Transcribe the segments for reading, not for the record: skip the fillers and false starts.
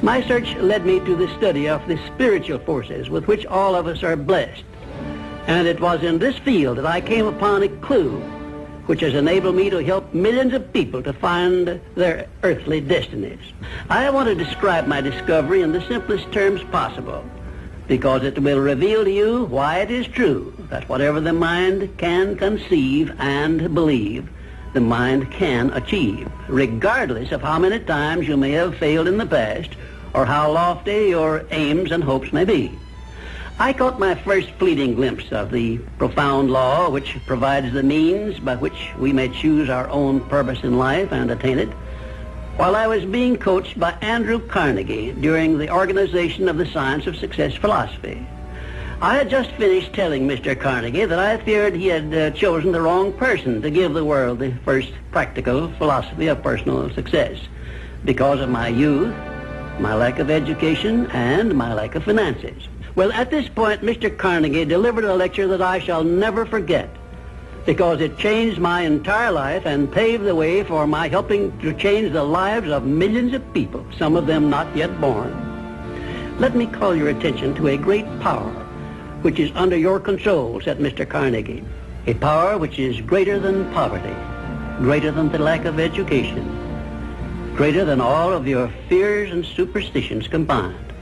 My search led me to the study of the spiritual forces with which all of us are blessed. And it was in this field that I came upon a clue which has enabled me to help millions of people to find their earthly destinies. I want to describe my discovery in the simplest terms possible, because it will reveal to you why it is true that whatever the mind can conceive and believe, the mind can achieve, regardless of how many times you may have failed in the past or how lofty your aims and hopes may be. I caught my first fleeting glimpse of the profound law which provides the means by which we may choose our own purpose in life and attain it, while I was being coached by Andrew Carnegie during the organization of the Science of Success philosophy. I had just finished telling Mr. Carnegie that I feared he had chosen the wrong person to give the world the first practical philosophy of personal success because of my youth, my lack of education, and my lack of finances. Well, at this point, Mr. Carnegie delivered a lecture that I shall never forget, because it changed my entire life and paved the way for my helping to change the lives of millions of people, some of them not yet born. Let me call your attention to a great power which is under your control, said Mr. Carnegie. A power which is greater than poverty, greater than the lack of education, greater than all of your fears and superstitions combined.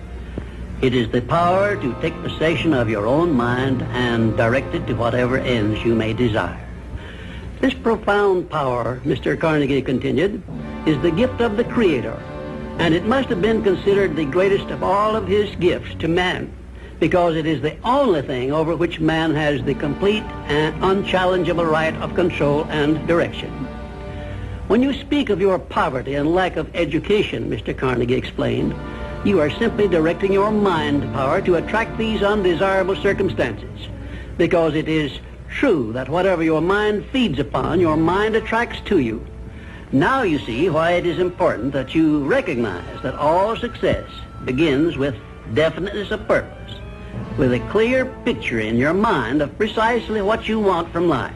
It is the power to take possession of your own mind and direct it to whatever ends you may desire. This profound power, Mr. Carnegie continued, is the gift of the Creator, and it must have been considered the greatest of all of his gifts to man, because it is the only thing over which man has the complete and unchallengeable right of control and direction. When you speak of your poverty and lack of education, Mr. Carnegie explained, you are simply directing your mind power to attract these undesirable circumstances, because it is true that whatever your mind feeds upon, your mind attracts to you. Now you see why it is important that you recognize that all success begins with definiteness of purpose, with a clear picture in your mind of precisely what you want from life.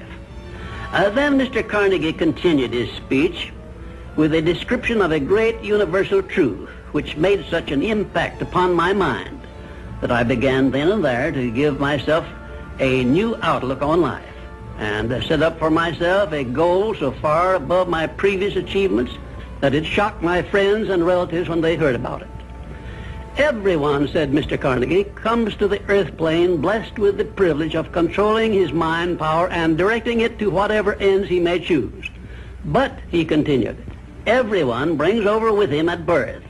Then Mr. Carnegie continued his speech with a description of a great universal truth which made such an impact upon my mind that I began then and there to give myself a new outlook on life and set up for myself a goal so far above my previous achievements that it shocked my friends and relatives when they heard about it. Everyone, said Mr. Carnegie, comes to the earth plane blessed with the privilege of controlling his mind power and directing it to whatever ends he may choose. But, he continued, everyone brings over with him at birth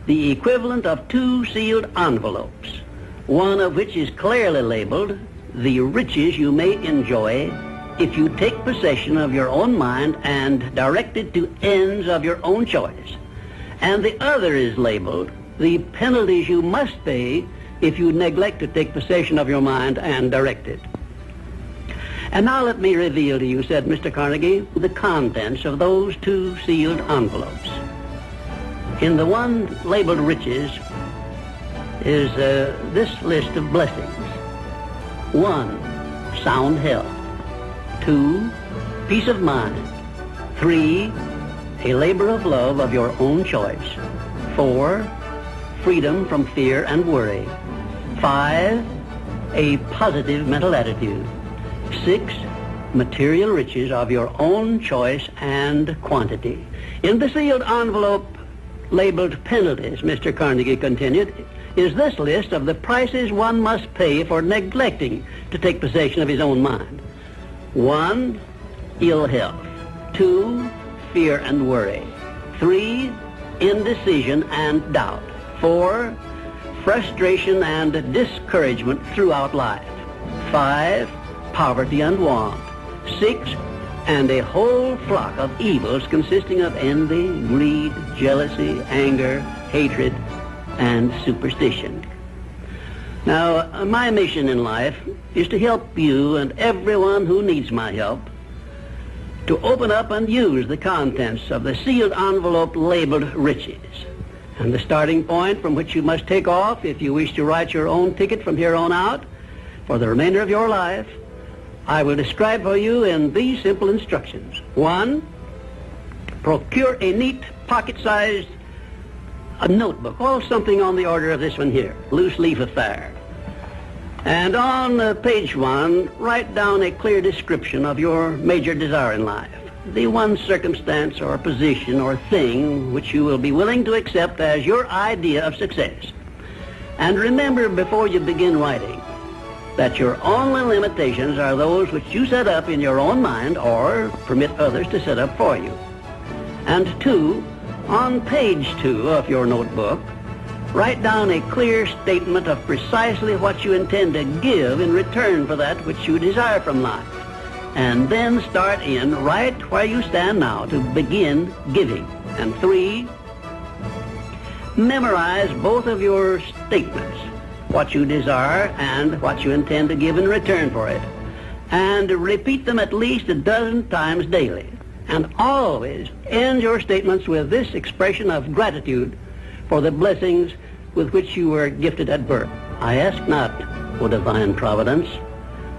the equivalent of 2 sealed envelopes, one of which is clearly labeled, the riches you may enjoy if you take possession of your own mind and direct it to ends of your own choice. And the other is labeled, the penalties you must pay if you neglect to take possession of your mind and direct it. And now let me reveal to you, said Mr. Carnegie, the contents of those 2 sealed envelopes. In the one labeled riches is this list of blessings. 1, sound health. 2, peace of mind. 3, a labor of love of your own choice. 4, freedom from fear and worry. 5, a positive mental attitude. 6, material riches of your own choice and quantity. In the sealed envelope labeled penalties, Mr. Carnegie continued, is this list of the prices one must pay for neglecting to take possession of his own mind. 1, ill health. 2, fear and worry. 3, indecision and doubt. 4, frustration and discouragement throughout life. 5, poverty and want. 6, and a whole flock of evils consisting of envy, greed, jealousy, anger, hatred, and superstition. Now, my mission in life is to help you and everyone who needs my help to open up and use the contents of the sealed envelope labeled riches. And the starting point from which you must take off if you wish to write your own ticket from here on out for the remainder of your life, I will describe for you in these simple instructions. 1, procure a neat pocket-sized a notebook, or something on the order of this one here, loose leaf affair. And on page 1, write down a clear description of your major desire in life, the one circumstance or position or thing which you will be willing to accept as your idea of success. And remember before you begin writing that your only limitations are those which you set up in your own mind or permit others to set up for you. And 2, on page 2 of your notebook, write down a clear statement of precisely what you intend to give in return for that which you desire from life. And then start in right where you stand now to begin giving. And 3, memorize both of your statements, what you desire and what you intend to give in return for it. And repeat them at least a dozen times daily. And always end your statements with this expression of gratitude for the blessings with which you were gifted at birth. I ask not, O divine providence,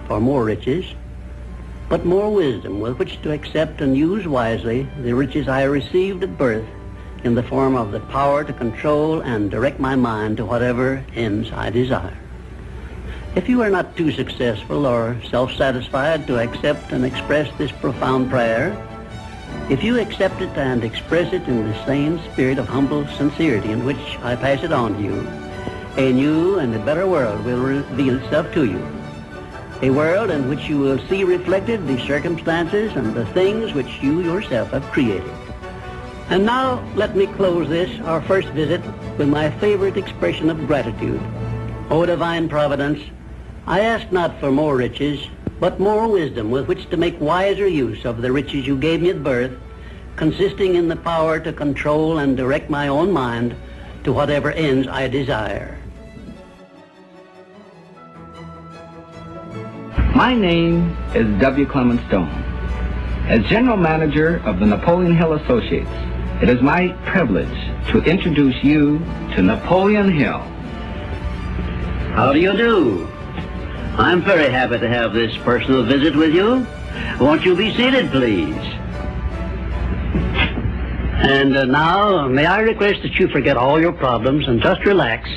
for more riches, but more wisdom with which to accept and use wisely the riches I received at birth in the form of the power to control and direct my mind to whatever ends I desire. If you are not too successful or self-satisfied to accept and express this profound prayer, if you accept it and express it in the same spirit of humble sincerity in which I pass it on to you, a new and a better world will reveal itself to you. A world in which you will see reflected the circumstances and the things which you yourself have created. And now let me close this, our first visit, with my favorite expression of gratitude. O divine providence, I ask not for more riches, but more wisdom with which to make wiser use of the riches you gave me at birth, consisting in the power to control and direct my own mind to whatever ends I desire. My name is W. Clement Stone. As General Manager of the Napoleon Hill Associates, it is my privilege to introduce you to Napoleon Hill. How do you do? I'm very happy to have this personal visit with you. Won't you be seated, please? And now, may I request that you forget all your problems and just relax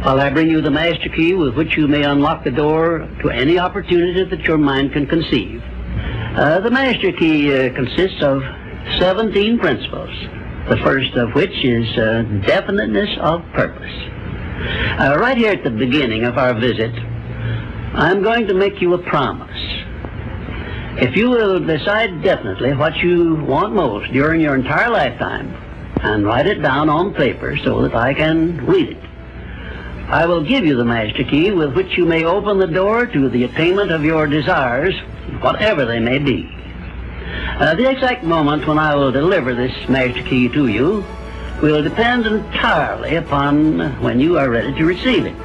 while I bring you the master key with which you may unlock the door to any opportunity that your mind can conceive. The master key consists of 17 principles, the first of which is definiteness of purpose. Right here at the beginning of our visit, I'm going to make you a promise. If you will decide definitely what you want most during your entire lifetime and write it down on paper so that I can read it, I will give you the master key with which you may open the door to the attainment of your desires, whatever they may be. The exact moment when I will deliver this master key to you will depend entirely upon when you are ready to receive it.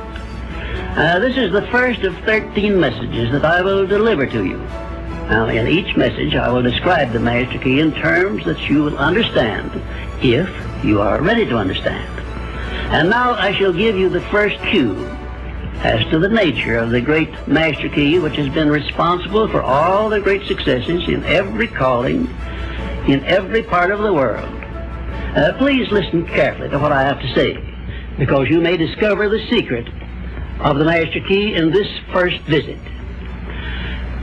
This is the first of 13 messages that I will deliver to you. Now, in each message, I will describe the master key in terms that you will understand, if you are ready to understand. And now I shall give you the first cue as to the nature of the great master key which has been responsible for all the great successes in every calling, in every part of the world. Please listen carefully to what I have to say, because you may discover the secret of the master key in this first visit.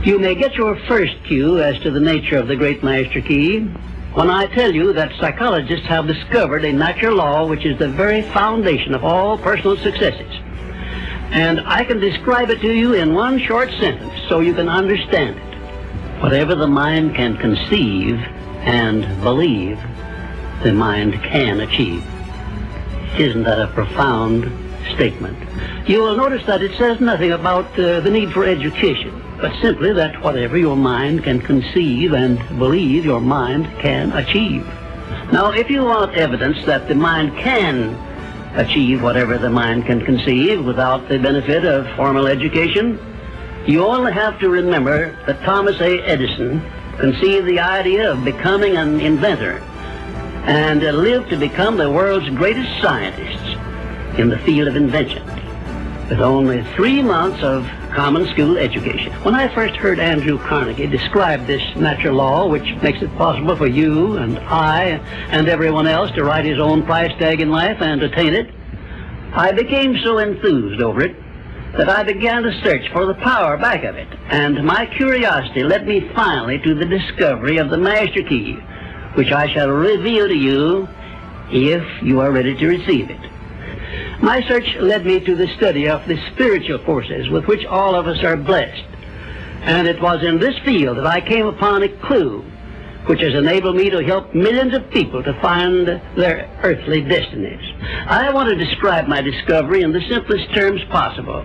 You may get your first cue as to the nature of the great master key when I tell you that psychologists have discovered a natural law which is the very foundation of all personal successes. And I can describe it to you in one short sentence so you can understand it. Whatever the mind can conceive and believe, the mind can achieve. Isn't that a profound statement? You will notice that it says nothing about the need for education, but simply that whatever your mind can conceive and believe, your mind can achieve. Now, if you want evidence that the mind can achieve whatever the mind can conceive without the benefit of formal education, you only have to remember that Thomas A. Edison conceived the idea of becoming an inventor and lived to become the world's greatest scientist in the field of invention. With only 3 months of common school education. When I first heard Andrew Carnegie describe this natural law, which makes it possible for you and I and everyone else to write his own price tag in life and attain it, I became so enthused over it that I began to search for the power back of it, and my curiosity led me finally to the discovery of the master key, which I shall reveal to you if you are ready to receive it. My search led me to the study of the spiritual forces with which all of us are blessed, and it was in this field that I came upon a clue which has enabled me to help millions of people to find their earthly destinies. I want to describe my discovery in the simplest terms possible,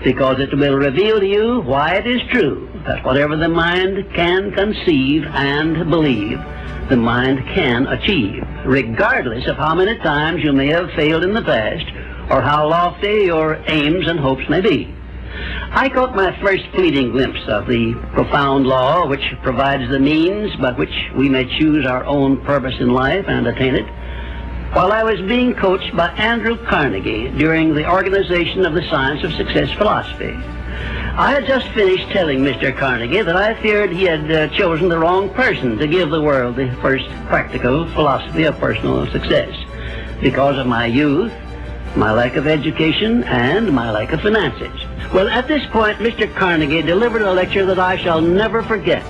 because it will reveal to you why it is true that whatever the mind can conceive and believe, the mind can achieve, regardless of how many times you may have failed in the past or how lofty your aims and hopes may be. I caught my first fleeting glimpse of the profound law which provides the means by which we may choose our own purpose in life and attain it, while I was being coached by Andrew Carnegie during the organization of the Science of Success philosophy. I had just finished telling Mr. Carnegie that I feared he had chosen the wrong person to give the world the first practical philosophy of personal success because of my youth, my lack of education, and my lack of finances. Well, at this point, Mr. Carnegie delivered a lecture that I shall never forget,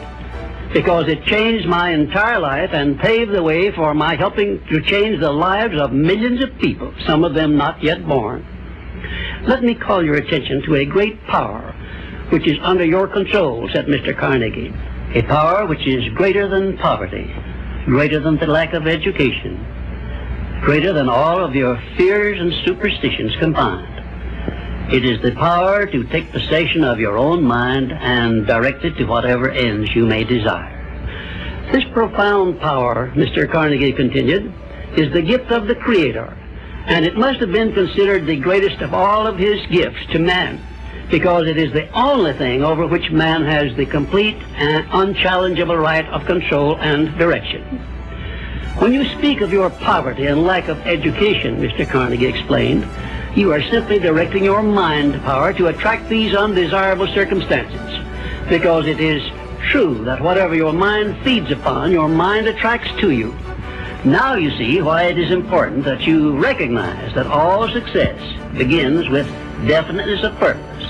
because it changed my entire life and paved the way for my helping to change the lives of millions of people, some of them not yet born. Let me call your attention to a great power which is under your control, said Mr. Carnegie. A power which is greater than poverty, greater than the lack of education, greater than all of your fears and superstitions combined. It is the power to take possession of your own mind and direct it to whatever ends you may desire. This profound power, Mr. Carnegie continued, is the gift of the Creator, and it must have been considered the greatest of all of his gifts to man, because it is the only thing over which man has the complete and unchallengeable right of control and direction. When you speak of your poverty and lack of education, Mr. Carnegie explained, you are simply directing your mind power to attract these undesirable circumstances, because it is true that whatever your mind feeds upon, your mind attracts to you. Now you see why it is important that you recognize that all success begins with definiteness of purpose,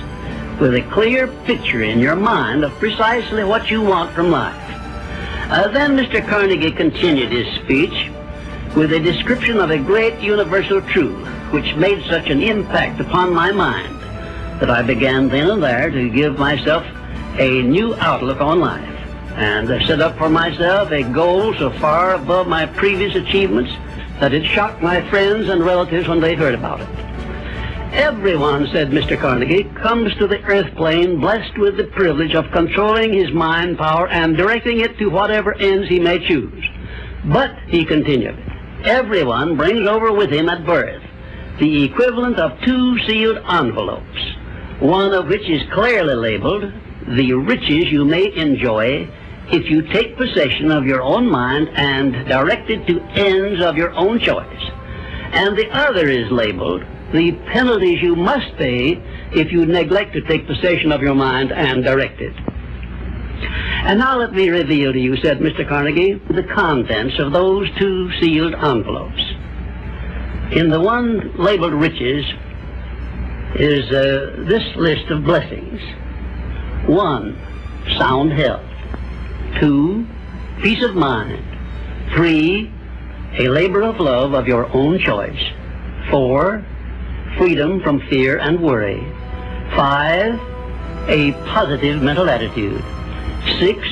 with a clear picture in your mind of precisely what you want from life. Then Mr. Carnegie continued his speech with a description of a great universal truth which made such an impact upon my mind that I began then and there to give myself a new outlook on life and set up for myself a goal so far above my previous achievements that it shocked my friends and relatives when they heard about it. Everyone, said Mr. Carnegie, comes to the earth plane blessed with the privilege of controlling his mind power and directing it to whatever ends he may choose. But, he continued, everyone brings over with him at birth the equivalent of 2 sealed envelopes, one of which is clearly labeled, the riches you may enjoy if you take possession of your own mind and direct it to ends of your own choice. And the other is labeled, the penalties you must pay if you neglect to take possession of your mind and direct it. And now let me reveal to you, said Mr. Carnegie, the contents of those 2 sealed envelopes. In the one labeled riches is this list of blessings. 1, sound health. 2, peace of mind. 3, a labor of love of your own choice. 4, freedom from fear and worry. 5, a positive mental attitude. 6,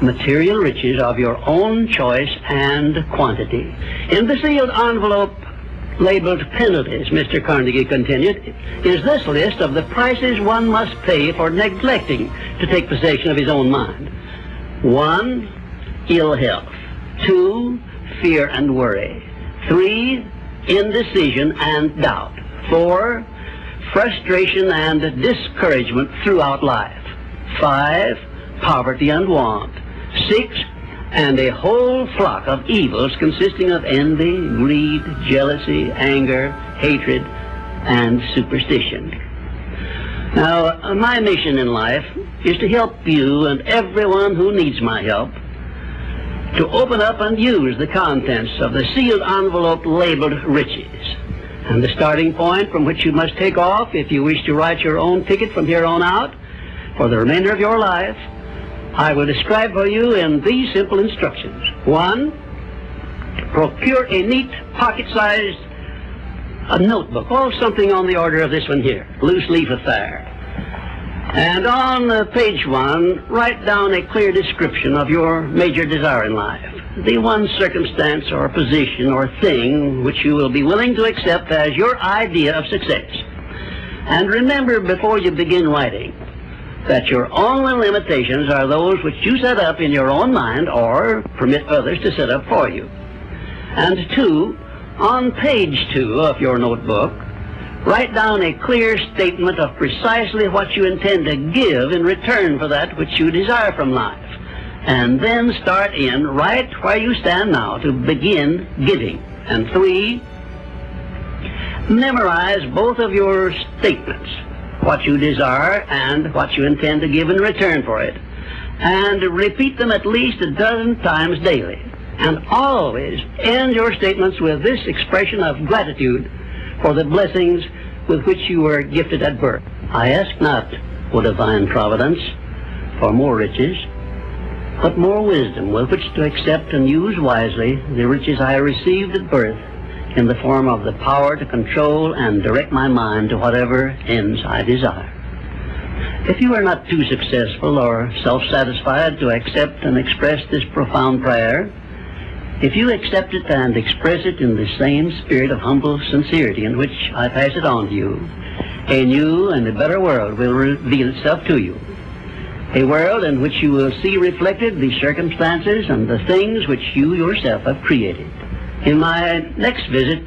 material riches of your own choice and quantity. In the sealed envelope labeled penalties, Mr. Carnegie continued, is this list of the prices one must pay for neglecting to take possession of his own mind. 1, ill health. 2, fear and worry. 3, indecision and doubt. 4, frustration and discouragement throughout life. 5, poverty and want. 6, and a whole flock of evils consisting of envy, greed, jealousy, anger, hatred, and superstition. Now, my mission in life is to help you and everyone who needs my help to open up and use the contents of the sealed envelope labeled riches. And the starting point from which you must take off if you wish to write your own ticket from here on out for the remainder of your life, I will describe for you in these simple instructions. 1, procure a neat pocket-sized notebook, or something on the order of this one here, loose leaf affair. And on page 1, write down a clear description of your major desire in life, the one circumstance or position or thing which you will be willing to accept as your idea of success. And remember before you begin writing that your only limitations are those which you set up in your own mind or permit others to set up for you. And 2, on page 2 of your notebook, write down a clear statement of precisely what you intend to give in return for that which you desire from life. And then start in right where you stand now to begin giving. And 3, memorize both of your statements, what you desire and what you intend to give in return for it. And repeat them at least a dozen times daily. And always end your statements with this expression of gratitude for the blessings with which you were gifted at birth. I ask not, O divine providence, for more riches, but more wisdom with which to accept and use wisely the riches I received at birth in the form of the power to control and direct my mind to whatever ends I desire. If you are not too successful or self-satisfied to accept and express this profound prayer, if you accept it and express it in the same spirit of humble sincerity in which I pass it on to you, a new and a better world will reveal itself to you. A world in which you will see reflected the circumstances and the things which you yourself have created. In my next visit,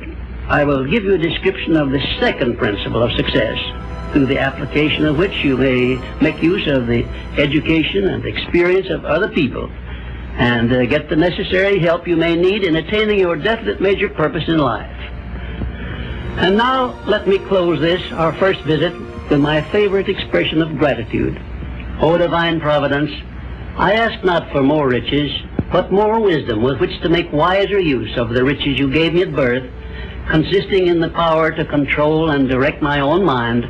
I will give you a description of the second principle of success, through the application of which you may make use of the education and experience of other people and get the necessary help you may need in attaining your definite major purpose in life. And now let me close this, our first visit, with my favorite expression of gratitude. O divine providence, I ask not for more riches, but more wisdom with which to make wiser use of the riches you gave me at birth, consisting in the power to control and direct my own mind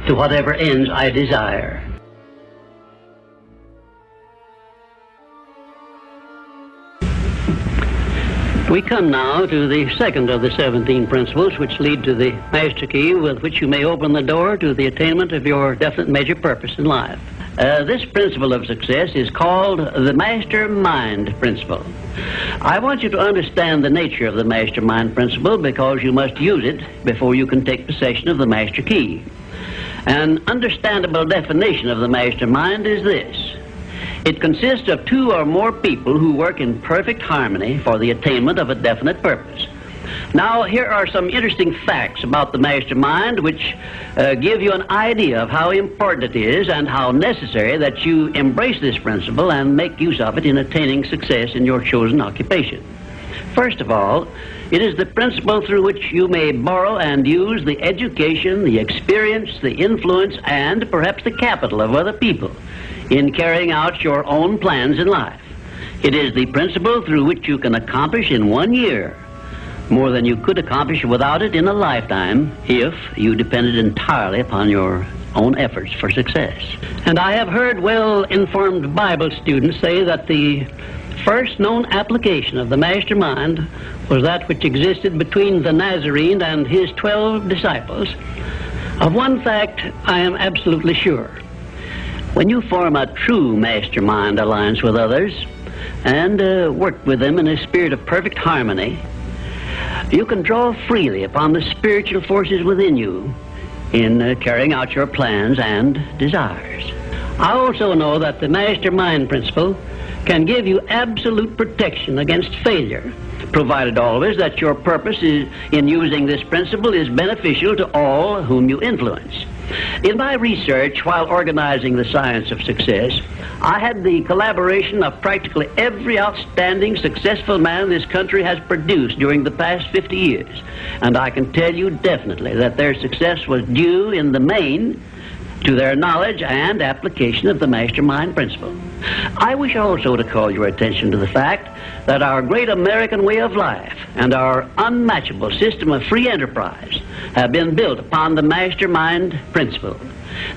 to whatever ends I desire. We come now to the second of the 17 principles which lead to the master key with which you may open the door to the attainment of your definite major purpose in life. This principle of success is called the mastermind principle. I want you to understand the nature of the mastermind principle because you must use it before you can take possession of the master key. An understandable definition of the mastermind is this: it consists of 2 or more people who work in perfect harmony for the attainment of a definite purpose. Now, here are some interesting facts about the mastermind which give you an idea of how important it is and how necessary that you embrace this principle and make use of it in attaining success in your chosen occupation. First of all, it is the principle through which you may borrow and use the education, the experience, the influence, and perhaps the capital of other people in carrying out your own plans in life. It is the principle through which you can accomplish in 1 year more than you could accomplish without it in a lifetime if you depended entirely upon your own efforts for success. And I have heard well-informed Bible students say that the first known application of the mastermind was that which existed between the Nazarene and his 12 disciples. Of one fact I am absolutely sure. When you form a true mastermind alliance with others and work with them in a spirit of perfect harmony, you can draw freely upon the spiritual forces within you in carrying out your plans and desires. I also know that the mastermind principle can give you absolute protection against failure, provided always that your purpose in using this principle is beneficial to all whom you influence. In my research while organizing the science of success, I had the collaboration of practically every outstanding successful man this country has produced during the past 50 years. And I can tell you definitely that their success was due in the main to their knowledge and application of the Mastermind principle. I wish also to call your attention to the fact that our great American way of life and our unmatchable system of free enterprise have been built upon the Mastermind principle.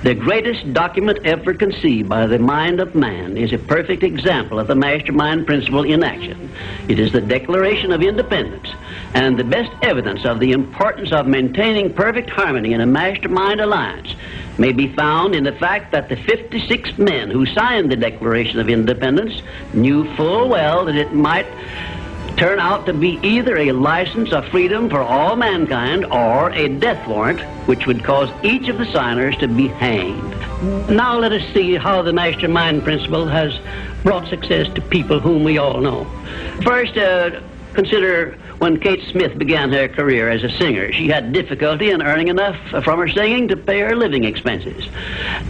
The greatest document ever conceived by the mind of man is a perfect example of the Mastermind principle in action. It is the Declaration of Independence, and the best evidence of the importance of maintaining perfect harmony in a Mastermind alliance may be found in the fact that the 56 men who signed the Declaration of Independence knew full well that it might turn out to be either a license of freedom for all mankind or a death warrant which would cause each of the signers to be hanged. Now let us see how the Mastermind principle has brought success to people whom we all know. First, consider when Kate Smith began her career as a singer. She had difficulty in earning enough from her singing to pay her living expenses.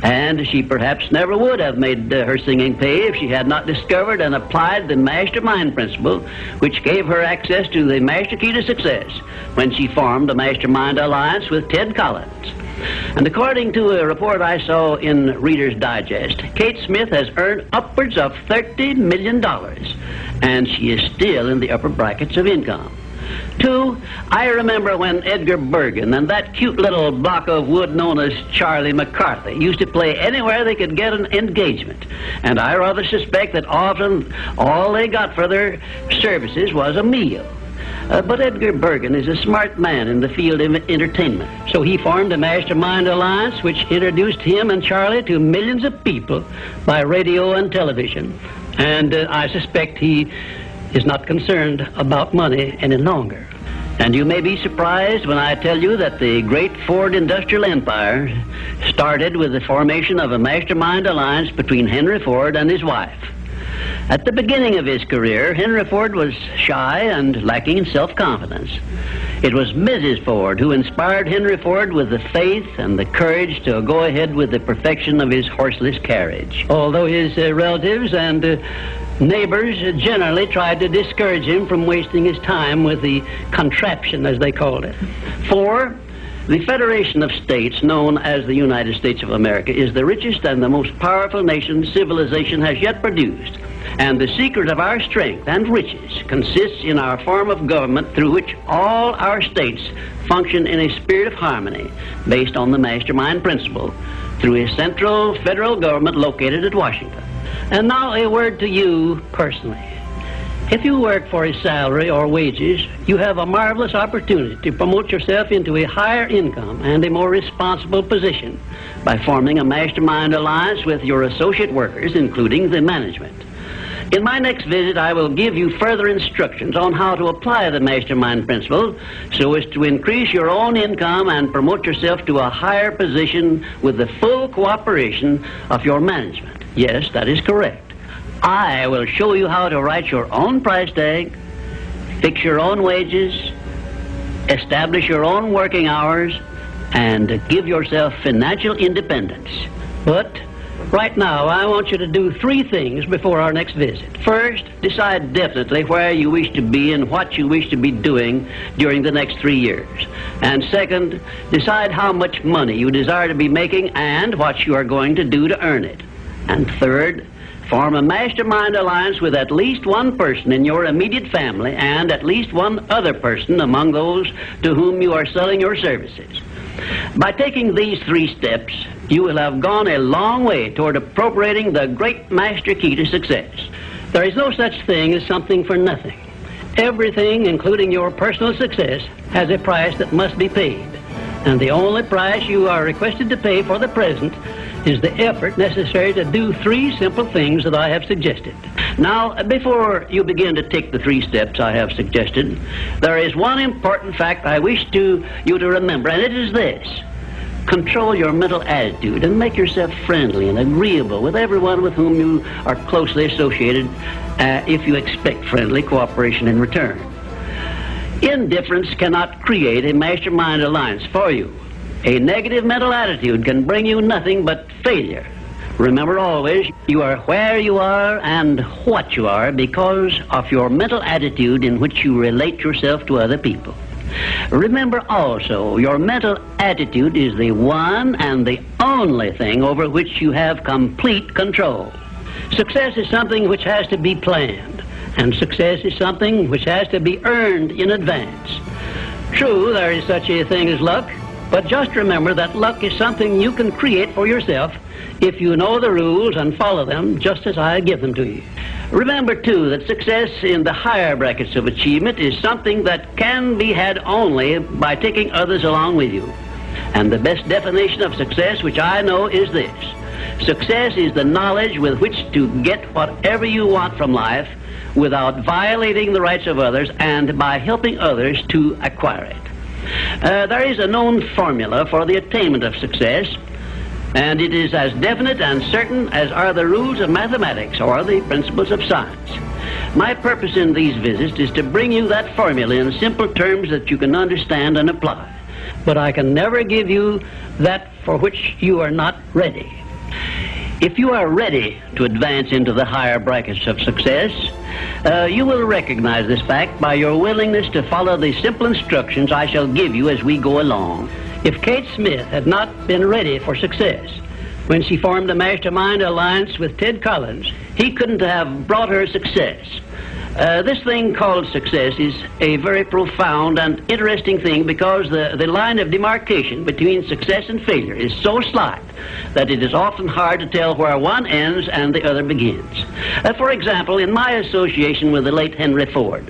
And she perhaps never would have made her singing pay if she had not discovered and applied the Mastermind principle, which gave her access to the master key to success when she formed a Mastermind alliance with Ted Collins. And according to a report I saw in Reader's Digest, Kate Smith has earned upwards of $30 million, and she is still in the upper brackets of income. 2, I remember when Edgar Bergen and that cute little block of wood known as Charlie McCarthy used to play anywhere they could get an engagement. And I rather suspect that often all they got for their services was a meal. But Edgar Bergen is a smart man in the field of entertainment. So he formed a Mastermind alliance which introduced him and Charlie to millions of people by radio and television. And I suspect he is not concerned about money any longer. And you may be surprised when I tell you that the great Ford industrial empire started with the formation of a Mastermind alliance between Henry Ford and his wife. At the beginning of his career, Henry Ford was shy and lacking in self-confidence. It was Mrs. Ford who inspired Henry Ford with the faith and the courage to go ahead with the perfection of his horseless carriage. Although his relatives and neighbors generally tried to discourage him from wasting his time with the contraption, as they called it. 4, the Federation of States, known as the United States of America, is the richest and the most powerful nation civilization has yet produced. And the secret of our strength and riches consists in our form of government through which all our states function in a spirit of harmony based on the Mastermind principle through a central federal government located at Washington. And now a word to you personally. If you work for a salary or wages, you have a marvelous opportunity to promote yourself into a higher income and a more responsible position by forming a Mastermind alliance with your associate workers, including the management. In my next visit, I will give you further instructions on how to apply the Mastermind principle so as to increase your own income and promote yourself to a higher position with the full cooperation of your management. Yes, that is correct. I will show you how to write your own price tag, fix your own wages, establish your own working hours, and give yourself financial independence. But right now, I want you to do 3 things before our next visit. First, decide definitely where you wish to be and what you wish to be doing during the next 3 years. And second, decide how much money you desire to be making and what you are going to do to earn it. And third, form a Mastermind alliance with at least one person in your immediate family and at least one other person among those to whom you are selling your services. By taking these 3 steps, you will have gone a long way toward appropriating the great master key to success. There is no such thing as something for nothing. Everything, including your personal success, has a price that must be paid. And the only price you are requested to pay for the present is the effort necessary to do 3 simple things that I have suggested. Now, before you begin to take the 3 steps I have suggested, there is one important fact I wish you to remember, and it is this. Control your mental attitude and make yourself friendly and agreeable with everyone with whom you are closely associated if you expect friendly cooperation in return. Indifference cannot create a Mastermind alliance for you. A negative mental attitude can bring you nothing but failure. Remember always, you are where you are and what you are because of your mental attitude in which you relate yourself to other people. Remember also, your mental attitude is the one and the only thing over which you have complete control. Success is something which has to be planned, and success is something which has to be earned in advance. True, there is such a thing as luck, but just remember that luck is something you can create for yourself if you know the rules and follow them just as I give them to you. Remember, too, that success in the higher brackets of achievement is something that can be had only by taking others along with you. And the best definition of success, which I know, is this. Success is the knowledge with which to get whatever you want from life without violating the rights of others and by helping others to acquire it. There is a known formula for the attainment of success, and it is as definite and certain as are the rules of mathematics or the principles of science. My purpose in these visits is to bring you that formula in simple terms that you can understand and apply. But I can never give you that for which you are not ready. If you are ready to advance into the higher brackets of success, you will recognize this fact by your willingness to follow the simple instructions I shall give you as we go along. If Kate Smith had not been ready for success when she formed a Mastermind alliance with Ted Collins, he couldn't have brought her success. This thing called success is a very profound and interesting thing because the line of demarcation between success and failure is so slight that it is often hard to tell where one ends and the other begins. For example, in my association with the late Henry Ford,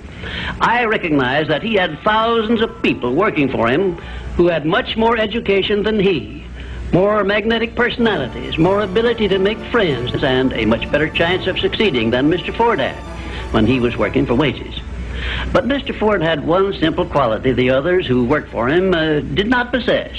I recognized that he had thousands of people working for him who had much more education than he, more magnetic personalities, more ability to make friends, and a much better chance of succeeding than Mr. Ford had when he was working for wages. But Mr. Ford had one simple quality the others who worked for him did not possess.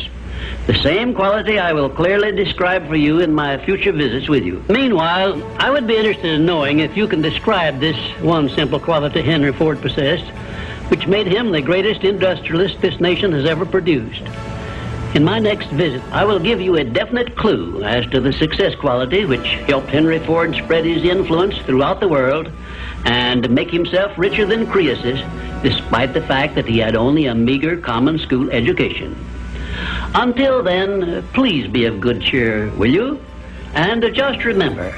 The same quality I will clearly describe for you in my future visits with you. Meanwhile, I would be interested in knowing if you can describe this one simple quality Henry Ford possessed, which made him the greatest industrialist this nation has ever produced. In my next visit, I will give you a definite clue as to the success quality which helped Henry Ford spread his influence throughout the world and make himself richer than Croesus, despite the fact that he had only a meager common school education. Until then, please be of good cheer, will you? And just remember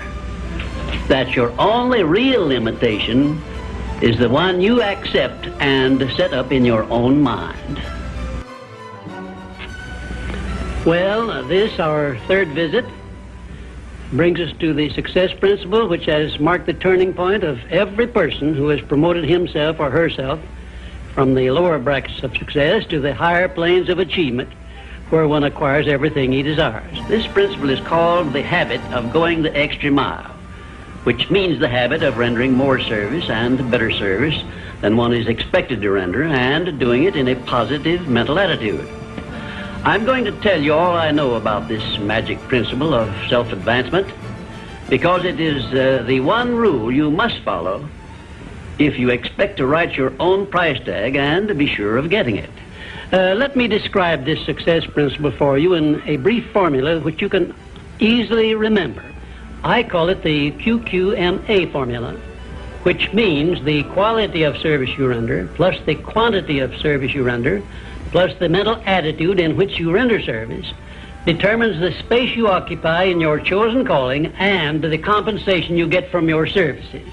that your only real limitation is the one you accept and set up in your own mind. Well, this, our third visit, brings us to the success principle which has marked the turning point of every person who has promoted himself or herself from the lower brackets of success to the higher planes of achievement where one acquires everything he desires. This principle is called the habit of going the extra mile, which means the habit of rendering more service and better service than one is expected to render, and doing it in a positive mental attitude. I'm going to tell you all I know about this magic principle of self-advancement because it is the one rule you must follow if you expect to write your own price tag and to be sure of getting it. Let me describe this success principle for you in a brief formula which you can easily remember. I call it the QQMA formula, which means the quality of service you render plus the quantity of service you render plus the mental attitude in which you render service determines the space you occupy in your chosen calling and the compensation you get from your services.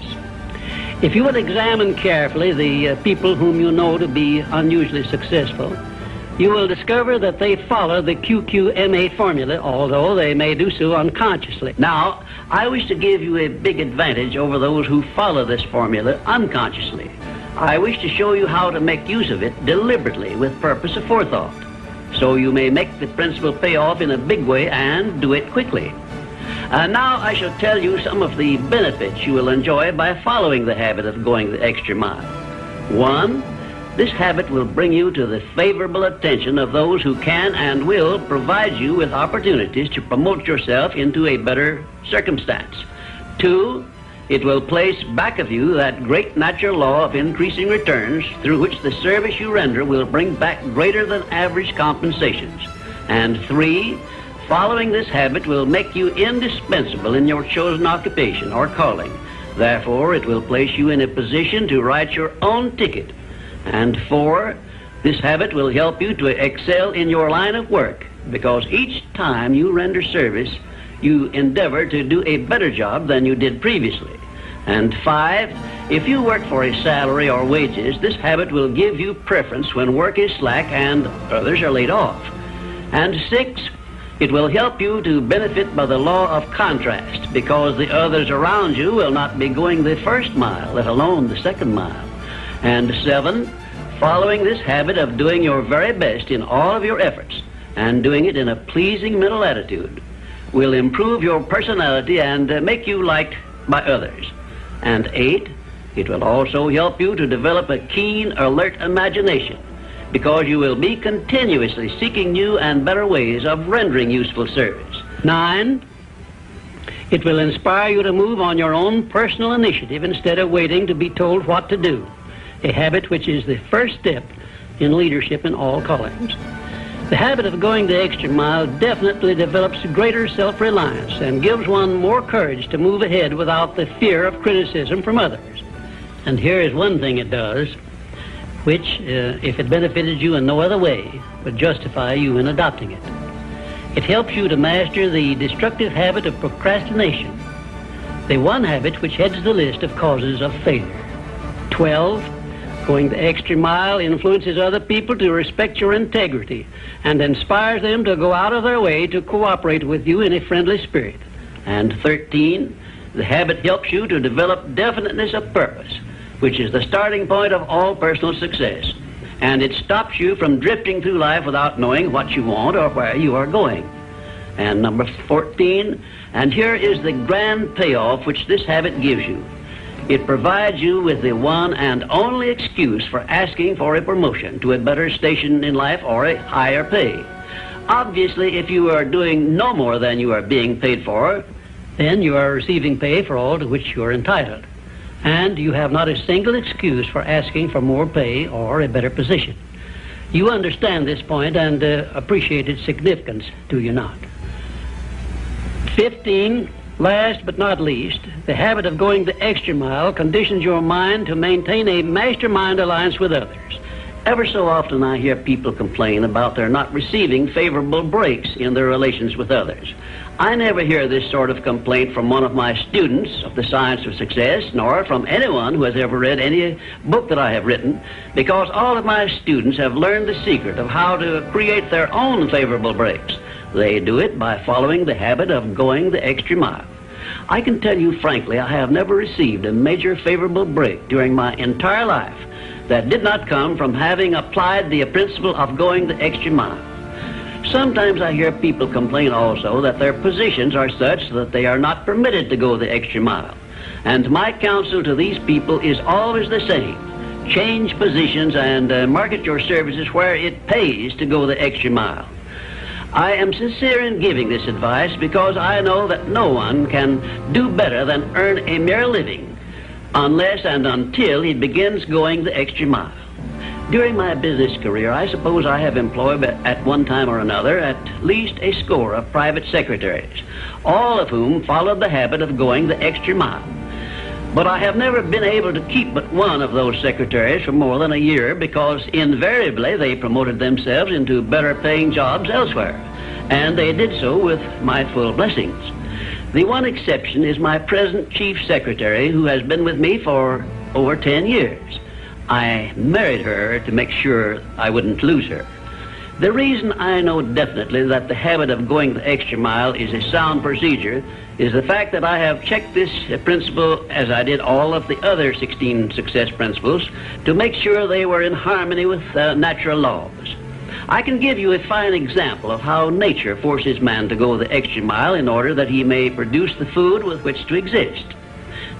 If you would examine carefully the people whom you know to be unusually successful, you will discover that they follow the QQMA formula, although they may do so unconsciously. Now, I wish to give you a big advantage over those who follow this formula unconsciously. I wish to show you how to make use of it deliberately with purpose of forethought, so you may make the principle pay off in a big way and do it quickly. Now I shall tell you some of the benefits you will enjoy by following the habit of going the extra mile. 1, this habit will bring you to the favorable attention of those who can and will provide you with opportunities to promote yourself into a better circumstance. 2, it will place back of you that great natural law of increasing returns through which the service you render will bring back greater than average compensations. And 3, following this habit will make you indispensable in your chosen occupation or calling. Therefore, it will place you in a position to write your own ticket. And 4, This habit will help you to excel in your line of work, because each time you render service, you endeavor to do a better job than you did previously. And 5, if you work for a salary or wages, this habit will give you preference when work is slack and others are laid off. And 6, it will help you to benefit by the law of contrast, because the others around you will not be going the first mile, let alone the second mile. And 7, following this habit of doing your very best in all of your efforts and doing it in a pleasing mental attitude will improve your personality and make you liked by others. And 8, it will also help you to develop a keen, alert imagination, because you will be continuously seeking new and better ways of rendering useful service. 9, it will inspire you to move on your own personal initiative instead of waiting to be told what to do, a habit which is the first step in leadership in all callings. The habit of going the extra mile definitely develops greater self-reliance and gives one more courage to move ahead without the fear of criticism from others. And here is one thing it does, which, if it benefited you in no other way, would justify you in adopting it. It helps you to master the destructive habit of procrastination, the one habit which heads the list of causes of failure. 12, going the extra mile influences other people to respect your integrity and inspires them to go out of their way to cooperate with you in a friendly spirit. And 13, the habit helps you to develop definiteness of purpose, which is the starting point of all personal success. And it stops you from drifting through life without knowing what you want or where you are going. And number 14, and here is the grand payoff which this habit gives you. It provides you with the one and only excuse for asking for a promotion to a better station in life or a higher pay. Obviously, if you are doing no more than you are being paid for, then you are receiving pay for all to which you are entitled. And you have not a single excuse for asking for more pay or a better position. You understand this point and appreciate its significance, do you not? 15, last but not least, the habit of going the extra mile conditions your mind to maintain a mastermind alliance with others. Ever so often I hear people complain about their not receiving favorable breaks in their relations with others. I never hear this sort of complaint from one of my students of the science of success, nor from anyone who has ever read any book that I have written, because all of my students have learned the secret of how to create their own favorable breaks. They do it by following the habit of going the extra mile. I can tell you frankly, I have never received a major favorable break during my entire life that did not come from having applied the principle of going the extra mile. Sometimes I hear people complain also that their positions are such that they are not permitted to go the extra mile. And my counsel to these people is always the same. Change positions and market your services where it pays to go the extra mile. I am sincere in giving this advice because I know that no one can do better than earn a mere living unless and until he begins going the extra mile. During my business career, I suppose I have employed at one time or another at least a score of private secretaries, all of whom followed the habit of going the extra mile. But I have never been able to keep but one of those secretaries for more than a year because invariably they promoted themselves into better paying jobs elsewhere, and they did so with my full blessings. The one exception is my present chief secretary, who has been with me for over 10 years. I married her to make sure I wouldn't lose her. The reason I know definitely that the habit of going the extra mile is a sound procedure is the fact that I have checked this principle, as I did all of the other 16 success principles, to make sure they were in harmony with natural laws. I can give you a fine example of how nature forces man to go the extra mile in order that he may produce the food with which to exist.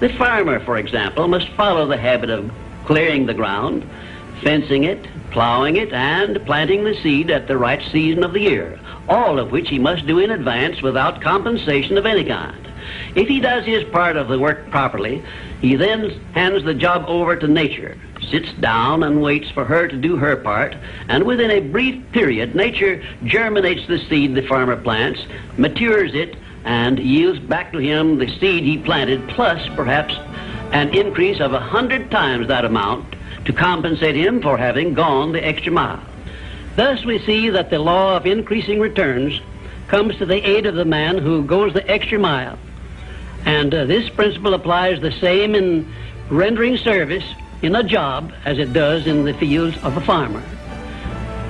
The farmer, for example, must follow the habit of clearing the ground, fencing it, plowing it, and planting the seed at the right season of the year, all of which he must do in advance without compensation of any kind. If he does his part of the work properly, he then hands the job over to nature, sits down and waits for her to do her part, and within a brief period, nature germinates the seed the farmer plants, matures it, and yields back to him the seed he planted, plus perhaps an increase of 100 times that amount, to compensate him for having gone the extra mile. Thus we see that the law of increasing returns comes to the aid of the man who goes the extra mile. And this principle applies the same in rendering service in a job as it does in the fields of a farmer.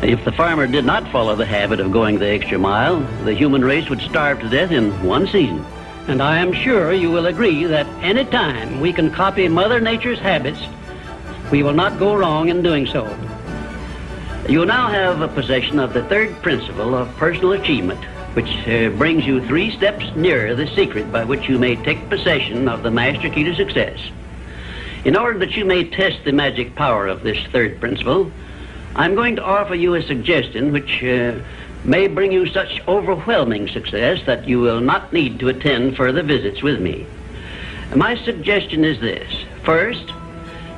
If the farmer did not follow the habit of going the extra mile, the human race would starve to death in one season. And I am sure you will agree that any time we can copy Mother Nature's habits, we will not go wrong in doing so. You now have a possession of the third principle of personal achievement, which brings you 3 steps nearer the secret by which you may take possession of the master key to success. In order that you may test the magic power of this third principle, I'm going to offer you a suggestion which may bring you such overwhelming success that you will not need to attend further visits with me. My suggestion is this. First,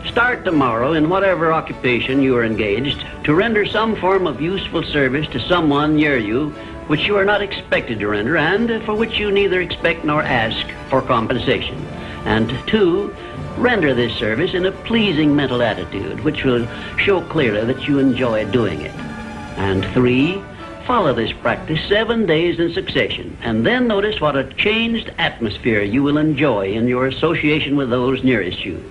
start tomorrow in whatever occupation you are engaged to render some form of useful service to someone near you which you are not expected to render and for which you neither expect nor ask for compensation. And 2, render this service in a pleasing mental attitude which will show clearly that you enjoy doing it. And 3, follow this practice 7 days in succession, and then notice what a changed atmosphere you will enjoy in your association with those nearest you.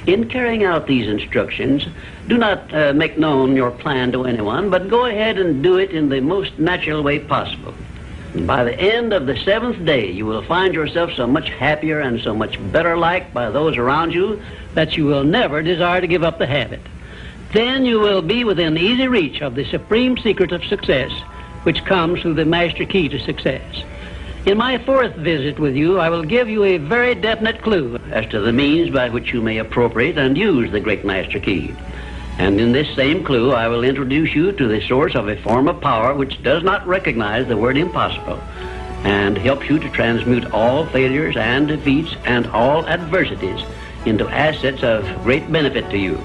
In carrying out these instructions, do not make known your plan to anyone, but go ahead and do it in the most natural way possible. And by the end of the 7th day, you will find yourself so much happier and so much better liked by those around you that you will never desire to give up the habit. Then you will be within easy reach of the supreme secret of success, which comes through the master key to success. In my 4th visit with you, I will give you a very definite clue as to the means by which you may appropriate and use the great master key. And in this same clue, I will introduce you to the source of a form of power which does not recognize the word impossible and helps you to transmute all failures and defeats and all adversities into assets of great benefit to you.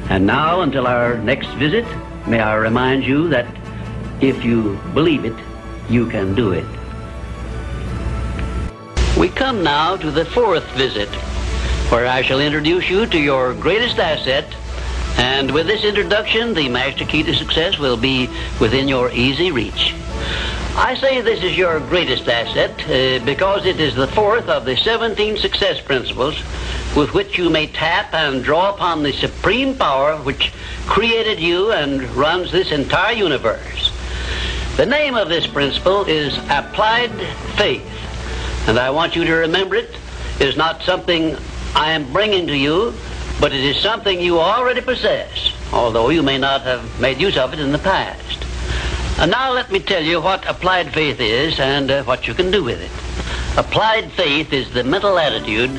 And now, until our next visit, may I remind you that if you believe it, you can do it. We come now to the 4th visit, where I shall introduce you to your greatest asset, and with this introduction, the master key to success will be within your easy reach. I say this is your greatest asset because it is the 4th of the 17 success principles with which you may tap and draw upon the supreme power which created you and runs this entire universe. The name of this principle is applied faith. And I want you to remember it is not something I am bringing to you, but it is something you already possess, although you may not have made use of it in the past. And now let me tell you what applied faith is and what you can do with it. Applied faith is the mental attitude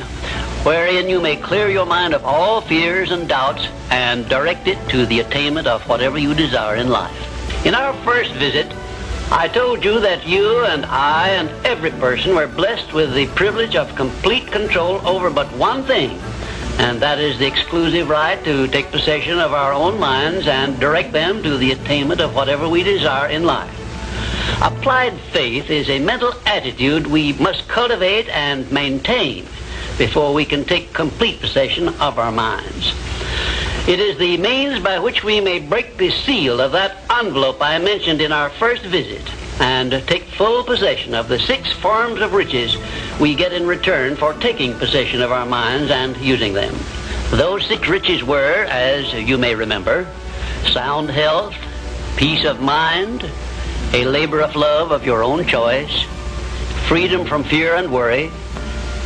wherein you may clear your mind of all fears and doubts and direct it to the attainment of whatever you desire in life. In our first visit, I told you that you and I and every person were blessed with the privilege of complete control over but one thing, and that is the exclusive right to take possession of our own minds and direct them to the attainment of whatever we desire in life. Applied faith is a mental attitude we must cultivate and maintain before we can take complete possession of our minds. It is the means by which we may break the seal of that envelope I mentioned in our first visit and take full possession of the 6 forms of riches we get in return for taking possession of our minds and using them. Those 6 riches were, as you may remember, sound health, peace of mind, a labor of love of your own choice, freedom from fear and worry,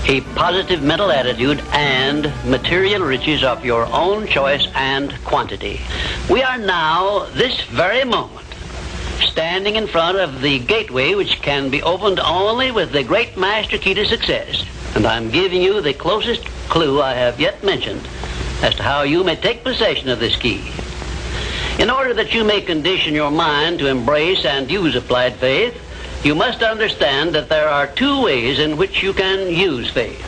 a positive mental attitude, and material riches of your own choice and quantity. We are now, this very moment, standing in front of the gateway which can be opened only with the great master key to success. And I'm giving you the closest clue I have yet mentioned as to how you may take possession of this key. In order that you may condition your mind to embrace and use applied faith, you must understand that there are 2 ways in which you can use faith.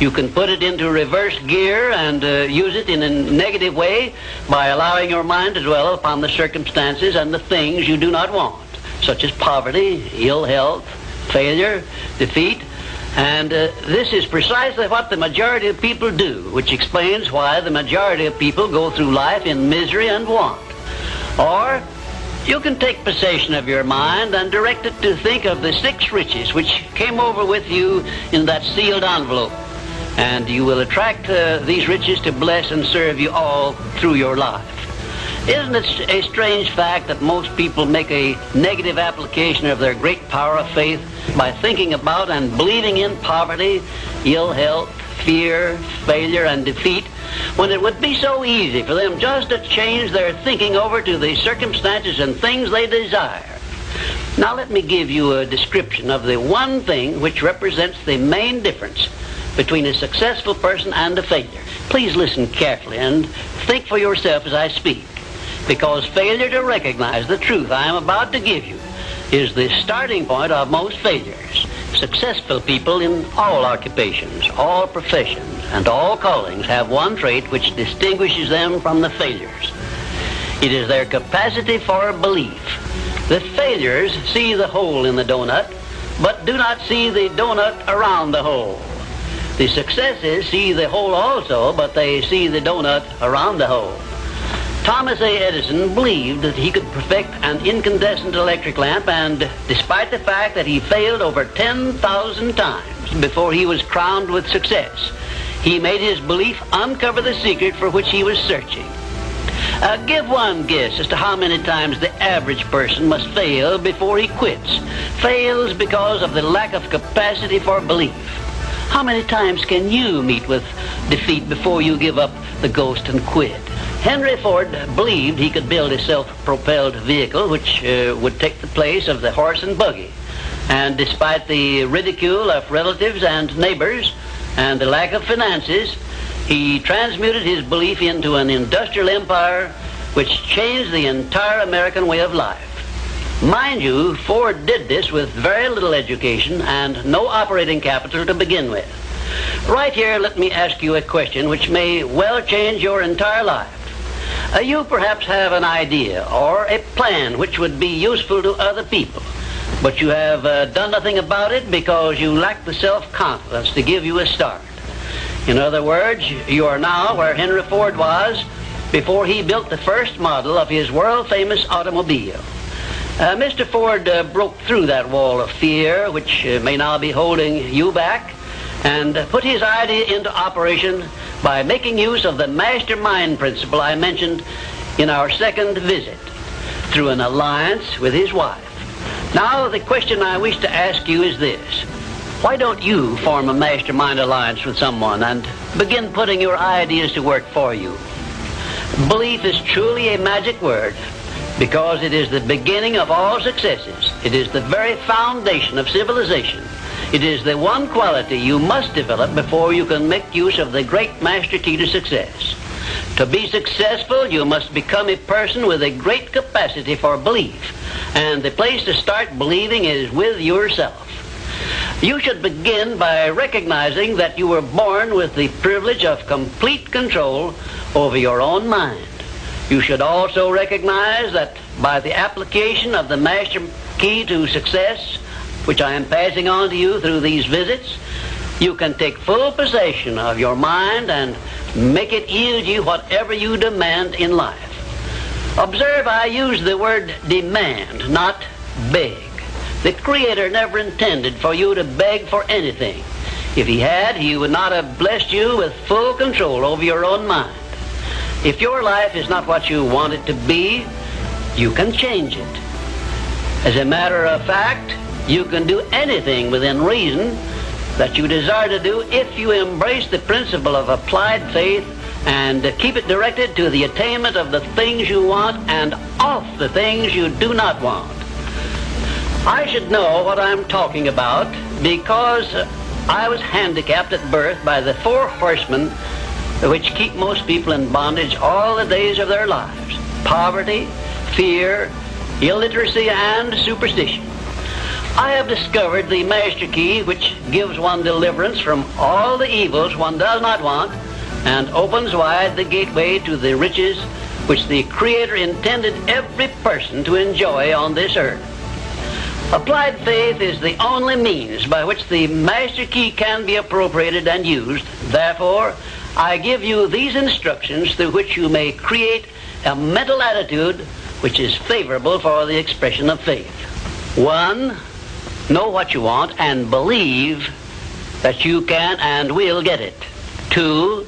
You can put it into reverse gear and use it in a negative way by allowing your mind to dwell upon the circumstances and the things you do not want, such as poverty, ill health, failure, defeat, And this is precisely what the majority of people do, which explains why the majority of people go through life in misery and want. Or you can take possession of your mind and direct it to think of the 6 riches which came over with you in that sealed envelope. And you will attract these riches to bless and serve you all through your life. Isn't it a strange fact that most people make a negative application of their great power of faith by thinking about and believing in poverty, ill health, fear, failure, and defeat, when it would be so easy for them just to change their thinking over to the circumstances and things they desire? Now let me give you a description of the one thing which represents the main difference between a successful person and a failure. Please listen carefully and think for yourself as I speak, because failure to recognize the truth I am about to give you is the starting point of most failures. Successful people in all occupations, all professions, and all callings have one trait which distinguishes them from the failures. It is their capacity for belief. The failures see the hole in the donut, but do not see the donut around the hole. The successes see the hole also, but they see the donut around the hole. Thomas A. Edison believed that he could perfect an incandescent electric lamp, and despite the fact that he failed over 10,000 times before he was crowned with success, he made his belief uncover the secret for which he was searching. Give one guess as to how many times the average person must fail before he quits. Fails because of the lack of capacity for belief. How many times can you meet with defeat before you give up the ghost and quit? Henry Ford believed he could build a self-propelled vehicle which would take the place of the horse and buggy. And despite the ridicule of relatives and neighbors and the lack of finances, he transmuted his belief into an industrial empire which changed the entire American way of life. Mind you, Ford did this with very little education and no operating capital to begin with. Right here, let me ask you a question which may well change your entire life. You perhaps have an idea or a plan which would be useful to other people, but you have done nothing about it because you lack the self-confidence to give you a start. In other words, you are now where Henry Ford was before he built the first model of his world-famous automobile. Mr. Ford broke through that wall of fear which may now be holding you back and put his idea into operation by making use of the Mastermind principle I mentioned in our second visit through an alliance with his wife. Now, the question I wish to ask you is this. Why don't you form a Mastermind alliance with someone and begin putting your ideas to work for you? Belief is truly a magic word because it is the beginning of all successes. It is the very foundation of civilization. It is the one quality you must develop before you can make use of the great master key to success. To be successful, you must become a person with a great capacity for belief, and the place to start believing is with yourself. You should begin by recognizing that you were born with the privilege of complete control over your own mind. You should also recognize that by the application of the master key to success, which I am passing on to you through these visits, you can take full possession of your mind and make it yield you whatever you demand in life. Observe, I use the word demand, not beg. The Creator never intended for you to beg for anything. If He had, He would not have blessed you with full control over your own mind. If your life is not what you want it to be, you can change it. As a matter of fact, you can do anything within reason that you desire to do if you embrace the principle of applied faith and keep it directed to the attainment of the things you want and off the things you do not want. I should know what I'm talking about because I was handicapped at birth by the 4 horsemen which keep most people in bondage all the days of their lives: poverty, fear, illiteracy, and superstition. I have discovered the master key which gives one deliverance from all the evils one does not want and opens wide the gateway to the riches which the Creator intended every person to enjoy on this earth. Applied faith is the only means by which the master key can be appropriated and used. Therefore, I give you these instructions through which you may create a mental attitude which is favorable for the expression of faith. 1, know what you want and believe that you can and will get it. 2,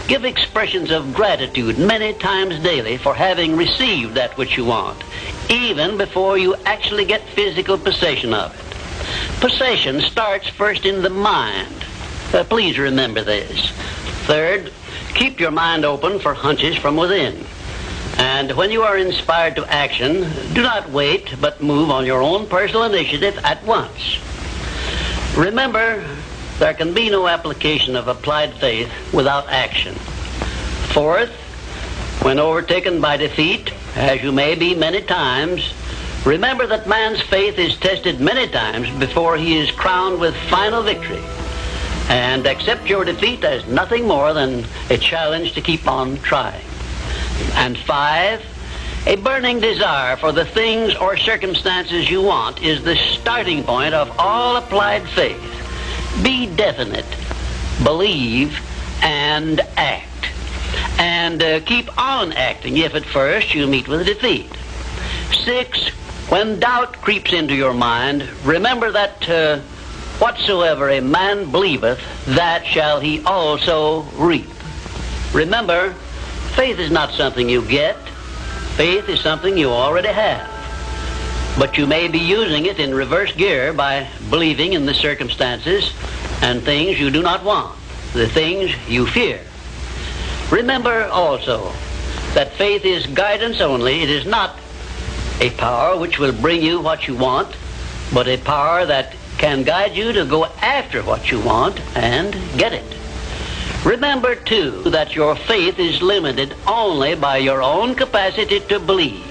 give expressions of gratitude many times daily for having received that which you want, even before you actually get physical possession of it. Possession starts first in the mind. Please remember this. 3rd, keep your mind open for hunches from within. And when you are inspired to action, do not wait, but move on your own personal initiative at once. Remember, there can be no application of applied faith without action. 4th, when overtaken by defeat, as you may be many times, remember that man's faith is tested many times before he is crowned with final victory. And accept your defeat as nothing more than a challenge to keep on trying. And 5, a burning desire for the things or circumstances you want is the starting point of all applied faith. Be definite, believe, and act. And keep on acting if at first you meet with defeat. 6, when doubt creeps into your mind, remember that whatsoever a man believeth, that shall he also reap. Remember, faith is not something you get. Faith is something you already have. But you may be using it in reverse gear by believing in the circumstances and things you do not want, the things you fear. Remember also that faith is guidance only. It is not a power which will bring you what you want, but a power that can guide you to go after what you want and get it. Remember, too, that your faith is limited only by your own capacity to believe.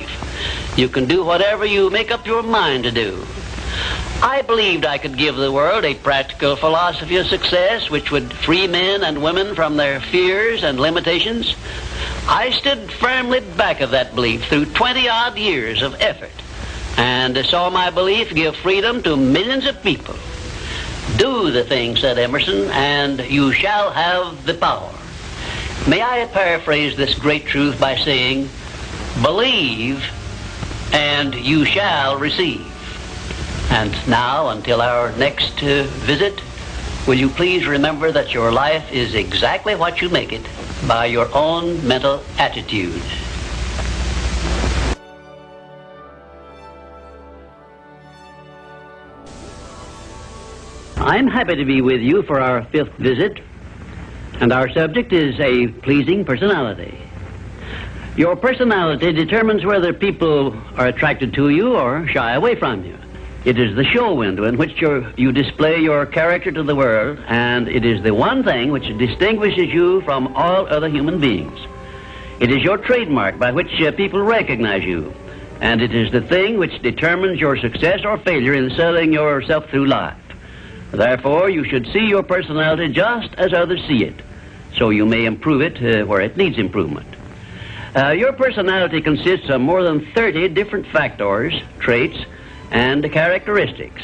You can do whatever you make up your mind to do. I believed I could give the world a practical philosophy of success which would free men and women from their fears and limitations. I stood firmly back of that belief through 20-odd years of effort and saw my belief give freedom to millions of people. Do the thing, said Emerson, and you shall have the power. May I paraphrase this great truth by saying, believe and you shall receive. And now, until our next visit, will you please remember that your life is exactly what you make it by your own mental attitude. I'm happy to be with you for our 5th visit, and our subject is a pleasing personality. Your personality determines whether people are attracted to you or shy away from you. It is the show window in which you display your character to the world, and it is the one thing which distinguishes you from all other human beings. It is your trademark by which people recognize you, and it is the thing which determines your success or failure in selling yourself through life. Therefore, you should see your personality just as others see it, so you may improve it where it needs improvement. Your personality consists of more than 30 different factors, traits, and characteristics.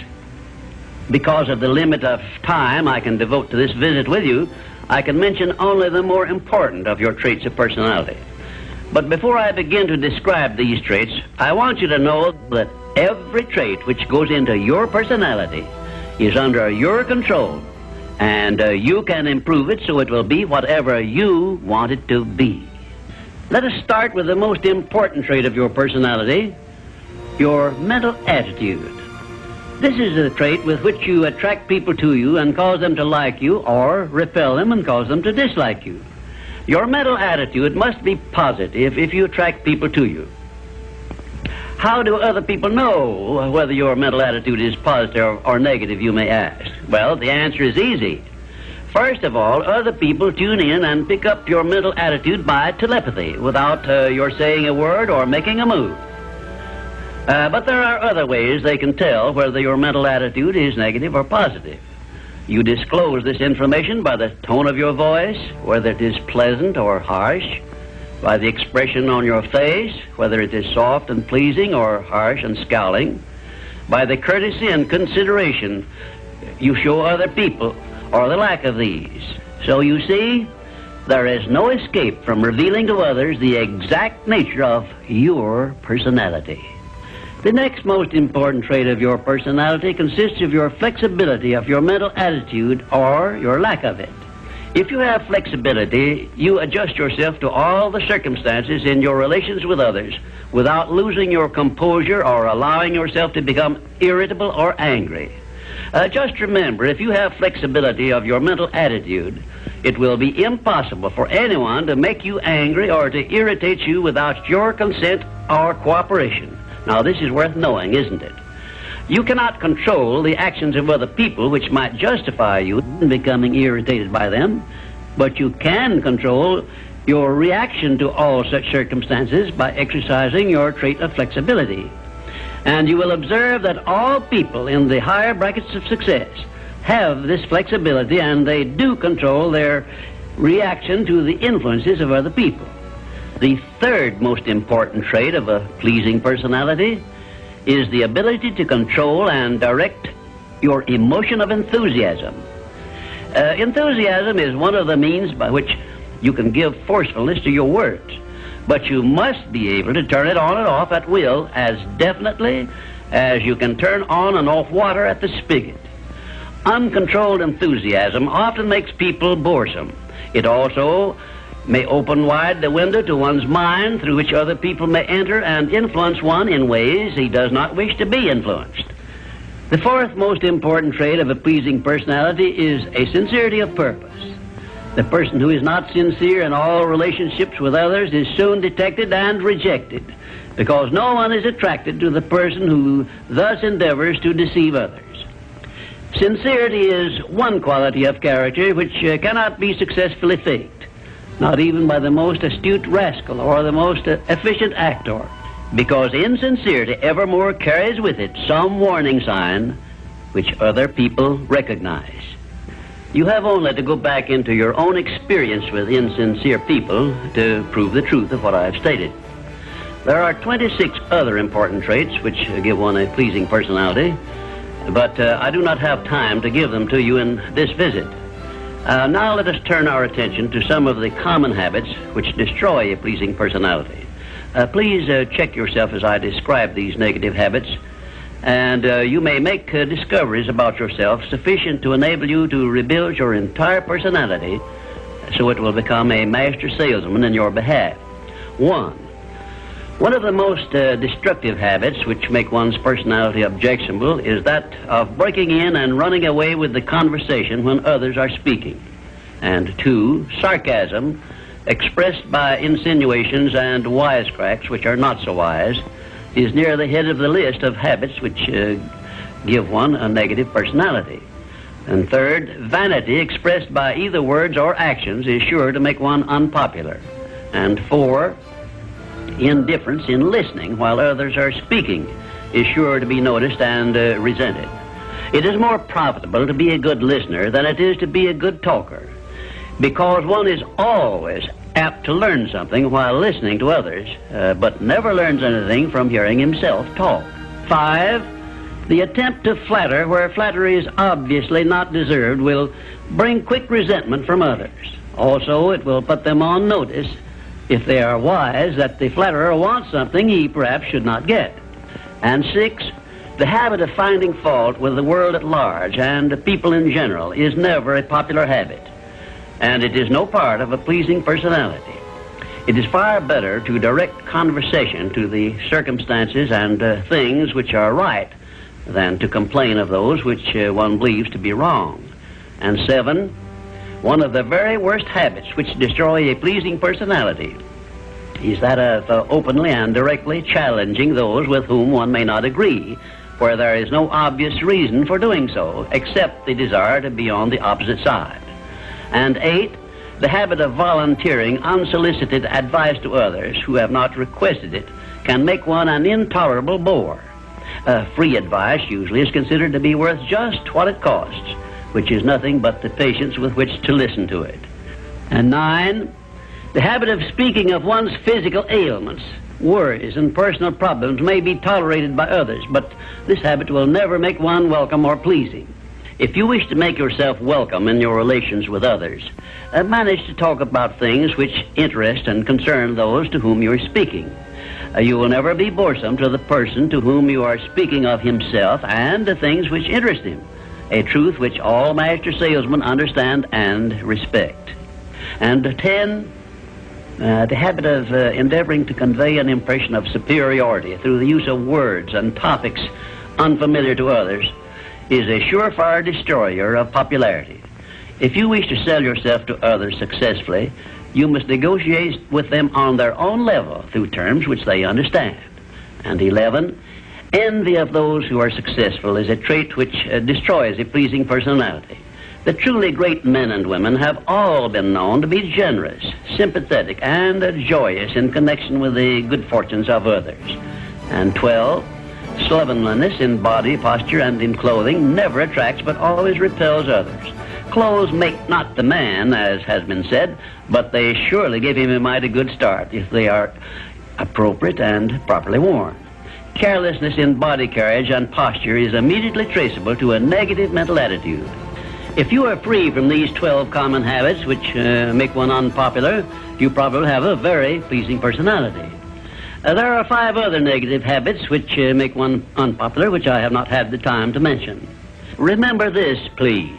Because of the limit of time I can devote to this visit with you, I can mention only the more important of your traits of personality. But before I begin to describe these traits, I want you to know that every trait which goes into your personality is under your control, and you can improve it so it will be whatever you want it to be. Let us start with the most important trait of your personality, your mental attitude. This is a trait with which you attract people to you and cause them to like you, or repel them and cause them to dislike you. Your mental attitude must be positive if you attract people to you. How do other people know whether your mental attitude is positive or negative, you may ask? Well, the answer is easy. First of all, other people tune in and pick up your mental attitude by telepathy without your saying a word or making a move. But there are other ways they can tell whether your mental attitude is negative or positive. You disclose this information by the tone of your voice, whether it is pleasant or harsh, by the expression on your face, whether it is soft and pleasing or harsh and scowling, by the courtesy and consideration you show other people, or the lack of these. So you see, there is no escape from revealing to others the exact nature of your personality. The next most important trait of your personality consists of your flexibility of your mental attitude, or your lack of it. If you have flexibility, you adjust yourself to all the circumstances in your relations with others without losing your composure or allowing yourself to become irritable or angry. Just remember, if you have flexibility of your mental attitude, it will be impossible for anyone to make you angry or to irritate you without your consent or cooperation. Now, this is worth knowing, isn't it? You cannot control the actions of other people, which might justify you in becoming irritated by them, but you can control your reaction to all such circumstances by exercising your trait of flexibility. And you will observe that all people in the higher brackets of success have this flexibility, and they do control their reaction to the influences of other people. The third most important trait of a pleasing personality is the ability to control and direct your emotion of enthusiasm. Enthusiasm is one of the means by which you can give forcefulness to your words, but you must be able to turn it on and off at will as definitely as you can turn on and off water at the spigot. Uncontrolled enthusiasm often makes people boresome. It also may open wide the window to one's mind through which other people may enter and influence one in ways he does not wish to be influenced. The fourth most important trait of a pleasing personality is a sincerity of purpose. The person who is not sincere in all relationships with others is soon detected and rejected, because no one is attracted to the person who thus endeavors to deceive others. Sincerity is one quality of character which cannot be successfully faked, not even by the most astute rascal or the most efficient actor, because insincerity evermore carries with it some warning sign which other people recognize. You have only to go back into your own experience with insincere people to prove the truth of what I have stated. There are 26 other important traits which give one a pleasing personality, but I do not have time to give them to you in this visit. Now let us turn our attention to some of the common habits which destroy a pleasing personality. Please check yourself as I describe these negative habits, and you may make discoveries about yourself sufficient to enable you to rebuild your entire personality so it will become a master salesman in your behalf. One of the most destructive habits which make one's personality objectionable is that of breaking in and running away with the conversation when others are speaking. And 2, sarcasm, expressed by insinuations and wisecracks which are not so wise, is near the head of the list of habits which give one a negative personality. And 3rd, vanity expressed by either words or actions is sure to make one unpopular. And 4, indifference in listening while others are speaking is sure to be noticed and resented. It is more profitable to be a good listener than it is to be a good talker, because one is always apt to learn something while listening to others, but never learns anything from hearing himself talk. 5, the attempt to flatter where flattery is obviously not deserved will bring quick resentment from others. Also, it will put them on notice, if they are wise, that the flatterer wants something he perhaps should not get. And 6, the habit of finding fault with the world at large and people in general is never a popular habit, and it is no part of a pleasing personality. It is far better to direct conversation to the circumstances and things which are right than to complain of those which one believes to be wrong. And 7, one of the very worst habits which destroy a pleasing personality is that of openly and directly challenging those with whom one may not agree, where there is no obvious reason for doing so, except the desire to be on the opposite side. And 8, the habit of volunteering unsolicited advice to others who have not requested it can make one an intolerable bore. Free advice usually is considered to be worth just what it costs, which is nothing but the patience with which to listen to it. And 9, the habit of speaking of one's physical ailments Worries and personal problems may be tolerated by others, but this habit will never make one welcome or pleasing. If you wish to make yourself welcome in your relations with others, manage to talk about things which interest and concern those to whom you are speaking. You will never be boresome to the person to whom you are speaking of himself and the things which interest him, a truth which all master salesmen understand and respect. And 10, the habit of endeavoring to convey an impression of superiority through the use of words and topics unfamiliar to others is a surefire destroyer of popularity. If you wish to sell yourself to others successfully, you must negotiate with them on their own level through terms which they understand. And 11, envy of those who are successful is a trait which destroys a pleasing personality. The truly great men and women have all been known to be generous, sympathetic, and joyous in connection with the good fortunes of others. And 12, slovenliness in body, posture, and in clothing never attracts but always repels others. Clothes make not the man, as has been said, but they surely give him a mighty good start if they are appropriate and properly worn. Carelessness in body carriage and posture is immediately traceable to a negative mental attitude. If you are free from these 12 common habits which make one unpopular, you probably have a very pleasing personality. There are 5 other negative habits which make one unpopular, which I have not had the time to mention. Remember this, please.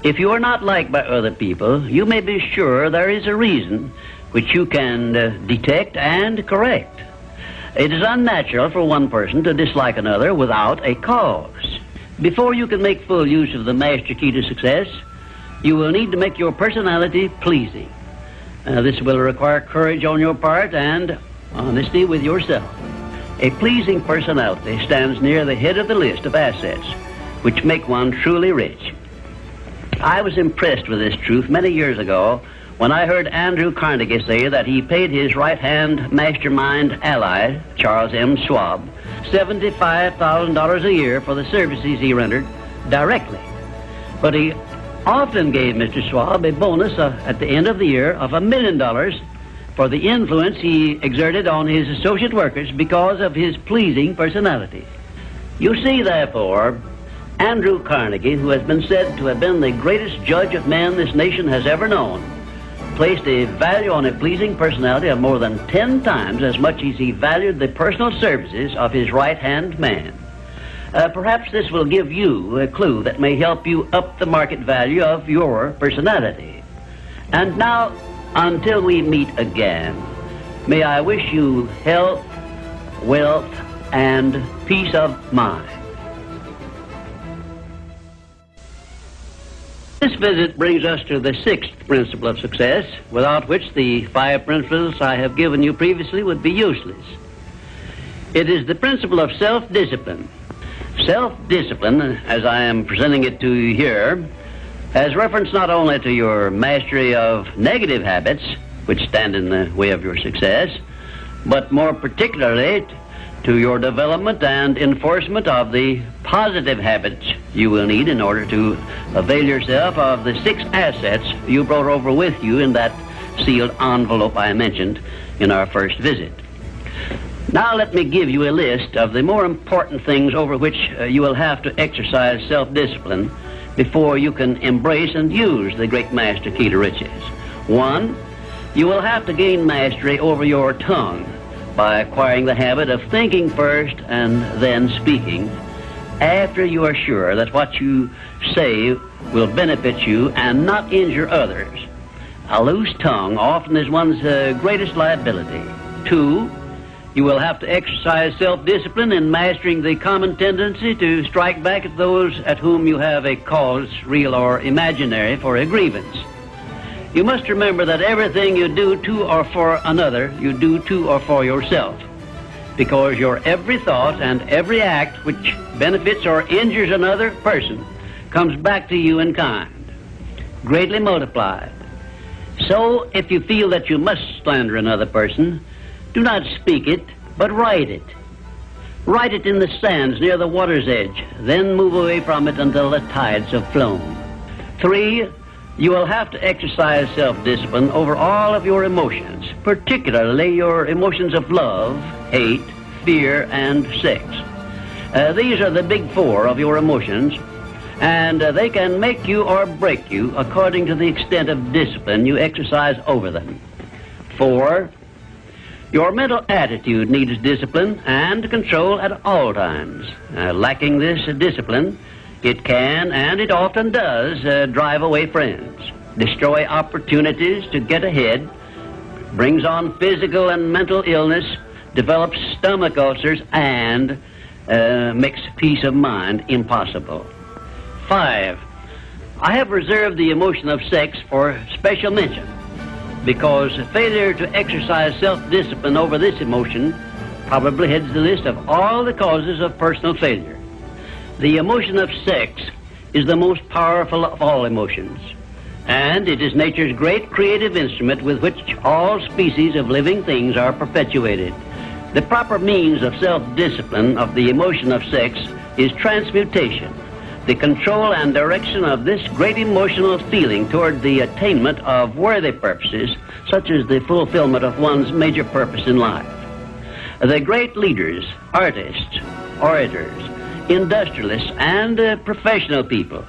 If you are not liked by other people, you may be sure there is a reason which you can detect and correct. It is unnatural for one person to dislike another without a cause. Before you can make full use of the master key to success, you will need to make your personality pleasing. This will require courage on your part and honesty with yourself. A pleasing personality stands near the head of the list of assets which make one truly rich. I was impressed with this truth many years ago when I heard Andrew Carnegie say that he paid his right-hand mastermind ally, Charles M. Schwab, $75,000 a year for the services he rendered directly. But he often gave Mr. Schwab a bonus at the end of the year of $1 million for the influence he exerted on his associate workers because of his pleasing personality. You see, therefore, Andrew Carnegie, who has been said to have been the greatest judge of men this nation has ever known, placed a value on a pleasing personality of more than 10 times as much as he valued the personal services of his right-hand man. Perhaps this will give you a clue that may help you up the market value of your personality. And now, until we meet again, may I wish you health, wealth, and peace of mind. This visit brings us to the 6th principle of success, without which the 5 principles I have given you previously would be useless. It is the principle of self-discipline. Self-discipline, as I am presenting it to you here, has reference not only to your mastery of negative habits, which stand in the way of your success, but more particularly to your development and enforcement of the positive habits you will need in order to avail yourself of the 6 assets you brought over with you in that sealed envelope I mentioned in our first visit. Now let me give you a list of the more important things over which you will have to exercise self-discipline before you can embrace and use the great master key to riches. 1, you will have to gain mastery over your tongue by acquiring the habit of thinking first and then speaking after you are sure that what you say will benefit you and not injure others. A loose tongue often is one's greatest liability. 2, you will have to exercise self-discipline in mastering the common tendency to strike back at those at whom you have a cause, real or imaginary, for a grievance. You must remember that everything you do to or for another, you do to or for yourself, because your every thought and every act which benefits or injures another person comes back to you in kind, greatly multiplied. So, if you feel that you must slander another person, do not speak it, but write it. Write it in the sands near the water's edge, then move away from it until the tides have flown. 3, You will have to exercise self-discipline over all of your emotions, particularly your emotions of love, hate, fear, and sex. These are the big four of your emotions, and they can make you or break you according to the extent of discipline you exercise over them. 4, your mental attitude needs discipline and control at all times. Lacking this discipline, it can, and it often does, drive away friends, destroy opportunities to get ahead, brings on physical and mental illness, develops stomach ulcers, and makes peace of mind impossible. 5, I have reserved the emotion of sex for special mention, because failure to exercise self-discipline over this emotion probably heads the list of all the causes of personal failure. The emotion of sex is the most powerful of all emotions, and it is nature's great creative instrument with which all species of living things are perpetuated. The proper means of self-discipline of the emotion of sex is transmutation, the control and direction of this great emotional feeling toward the attainment of worthy purposes, such as the fulfillment of one's major purpose in life. The great leaders, artists, orators, industrialists, and professional people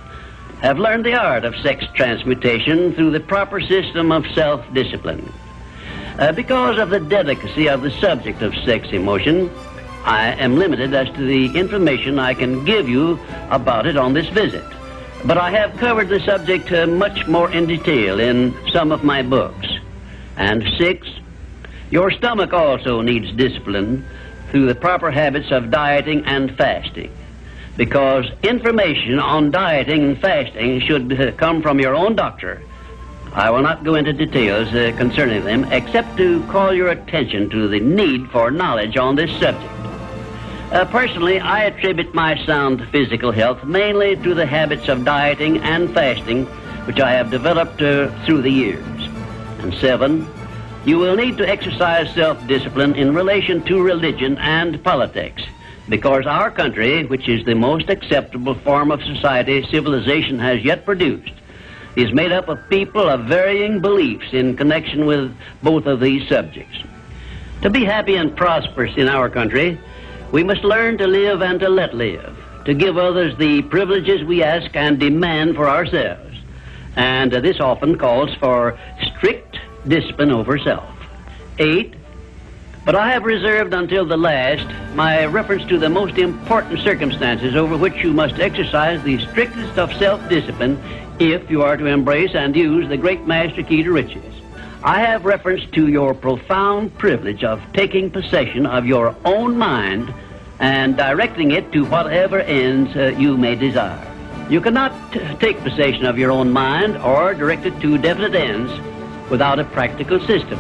have learned the art of sex transmutation through the proper system of self-discipline. Because of the delicacy of the subject of sex emotion, I am limited as to the information I can give you about it on this visit. But I have covered the subject much more in detail in some of my books. And 6, your stomach also needs discipline through the proper habits of dieting and fasting. Because information on dieting and fasting should come from your own doctor. I will not go into details concerning them, except to call your attention to the need for knowledge on this subject. Personally, I attribute my sound physical health mainly to the habits of dieting and fasting, which I have developed through the years. And 7, you will need to exercise self-discipline in relation to religion and politics, because our country, which is the most acceptable form of society civilization has yet produced, is made up of people of varying beliefs in connection with both of these subjects. To be happy and prosperous in our country, we must learn to live and to let live, to give others the privileges we ask and demand for ourselves. And this often calls for strict discipline over self. 8, but I have reserved until the last my reference to the most important circumstances over which you must exercise the strictest of self-discipline if you are to embrace and use the great master key to riches. I have reference to your profound privilege of taking possession of your own mind and directing it to whatever ends you may desire. You cannot take possession of your own mind or direct it to definite ends without a practical system.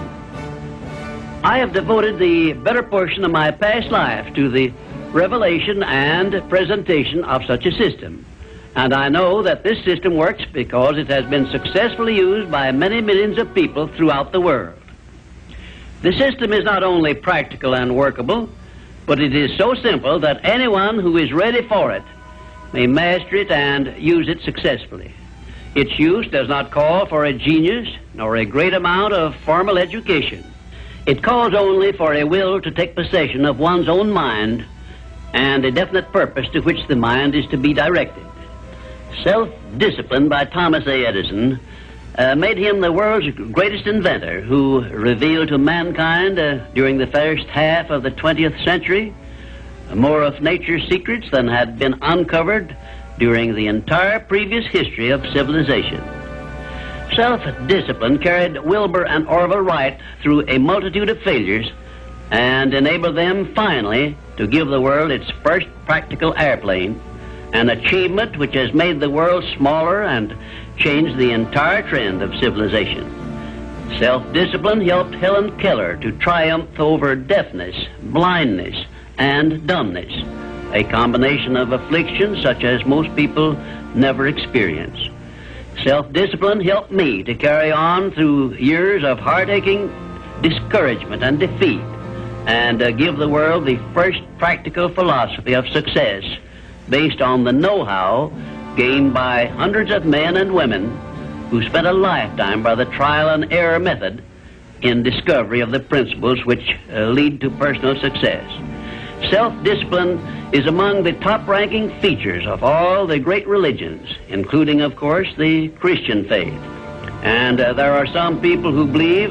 I have devoted the better portion of my past life to the revelation and presentation of such a system. And I know that this system works because it has been successfully used by many millions of people throughout the world. The system is not only practical and workable, but it is so simple that anyone who is ready for it may master it and use it successfully. Its use does not call for a genius nor a great amount of formal education. It calls only for a will to take possession of one's own mind and a definite purpose to which the mind is to be directed. Self-discipline by Thomas A. Edison made him the world's greatest inventor, who revealed to mankind during the first half of the 20th century more of nature's secrets than had been uncovered during the entire previous history of civilization. Self-discipline carried Wilbur and Orville Wright through a multitude of failures and enabled them finally to give the world its first practical airplane, an achievement which has made the world smaller and changed the entire trend of civilization. Self-discipline helped Helen Keller to triumph over deafness, blindness, and dumbness, a combination of afflictions such as most people never experience. Self-discipline helped me to carry on through years of heart-aching discouragement and defeat, and give the world the first practical philosophy of success based on the know-how gained by hundreds of men and women who spent a lifetime by the trial and error method in discovery of the principles which lead to personal success. Self-discipline is among the top-ranking features of all the great religions, including, of course, the Christian faith. And there are some people who believe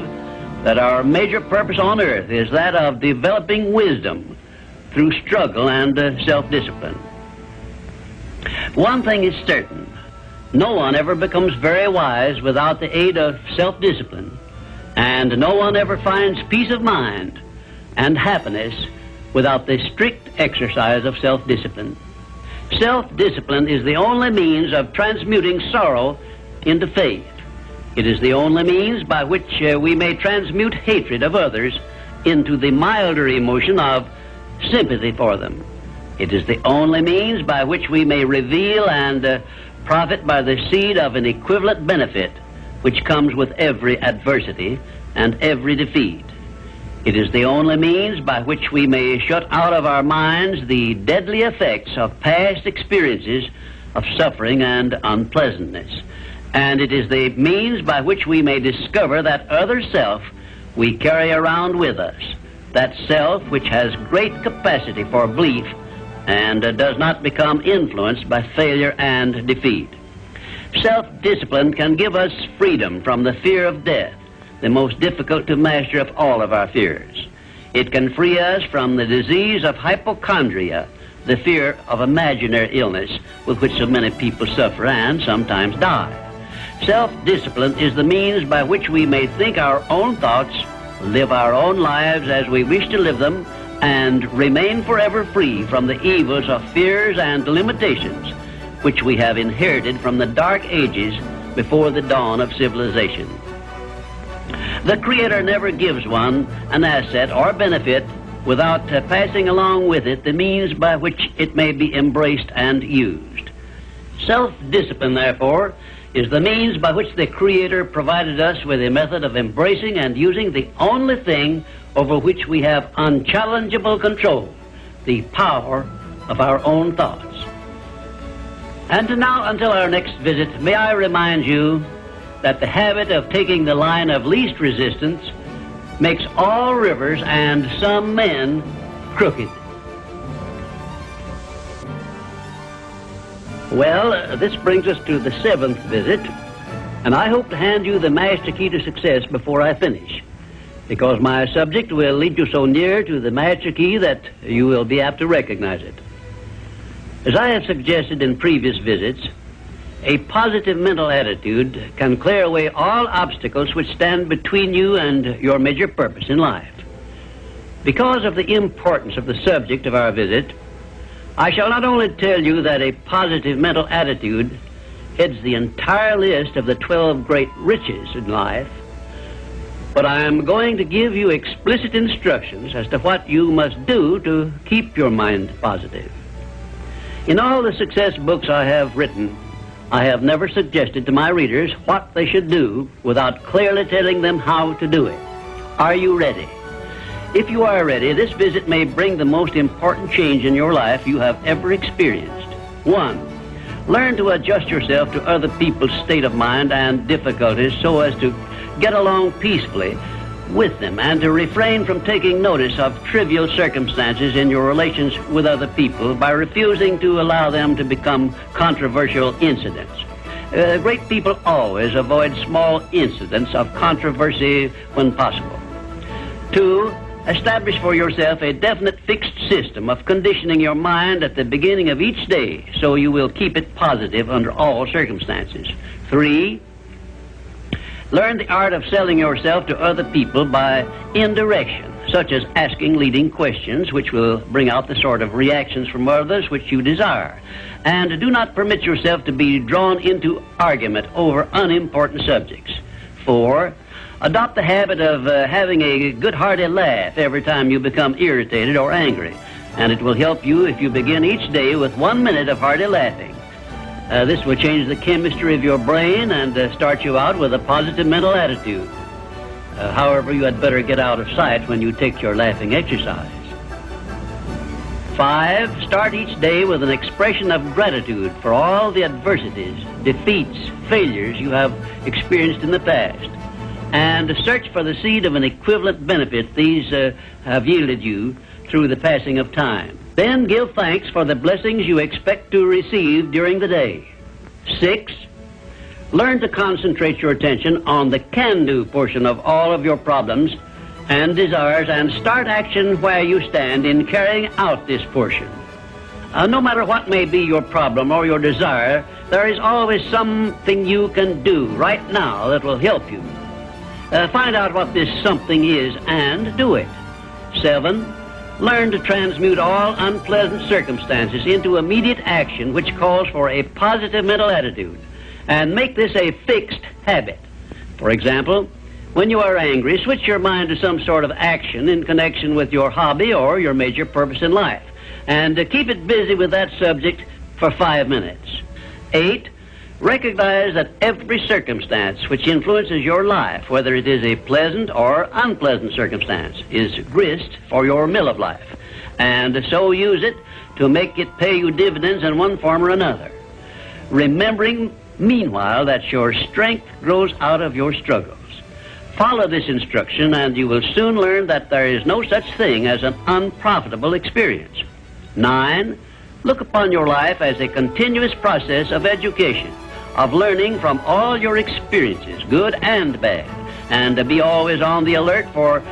that our major purpose on earth is that of developing wisdom through struggle and self-discipline. One thing is certain: no one ever becomes very wise without the aid of self-discipline, and no one ever finds peace of mind and happiness without the strict exercise of self-discipline. Self-discipline is the only means of transmuting sorrow into faith. It is the only means by which we may transmute hatred of others into the milder emotion of sympathy for them. It is the only means by which we may reveal and profit by the seed of an equivalent benefit which comes with every adversity and every defeat. It is the only means by which we may shut out of our minds the deadly effects of past experiences of suffering and unpleasantness. And it is the means by which we may discover that other self we carry around with us, that self which has great capacity for belief and does not become influenced by failure and defeat. Self-discipline can give us freedom from the fear of death, the most difficult to master of all of our fears. It can free us from the disease of hypochondria, the fear of imaginary illness with which so many people suffer and sometimes die. Self-discipline is the means by which we may think our own thoughts, live our own lives as we wish to live them, and remain forever free from the evils of fears and limitations which we have inherited from the dark ages before the dawn of civilization. The Creator never gives one an asset or benefit without passing along with it the means by which it may be embraced and used. Self-discipline, therefore, is the means by which the Creator provided us with a method of embracing and using the only thing over which we have unchallengeable control, the power of our own thoughts. And now, until our next visit, may I remind you that the habit of taking the line of least resistance makes all rivers and some men crooked. Well, this brings us to the 7th visit, and I hope to hand you the master key to success before I finish, because my subject will lead you so near to the master key that you will be apt to recognize it. As I have suggested in previous visits, a positive mental attitude can clear away all obstacles which stand between you and your major purpose in life. Because of the importance of the subject of our visit, I shall not only tell you that a positive mental attitude heads the entire list of the 12 great riches in life, but I am going to give you explicit instructions as to what you must do to keep your mind positive. In all the success books I have written, I have never suggested to my readers what they should do without clearly telling them how to do it. Are you ready? If you are ready, this visit may bring the most important change in your life you have ever experienced. 1. Learn to adjust yourself to other people's state of mind and difficulties so as to get along peacefully with them and to refrain from taking notice of trivial circumstances in your relations with other people by refusing to allow them to become controversial incidents. Great people always avoid small incidents of controversy when possible. 2. Establish for yourself a definite fixed system of conditioning your mind at the beginning of each day so you will keep it positive under all circumstances. 3. Learn the art of selling yourself to other people by indirection, such as asking leading questions which will bring out the sort of reactions from others which you desire. And do not permit yourself to be drawn into argument over unimportant subjects. 4. Adopt the habit of having a good hearty laugh every time you become irritated or angry, and it will help you if you begin each day with 1 minute of hearty laughing. This will change the chemistry of your brain and start you out with a positive mental attitude. However, you had better get out of sight when you take your laughing exercise. 5, start each day with an expression of gratitude for all the adversities, defeats, failures you have experienced in the past, and search for the seed of an equivalent benefit these have yielded you through the passing of time. Then give thanks for the blessings you expect to receive during the day. 6, learn to concentrate your attention on the can-do portion of all of your problems and desires, and start action where you stand in carrying out this portion. No matter what may be your problem or your desire, there is always something you can do right now that will help you. Find out what this something is and do it. 7, learn to transmute all unpleasant circumstances into immediate action, which calls for a positive mental attitude, and make this a fixed habit. For example, when you are angry, switch your mind to some sort of action in connection with your hobby or your major purpose in life, and keep it busy with that subject for 5 minutes. 8, recognize that every circumstance which influences your life, whether it is a pleasant or unpleasant circumstance, is grist for your mill of life, and so use it to make it pay you dividends in one form or another, remembering meanwhile that your strength grows out of your struggles. Follow this instruction and you will soon learn that there is no such thing as an unprofitable experience. 9, look upon your life as a continuous process of education, of learning from all your experiences, good and bad, and be always on the alert for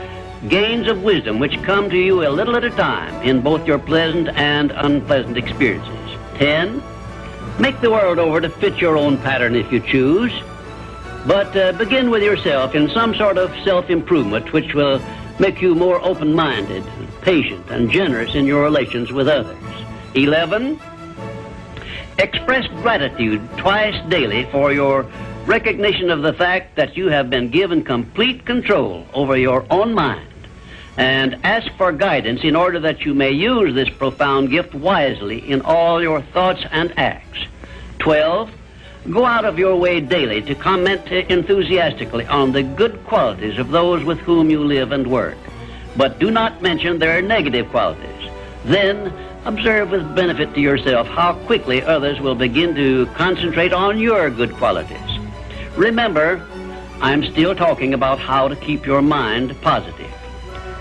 gains of wisdom which come to you a little at a time in both your pleasant and unpleasant experiences. 10, make the world over to fit your own pattern if you choose, but begin with yourself in some sort of self-improvement which will make you more open-minded, patient, and generous in your relations with others. 11, express gratitude twice daily for your recognition of the fact that you have been given complete control over your own mind, and ask for guidance in order that you may use this profound gift wisely in all your thoughts and acts. 12, go out of your way daily to comment enthusiastically on the good qualities of those with whom you live and work, but do not mention their negative qualities. Then observe with benefit to yourself how quickly others will begin to concentrate on your good qualities. Remember, I'm still talking about how to keep your mind positive.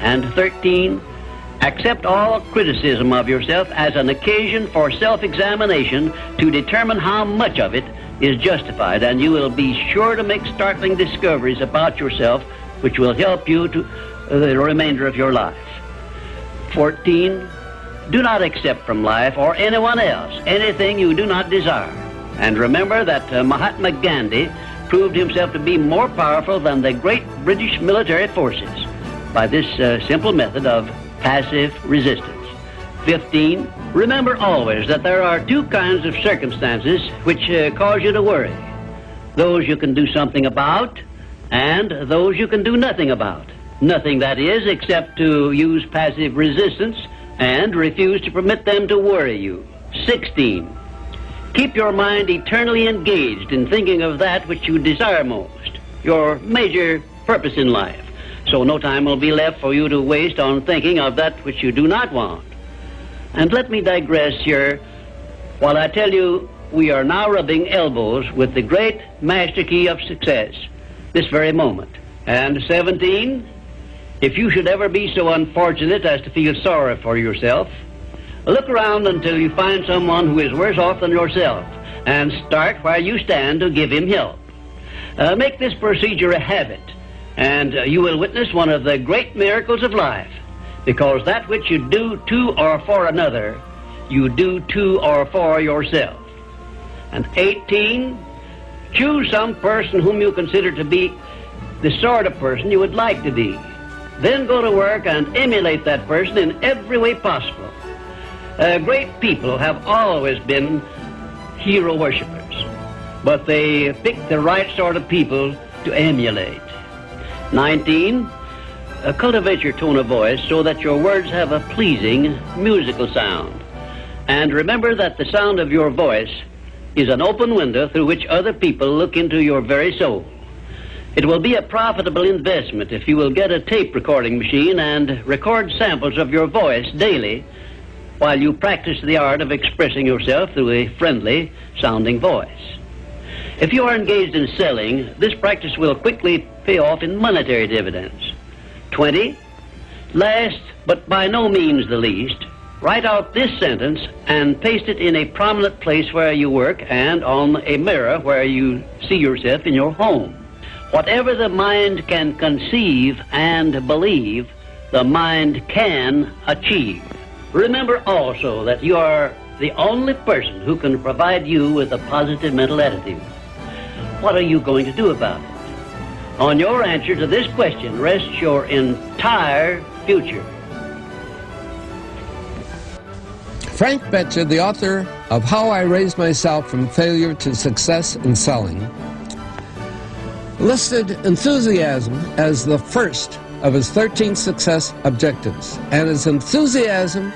And 13, accept all criticism of yourself as an occasion for self-examination to determine how much of it is justified, and you will be sure to make startling discoveries about yourself which will help you to the remainder of your life. 14, do not accept from life or anyone else anything you do not desire. And remember that Mahatma Gandhi proved himself to be more powerful than the great British military forces by this simple method of passive resistance. 15, remember always that there are 2 kinds of circumstances which cause you to worry. Those you can do something about, and those you can do nothing about. Nothing, that is, except to use passive resistance and refuse to permit them to worry you. 16, keep your mind eternally engaged in thinking of that which you desire most, your major purpose in life, so no time will be left for you to waste on thinking of that which you do not want. And let me digress here while I tell you we are now rubbing elbows with the great master key of success this very moment. And 17, if you should ever be so unfortunate as to feel sorry for yourself, look around until you find someone who is worse off than yourself, and start where you stand to give him help. Make this procedure a habit, and you will witness one of the great miracles of life, because that which you do to or for another, you do to or for yourself. And 18, choose some person whom you consider to be the sort of person you would like to be. Then go to work and emulate that person in every way possible. Great people have always been hero worshippers, but they pick the right sort of people to emulate. 19, cultivate your tone of voice so that your words have a pleasing musical sound. And remember that the sound of your voice is an open window through which other people look into your very soul. It will be a profitable investment if you will get a tape recording machine and record samples of your voice daily while you practice the art of expressing yourself through a friendly sounding voice. If you are engaged in selling, this practice will quickly pay off in monetary dividends. 20. Last, but by no means the least, write out this sentence and paste it in a prominent place where you work and on a mirror where you see yourself in your home. Whatever the mind can conceive and believe, the mind can achieve. Remember also that you are the only person who can provide you with a positive mental attitude. What are you going to do about it? On your answer to this question rests your entire future. Frank Betcha, the author of How I Raised Myself from Failure to Success in Selling, listed enthusiasm as the first of his 13 success objectives, and his enthusiasm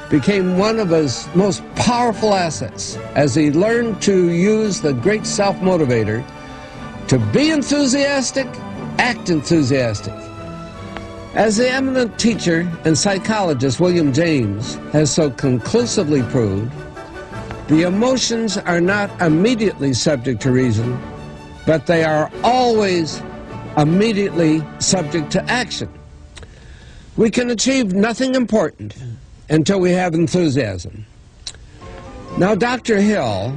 became one of his most powerful assets as he learned to use the great self-motivator to be enthusiastic, act enthusiastic. As the eminent teacher and psychologist William James has so conclusively proved, the emotions are not immediately subject to reason, but they are always immediately subject to action. We can achieve nothing important until we have enthusiasm. Now, Dr. Hill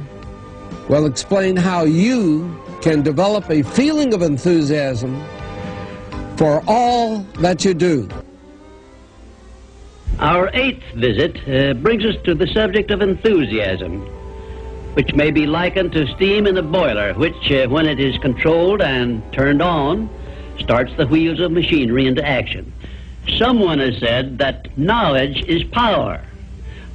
will explain how you can develop a feeling of enthusiasm for all that you do. Our 8th visit brings us to the subject of enthusiasm, which may be likened to steam in a boiler, which, when it is controlled and turned on, starts the wheels of machinery into action. Someone has said that knowledge is power.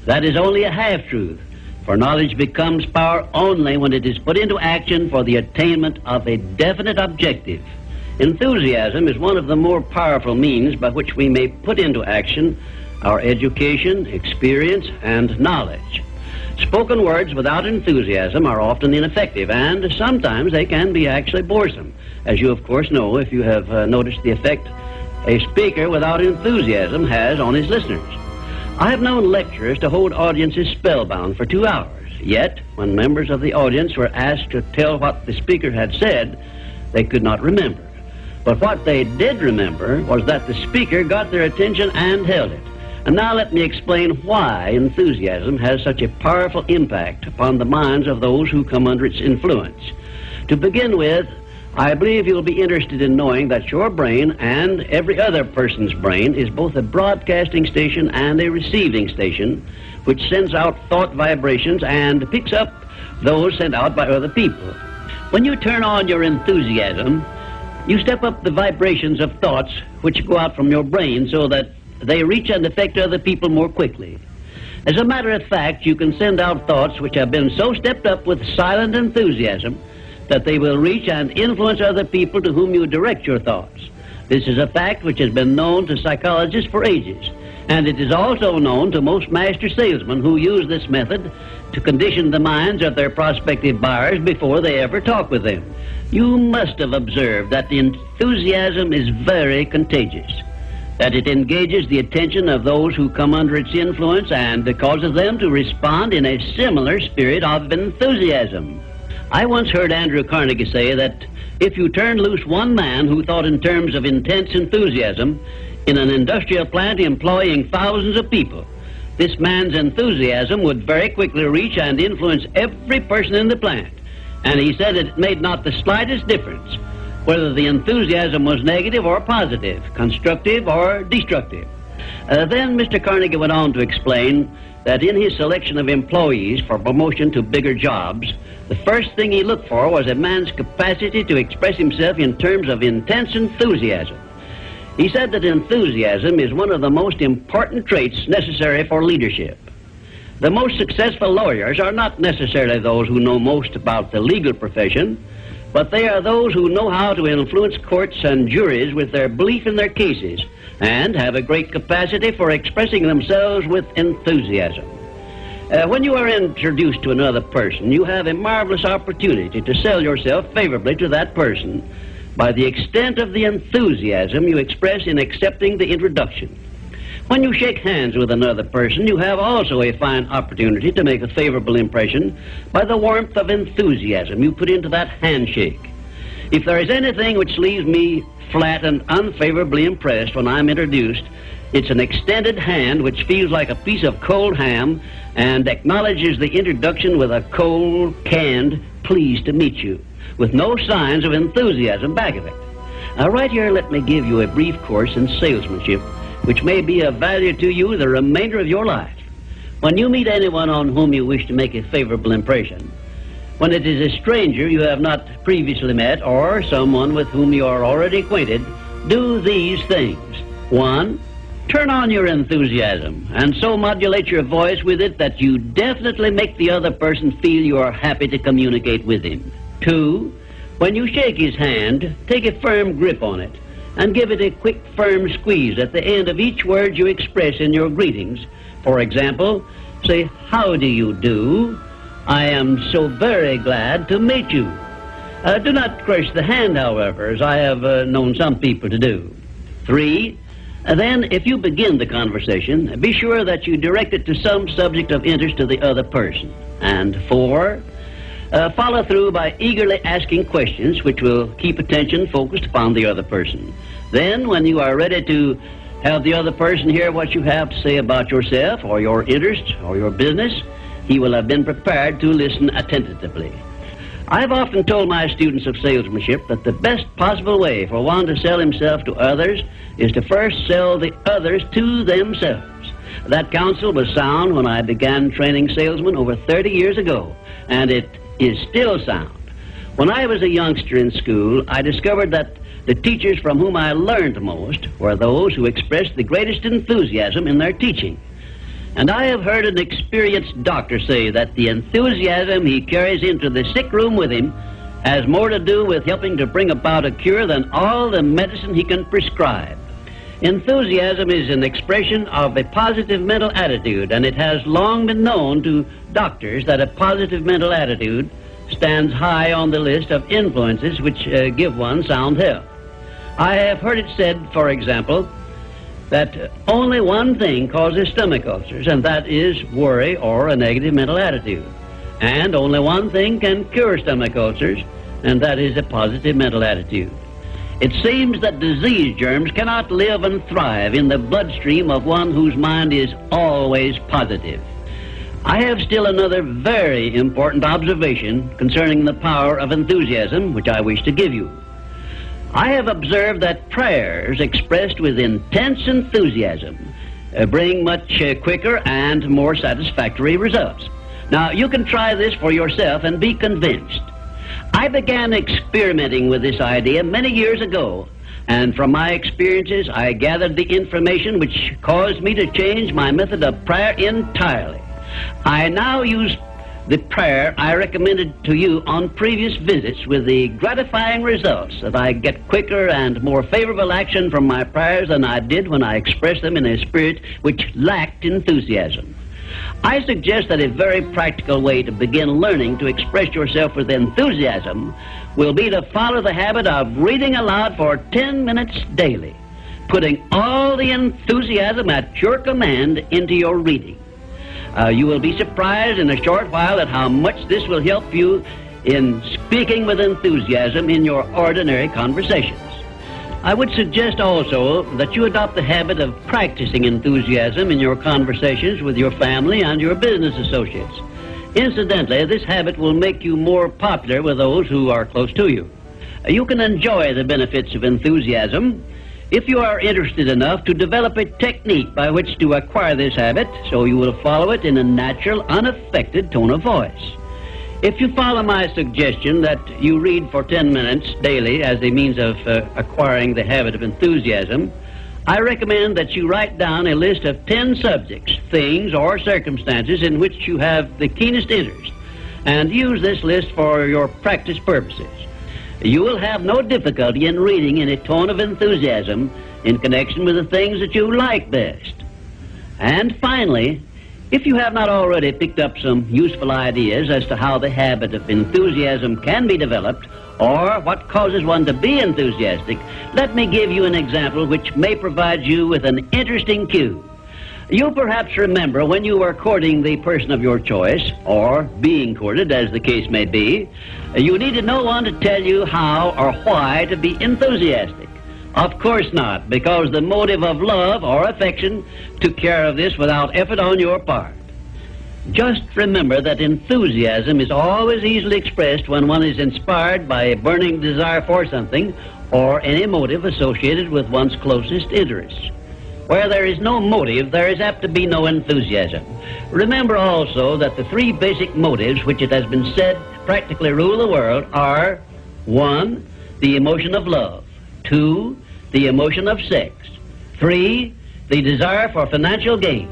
That is only a half-truth, for knowledge becomes power only when it is put into action for the attainment of a definite objective. Enthusiasm is one of the more powerful means by which we may put into action our education, experience, and knowledge. Spoken words without enthusiasm are often ineffective, and sometimes they can be actually boresome, as you of course know if you have noticed the effect a speaker without enthusiasm has on his listeners. I have known lecturers to hold audiences spellbound for 2 hours, yet when members of the audience were asked to tell what the speaker had said, they could not remember. But what they did remember was that the speaker got their attention and held it. And now let me explain why enthusiasm has such a powerful impact upon the minds of those who come under its influence. To begin with, I believe you'll be interested in knowing that your brain and every other person's brain is both a broadcasting station and a receiving station, which sends out thought vibrations and picks up those sent out by other people. When you turn on your enthusiasm, you step up the vibrations of thoughts which go out from your brain so that they reach and affect other people more quickly. As a matter of fact, you can send out thoughts which have been so stepped up with silent enthusiasm that they will reach and influence other people to whom you direct your thoughts. This is a fact which has been known to psychologists for ages, and it is also known to most master salesmen who use this method to condition the minds of their prospective buyers before they ever talk with them. You must have observed that the enthusiasm is very contagious, that it engages the attention of those who come under its influence and causes them to respond in a similar spirit of enthusiasm. I once heard Andrew Carnegie say that if you turned loose one man who thought in terms of intense enthusiasm in an industrial plant employing thousands of people, this man's enthusiasm would very quickly reach and influence every person in the plant. And he said it made not the slightest difference whether the enthusiasm was negative or positive, constructive or destructive. Then Mr. Carnegie went on to explain that in his selection of employees for promotion to bigger jobs, the first thing he looked for was a man's capacity to express himself in terms of intense enthusiasm. He said that enthusiasm is one of the most important traits necessary for leadership. The most successful lawyers are not necessarily those who know most about the legal profession, but they are those who know how to influence courts and juries with their belief in their cases and have a great capacity for expressing themselves with enthusiasm. When you are introduced to another person, you have a marvelous opportunity to sell yourself favorably to that person by the extent of the enthusiasm you express in accepting the introduction. When you shake hands with another person, you have also a fine opportunity to make a favorable impression by the warmth of enthusiasm you put into that handshake. If there is anything which leaves me flat and unfavorably impressed when I'm introduced, it's an extended hand which feels like a piece of cold ham and acknowledges the introduction with a cold, canned, pleased to meet you, with no signs of enthusiasm back of it. Now, right here, let me give you a brief course in salesmanship, which may be of value to you the remainder of your life. When you meet anyone on whom you wish to make a favorable impression, when it is a stranger you have not previously met or someone with whom you are already acquainted, do these things. 1, turn on your enthusiasm and so modulate your voice with it that you definitely make the other person feel you are happy to communicate with him. 2, when you shake his hand, take a firm grip on it and give it a quick, firm squeeze at the end of each word you express in your greetings. For example, say, "How do you do? I am so very glad to meet you." Do not crush the hand, however, as I have known some people to do. 3, then if you begin the conversation, be sure that you direct it to some subject of interest to the other person. And 4, follow through by eagerly asking questions which will keep attention focused upon the other person. Then, when you are ready to have the other person hear what you have to say about yourself or your interests or your business, he will have been prepared to listen attentively. I've often told my students of salesmanship that the best possible way for one to sell himself to others is to first sell the others to themselves. That counsel was sound when I began training salesmen over 30 years ago, and it is still sound. When I was a youngster in school, I discovered that the teachers from whom I learned most were those who expressed the greatest enthusiasm in their teaching. And I have heard an experienced doctor say that the enthusiasm he carries into the sick room with him has more to do with helping to bring about a cure than all the medicine he can prescribe. Enthusiasm is an expression of a positive mental attitude, and it has long been known to doctors that a positive mental attitude stands high on the list of influences which give one sound health. I have heard it said, for example, that only one thing causes stomach ulcers, and that is worry or a negative mental attitude. And only one thing can cure stomach ulcers, and that is a positive mental attitude. It seems that disease germs cannot live and thrive in the bloodstream of one whose mind is always positive. I have still another very important observation concerning the power of enthusiasm, which I wish to give you. I have observed that prayers expressed with intense enthusiasm bring much quicker and more satisfactory results. Now, you can try this for yourself and be convinced. I began experimenting with this idea many years ago, and from my experiences, I gathered the information which caused me to change my method of prayer entirely. I now use the prayer I recommended to you on previous visits, with the gratifying results that I get quicker and more favorable action from my prayers than I did when I expressed them in a spirit which lacked enthusiasm. I suggest that a very practical way to begin learning to express yourself with enthusiasm will be to follow the habit of reading aloud for 10 minutes daily, putting all the enthusiasm at your command into your reading. You will be surprised in a short while at how much this will help you in speaking with enthusiasm in your ordinary conversations. I would suggest also that you adopt the habit of practicing enthusiasm in your conversations with your family and your business associates. Incidentally, this habit will make you more popular with those who are close to you. You can enjoy the benefits of enthusiasm if you are interested enough to develop a technique by which to acquire this habit, so you will follow it in a natural, unaffected tone of voice. If you follow my suggestion that you read for 10 minutes daily as a means of acquiring the habit of enthusiasm, I recommend that you write down a list of 10 subjects, things, or circumstances in which you have the keenest interest, and use this list for your practice purposes. You will have no difficulty in reading in a tone of enthusiasm in connection with the things that you like best. And finally, if you have not already picked up some useful ideas as to how the habit of enthusiasm can be developed, or what causes one to be enthusiastic, let me give you an example which may provide you with an interesting cue. You perhaps remember when you were courting the person of your choice, or being courted, as the case may be, you needed no one to tell you how or why to be enthusiastic. Of course not, because the motive of love or affection took care of this without effort on your part. Just remember that enthusiasm is always easily expressed when one is inspired by a burning desire for something or any motive associated with one's closest interests. Where there is no motive, there is apt to be no enthusiasm. Remember also that the three basic motives which it has been said practically rule the world are: 1, the emotion of love; 2, the emotion of sex; 3, the desire for financial gain.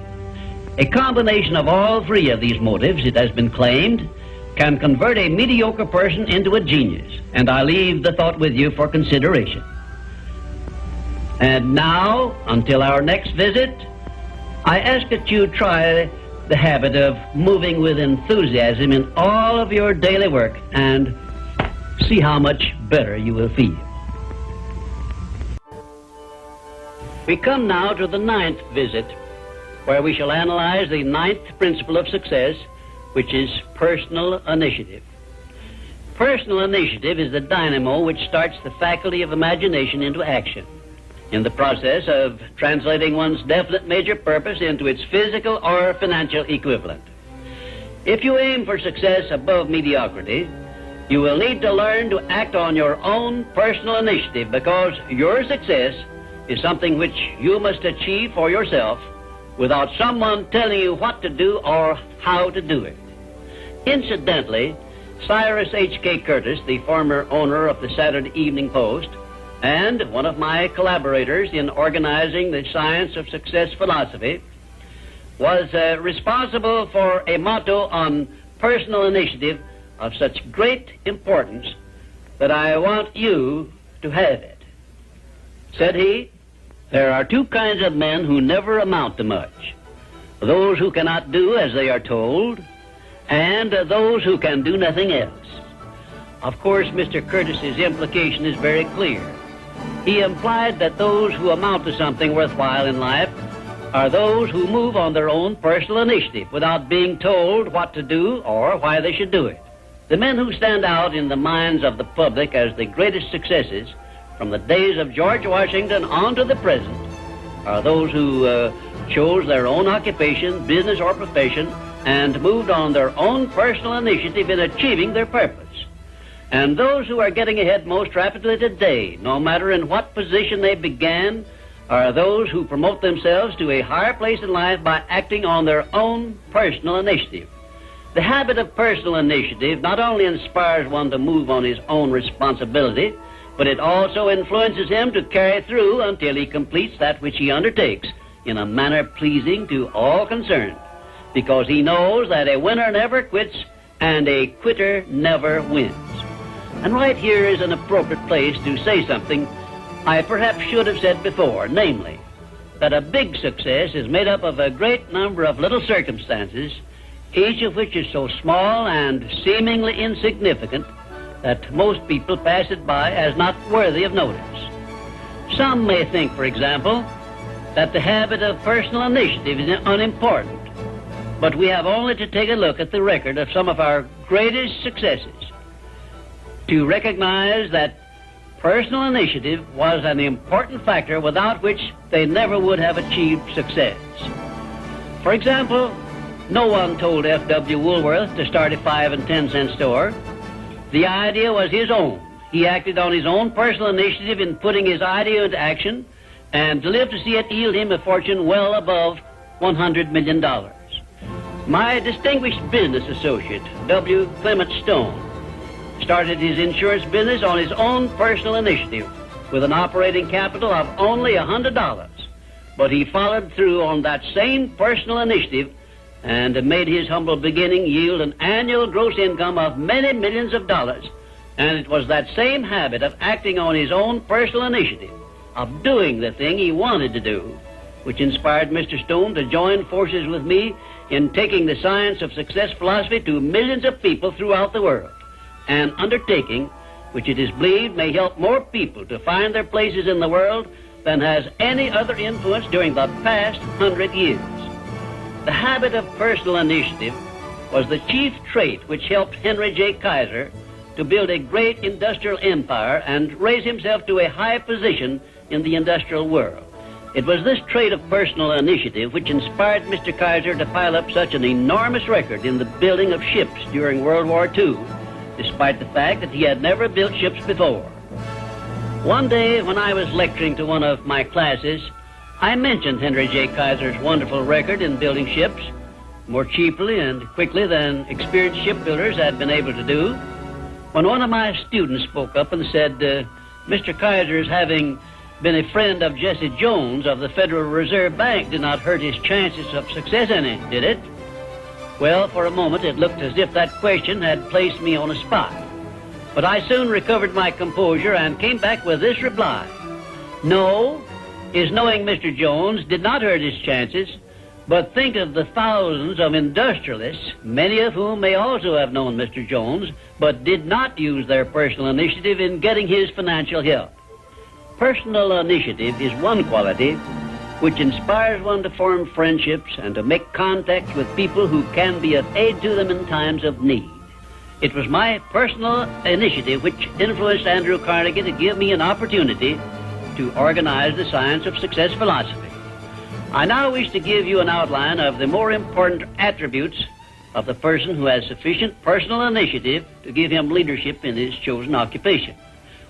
A combination of all three of these motives, it has been claimed, can convert a mediocre person into a genius, and I leave the thought with you for consideration. And now, until our next visit, I ask that you try the habit of moving with enthusiasm in all of your daily work and see how much better you will feel. We come now to the 9th visit, where we shall analyze the 9th principle of success, which is personal initiative. Personal initiative is the dynamo which starts the faculty of imagination into action, in the process of translating one's definite major purpose into its physical or financial equivalent. If you aim for success above mediocrity, you will need to learn to act on your own personal initiative, because your success is something which you must achieve for yourself without someone telling you what to do or how to do it. Incidentally, Cyrus H.K. Curtis, the former owner of the Saturday Evening Post, and one of my collaborators in organizing the Science of Success philosophy, was responsible for a motto on personal initiative of such great importance that I want you to have it. Said he, "There are two kinds of men who never amount to much: those who cannot do as they are told, and those who can do nothing else." Of course, Mr. Curtis's implication is very clear. He implied that those who amount to something worthwhile in life are those who move on their own personal initiative without being told what to do or why they should do it. The men who stand out in the minds of the public as the greatest successes from the days of George Washington on to the present are those who chose their own occupation, business, or profession, and moved on their own personal initiative in achieving their purpose. And those who are getting ahead most rapidly today, no matter in what position they began, are those who promote themselves to a higher place in life by acting on their own personal initiative. The habit of personal initiative not only inspires one to move on his own responsibility, but it also influences him to carry through until he completes that which he undertakes in a manner pleasing to all concerned, because he knows that a winner never quits and a quitter never wins. And right here is an appropriate place to say something I perhaps should have said before, namely, that a big success is made up of a great number of little circumstances, each of which is so small and seemingly insignificant that most people pass it by as not worthy of notice. Some may think, for example, that the habit of personal initiative is unimportant, but we have only to take a look at the record of some of our greatest successes to recognize that personal initiative was an important factor without which they never would have achieved success. For example, no one told F.W. Woolworth to start a 5 and 10 cent store. The idea was his own. He acted on his own personal initiative in putting his idea into action, and lived to see it yield him a fortune well above $100 million. My distinguished business associate, W. Clement Stone, started his insurance business on his own personal initiative with an operating capital of only $100. But he followed through on that same personal initiative and made his humble beginning yield an annual gross income of many millions of dollars. And it was that same habit of acting on his own personal initiative, of doing the thing he wanted to do, which inspired Mr. Stone to join forces with me in taking the Science of Success philosophy to millions of people throughout the world, an undertaking which it is believed may help more people to find their places in the world than has any other influence during the past 100 years. The habit of personal initiative was the chief trait which helped Henry J. Kaiser to build a great industrial empire and raise himself to a high position in the industrial world. It was this trait of personal initiative which inspired Mr. Kaiser to pile up such an enormous record in the building of ships during World War II, despite the fact that he had never built ships before. One day when I was lecturing to one of my classes, I mentioned Henry J. Kaiser's wonderful record in building ships more cheaply and quickly than experienced shipbuilders had been able to do, when one of my students spoke up and said, Mr. Kaiser's having been a friend of Jesse Jones of the Federal Reserve Bank did not hurt his chances of success any, did it? Well, for a moment it looked as if that question had placed me on a spot. But I soon recovered my composure and came back with this reply. No, his knowing Mr. Jones did not hurt his chances, but think of the thousands of industrialists, many of whom may also have known Mr. Jones, but did not use their personal initiative in getting his financial help. Personal initiative is one quality which inspires one to form friendships and to make contacts with people who can be of aid to them in times of need. It was my personal initiative which influenced Andrew Carnegie to give me an opportunity to organize the Science of Success philosophy. I now wish to give you an outline of the more important attributes of the person who has sufficient personal initiative to give him leadership in his chosen occupation.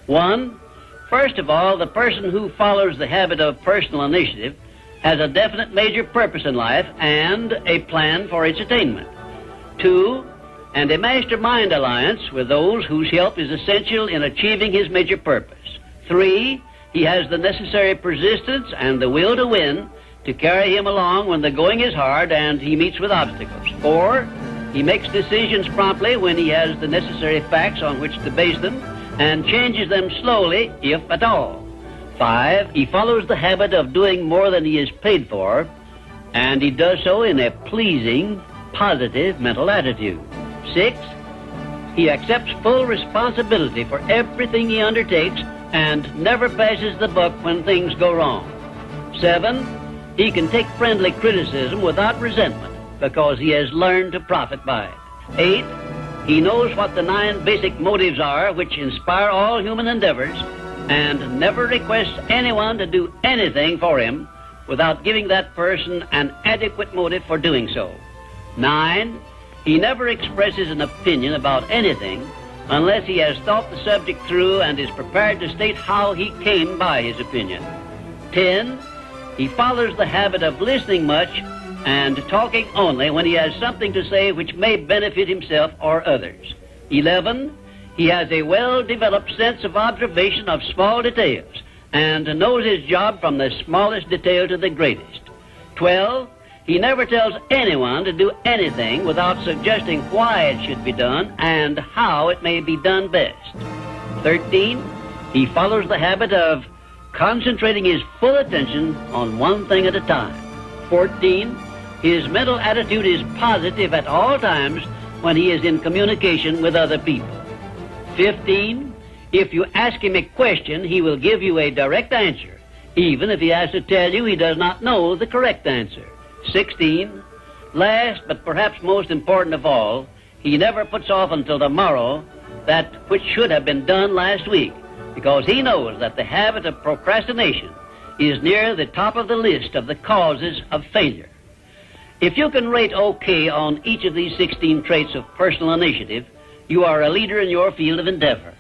1. First of all, the person who follows the habit of personal initiative has a definite major purpose in life and a plan for its attainment. 2, and a mastermind alliance with those whose help is essential in achieving his major purpose. 3, he has the necessary persistence and the will to win to carry him along when the going is hard and he meets with obstacles. 4, he makes decisions promptly when he has the necessary facts on which to base them and changes them slowly, if at all. 5, he follows the habit of doing more than he is paid for, and he does so in a pleasing, positive mental attitude. 6, he accepts full responsibility for everything he undertakes and never passes the buck when things go wrong. 7, he can take friendly criticism without resentment because he has learned to profit by it. 8, he knows what the 9 basic motives are which inspire all human endeavors and never requests anyone to do anything for him without giving that person an adequate motive for doing so. 9, he never expresses an opinion about anything unless he has thought the subject through and is prepared to state how he came by his opinion. 10, he follows the habit of listening much and talking only when he has something to say which may benefit himself or others. 11, he has a well-developed sense of observation of small details and knows his job from the smallest detail to the greatest. 12, he never tells anyone to do anything without suggesting why it should be done and how it may be done best. 13, he follows the habit of concentrating his full attention on one thing at a time. 14, his mental attitude is positive at all times when he is in communication with other people. 15, if you ask him a question, he will give you a direct answer, even if he has to tell you he does not know the correct answer. 16, last but perhaps most important of all, he never puts off until tomorrow that which should have been done last week, because he knows that the habit of procrastination is near the top of the list of the causes of failure. If you can rate OK on each of these 16 traits of personal initiative, you are a leader in your field of endeavor.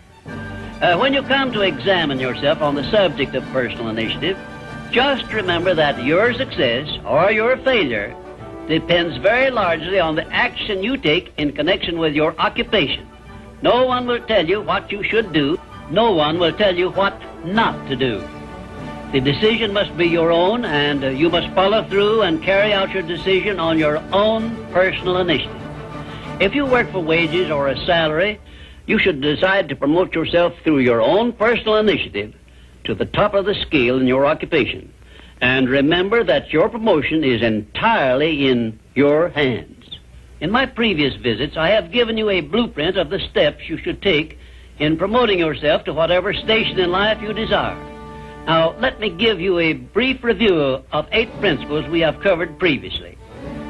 When you come to examine yourself on the subject of personal initiative, just remember that your success or your failure depends very largely on the action you take in connection with your occupation. No one will tell you what you should do. No one will tell you what not to do. The decision must be your own, and you must follow through and carry out your decision on your own personal initiative. If you work for wages or a salary, you should decide to promote yourself through your own personal initiative to the top of the scale in your occupation. And remember that your promotion is entirely in your hands. In my previous visits, I have given you a blueprint of the steps you should take in promoting yourself to whatever station in life you desire. Now, let me give you a brief review of 8 principles we have covered previously.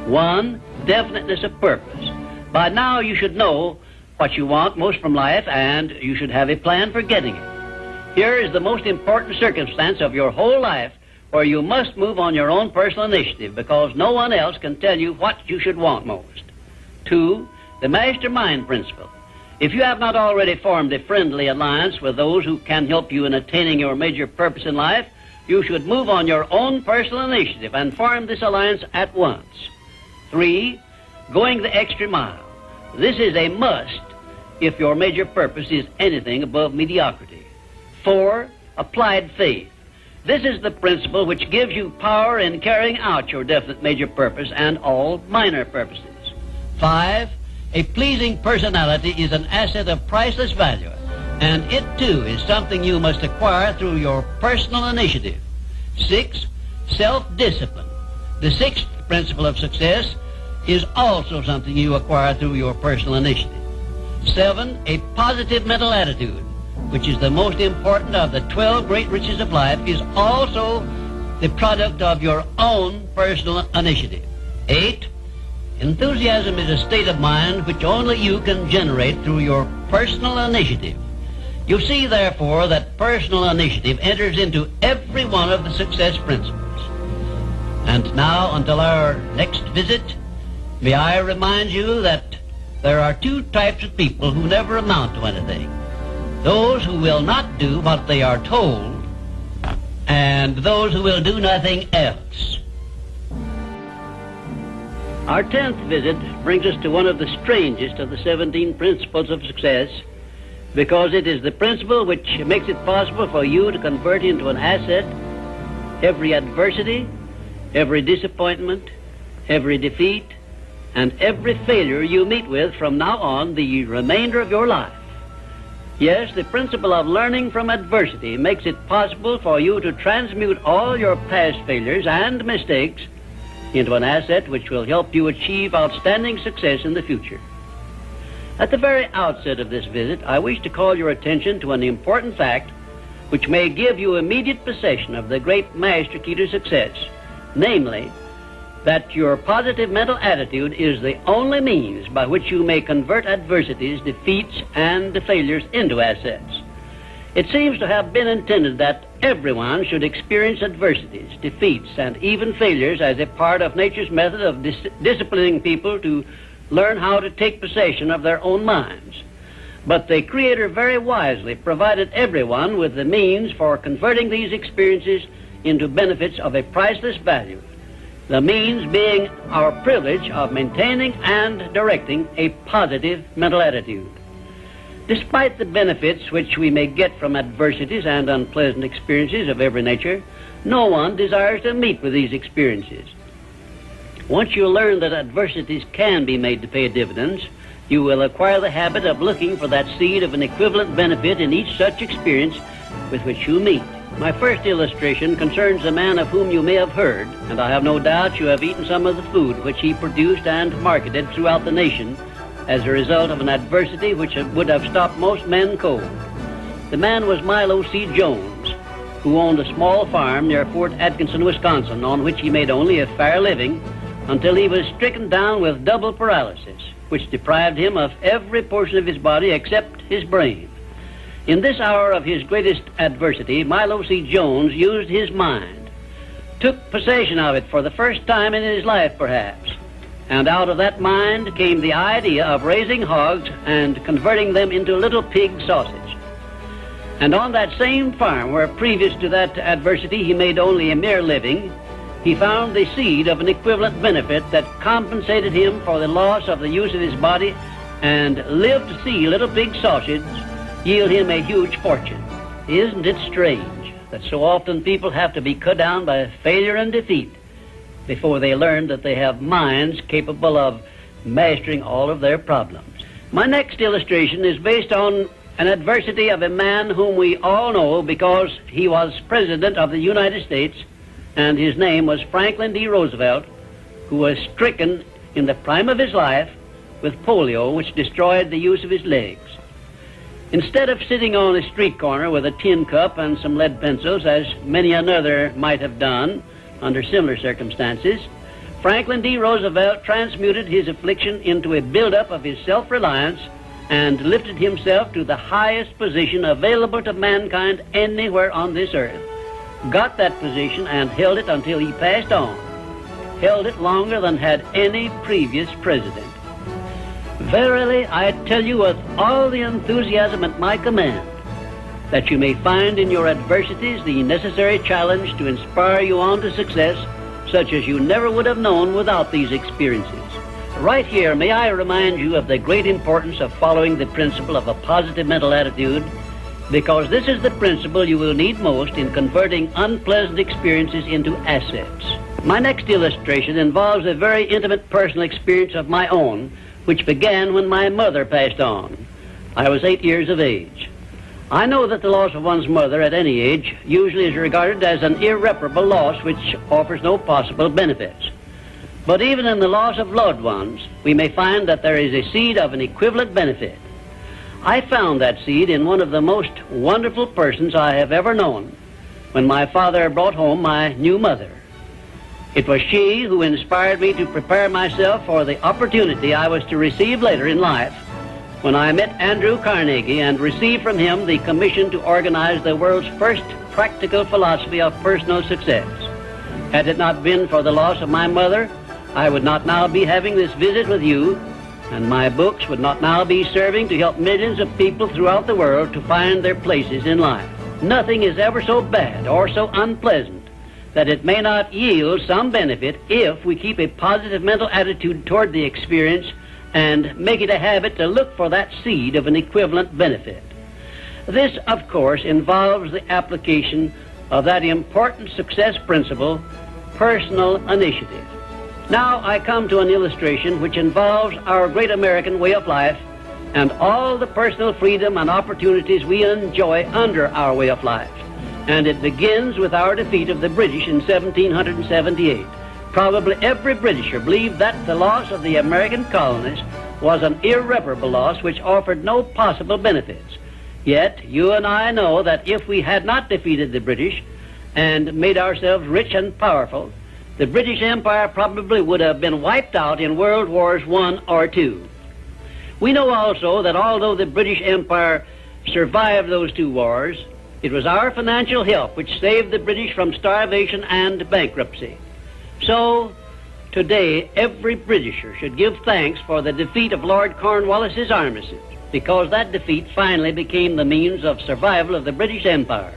1, definiteness of purpose. By now you should know what you want most from life, and you should have a plan for getting it. Here is the most important circumstance of your whole life, where you must move on your own personal initiative, because no one else can tell you what you should want most. 2, the mastermind principle. If you have not already formed a friendly alliance with those who can help you in attaining your major purpose in life, you should move on your own personal initiative and form this alliance at once. 3, going the extra mile. This is a must if your major purpose is anything above mediocrity. 4, applied faith. This is the principle which gives you power in carrying out your definite major purpose and all minor purposes. 5, a pleasing personality is an asset of priceless value, and it too is something you must acquire through your personal initiative. 6, self-discipline. The 6th principle of success is also something you acquire through your personal initiative. 7, a positive mental attitude, which is the most important of the 12 great riches of life, is also the product of your own personal initiative. 8, enthusiasm is a state of mind which only you can generate through your personal initiative. You see, therefore, that personal initiative enters into every one of the success principles. And now, until our next visit, may I remind you that there are 2 types of people who never amount to anything. Those who will not do what they are told, and those who will do nothing else. Our 10th visit brings us to one of the strangest of the 17 principles of success, because it is the principle which makes it possible for you to convert into an asset every adversity, every disappointment, every defeat, and every failure you meet with from now on the remainder of your life. Yes, the principle of learning from adversity makes it possible for you to transmute all your past failures and mistakes into an asset which will help you achieve outstanding success in the future. At the very outset of this visit, I wish to call your attention to an important fact which may give you immediate possession of the great master key to success, namely, that your positive mental attitude is the only means by which you may convert adversities, defeats, and failures into assets. It seems to have been intended that everyone should experience adversities, defeats, and even failures as a part of nature's method of disciplining people to learn how to take possession of their own minds. But the Creator very wisely provided everyone with the means for converting these experiences into benefits of a priceless value, the means being our privilege of maintaining and directing a positive mental attitude. Despite the benefits which we may get from adversities and unpleasant experiences of every nature, no one desires to meet with these experiences. Once you learn that adversities can be made to pay dividends, you will acquire the habit of looking for that seed of an equivalent benefit in each such experience with which you meet. My first illustration concerns a man of whom you may have heard, and I have no doubt you have eaten some of the food which he produced and marketed throughout the nation as a result of an adversity which would have stopped most men cold. The man was Milo C. Jones, who owned a small farm near Fort Atkinson, Wisconsin, on which he made only a fair living until he was stricken down with double paralysis, which deprived him of every portion of his body except his brain. In this hour of his greatest adversity, Milo C. Jones used his mind, took possession of it for the first time in his life, perhaps, and out of that mind came the idea of raising hogs and converting them into little pig sausage. And on that same farm, where previous to that adversity he made only a mere living, he found the seed of an equivalent benefit that compensated him for the loss of the use of his body and lived to see little pig sausage yield him a huge fortune. Isn't it strange that so often people have to be cut down by failure and defeat before they learn that they have minds capable of mastering all of their problems? My next illustration is based on an adversity of a man whom we all know because he was President of the United States, and his name was Franklin D. Roosevelt, who was stricken in the prime of his life with polio, which destroyed the use of his legs. Instead of sitting on a street corner with a tin cup and some lead pencils, as many another might have done under similar circumstances, Franklin D. Roosevelt transmuted his affliction into a buildup of his self-reliance and lifted himself to the highest position available to mankind anywhere on this earth. Got that position and held it until he passed on. Held it longer than had any previous president. Verily, I tell you with all the enthusiasm at my command, that you may find in your adversities the necessary challenge to inspire you on to success, such as you never would have known without these experiences. Right here, may I remind you of the great importance of following the principle of a positive mental attitude, because this is the principle you will need most in converting unpleasant experiences into assets. My next illustration involves a very intimate personal experience of my own, which began when my mother passed on. I was 8 years of age. I know that the loss of one's mother at any age usually is regarded as an irreparable loss which offers no possible benefits. But even in the loss of loved ones, we may find that there is a seed of an equivalent benefit. I found that seed in one of the most wonderful persons I have ever known, when my father brought home my new mother. It was she who inspired me to prepare myself for the opportunity I was to receive later in life, when I met Andrew Carnegie and received from him the commission to organize the world's first practical philosophy of personal success. Had it not been for the loss of my mother, I would not now be having this visit with you, and my books would not now be serving to help millions of people throughout the world to find their places in life. Nothing is ever so bad or so unpleasant that it may not yield some benefit if we keep a positive mental attitude toward the experience and make it a habit to look for that seed of an equivalent benefit. This, of course, involves the application of that important success principle, personal initiative. Now I come to an illustration which involves our great American way of life and all the personal freedom and opportunities we enjoy under our way of life. And it begins with our defeat of the British in 1778. Probably every Britisher believed that the loss of the American colonies was an irreparable loss which offered no possible benefits. Yet you and I know that if we had not defeated the British and made ourselves rich and powerful, the British Empire probably would have been wiped out in World Wars I or II. We know also that although the British Empire survived those two wars, it was our financial help which saved the British from starvation and bankruptcy. So, today, every Britisher should give thanks for the defeat of Lord Cornwallis's armistice, because that defeat finally became the means of survival of the British Empire.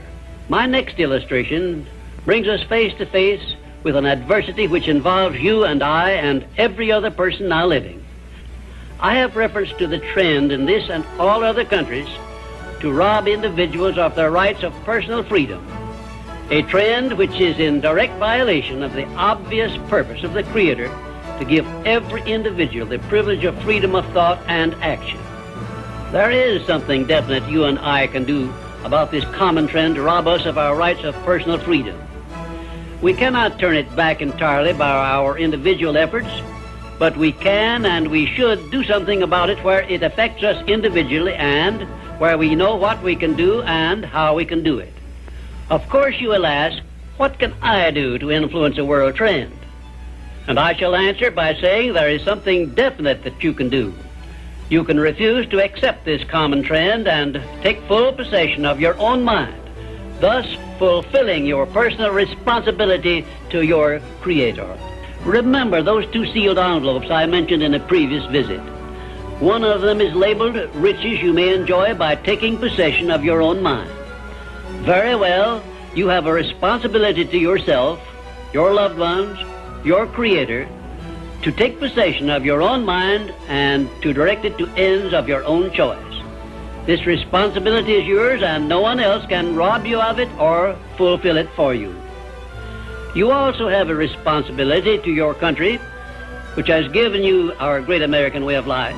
My next illustration brings us face to face with an adversity which involves you and I and every other person now living. I have reference to the trend in this and all other countries to rob individuals of their rights of personal freedom, a trend which is in direct violation of the obvious purpose of the Creator to give every individual the privilege of freedom of thought and action. There is something definite you and I can do about this common trend to rob us of our rights of personal freedom. We cannot turn it back entirely by our individual efforts, but we can and we should do something about it where it affects us individually and where we know what we can do and how we can do it. Of course you will ask, what can I do to influence a world trend? And I shall answer by saying there is something definite that you can do. You can refuse to accept this common trend and take full possession of your own mind, thus fulfilling your personal responsibility to your Creator. Remember those two sealed envelopes I mentioned in a previous visit. One of them is labeled riches you may enjoy by taking possession of your own mind. Very well, you have a responsibility to yourself, your loved ones, your Creator, to take possession of your own mind and to direct it to ends of your own choice. This responsibility is yours and no one else can rob you of it or fulfill it for you. You also have a responsibility to your country, which has given you our great American way of life,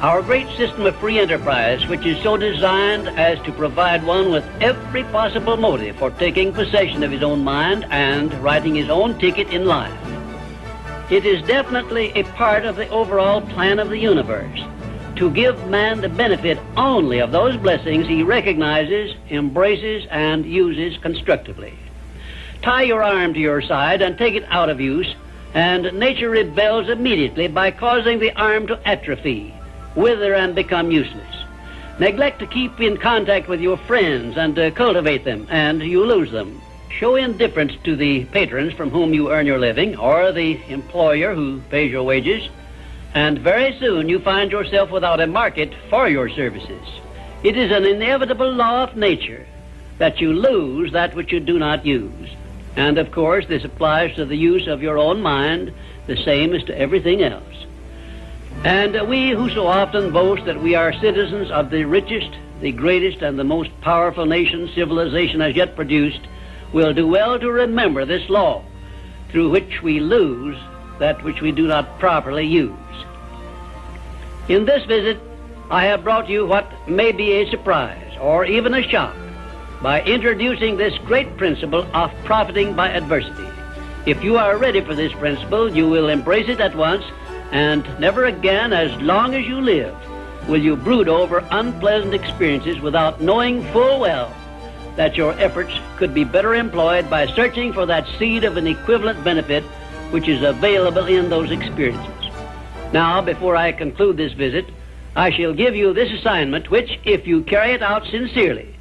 our great system of free enterprise, which is so designed as to provide one with every possible motive for taking possession of his own mind and writing his own ticket in life. It is definitely a part of the overall plan of the universe to give man the benefit only of those blessings he recognizes, embraces, and uses constructively. Tie your arm to your side and take it out of use and nature rebels immediately by causing the arm to atrophy, wither, and become useless. Neglect to keep in contact with your friends and cultivate them, and you lose them. Show indifference to the patrons from whom you earn your living, or the employer who pays your wages, and very soon you find yourself without a market for your services. It is an inevitable law of nature that you lose that which you do not use. And of course, this applies to the use of your own mind, the same as to everything else. And we who so often boast that we are citizens of the richest, the greatest, and the most powerful nation civilization has yet produced, will do well to remember this law, through which we lose that which we do not properly use. In this visit, I have brought you what may be a surprise, or even a shock, by introducing this great principle of profiting by adversity. If you are ready for this principle, you will embrace it at once, and never again, as long as you live, will you brood over unpleasant experiences without knowing full well that your efforts could be better employed by searching for that seed of an equivalent benefit which is available in those experiences. Now, before I conclude this visit, I shall give you this assignment which, if you carry it out sincerely,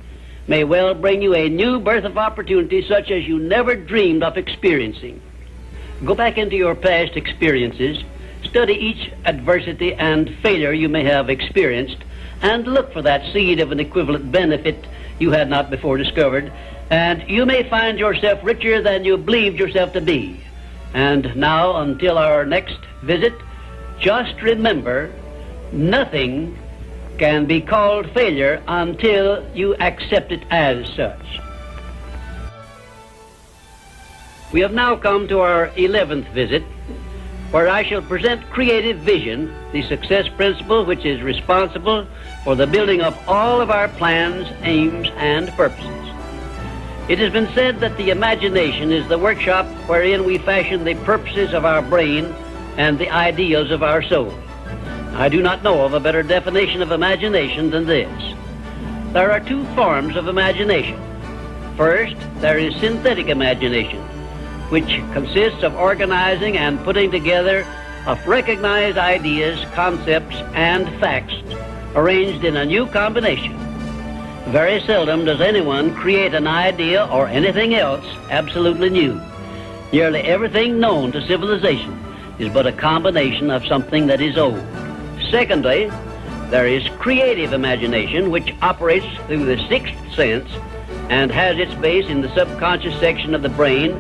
may well bring you a new birth of opportunity such as you never dreamed of experiencing. Go back into your past experiences, study each adversity and failure you may have experienced, and look for that seed of an equivalent benefit you had not before discovered, and you may find yourself richer than you believed yourself to be. And now, until our next visit, just remember, nothing can be called failure until you accept it as such. We have now come to our 11th visit, where I shall present creative vision, the success principle which is responsible for the building of all of our plans, aims, and purposes. It has been said that the imagination is the workshop wherein we fashion the purposes of our brain and the ideals of our soul. I do not know of a better definition of imagination than this. There are two forms of imagination. First, there is synthetic imagination, which consists of organizing and putting together of recognized ideas, concepts, and facts arranged in a new combination. Very seldom does anyone create an idea or anything else absolutely new. Nearly everything known to civilization is but a combination of something that is old. Secondly, there is creative imagination, which operates through the sixth sense and has its base in the subconscious section of the brain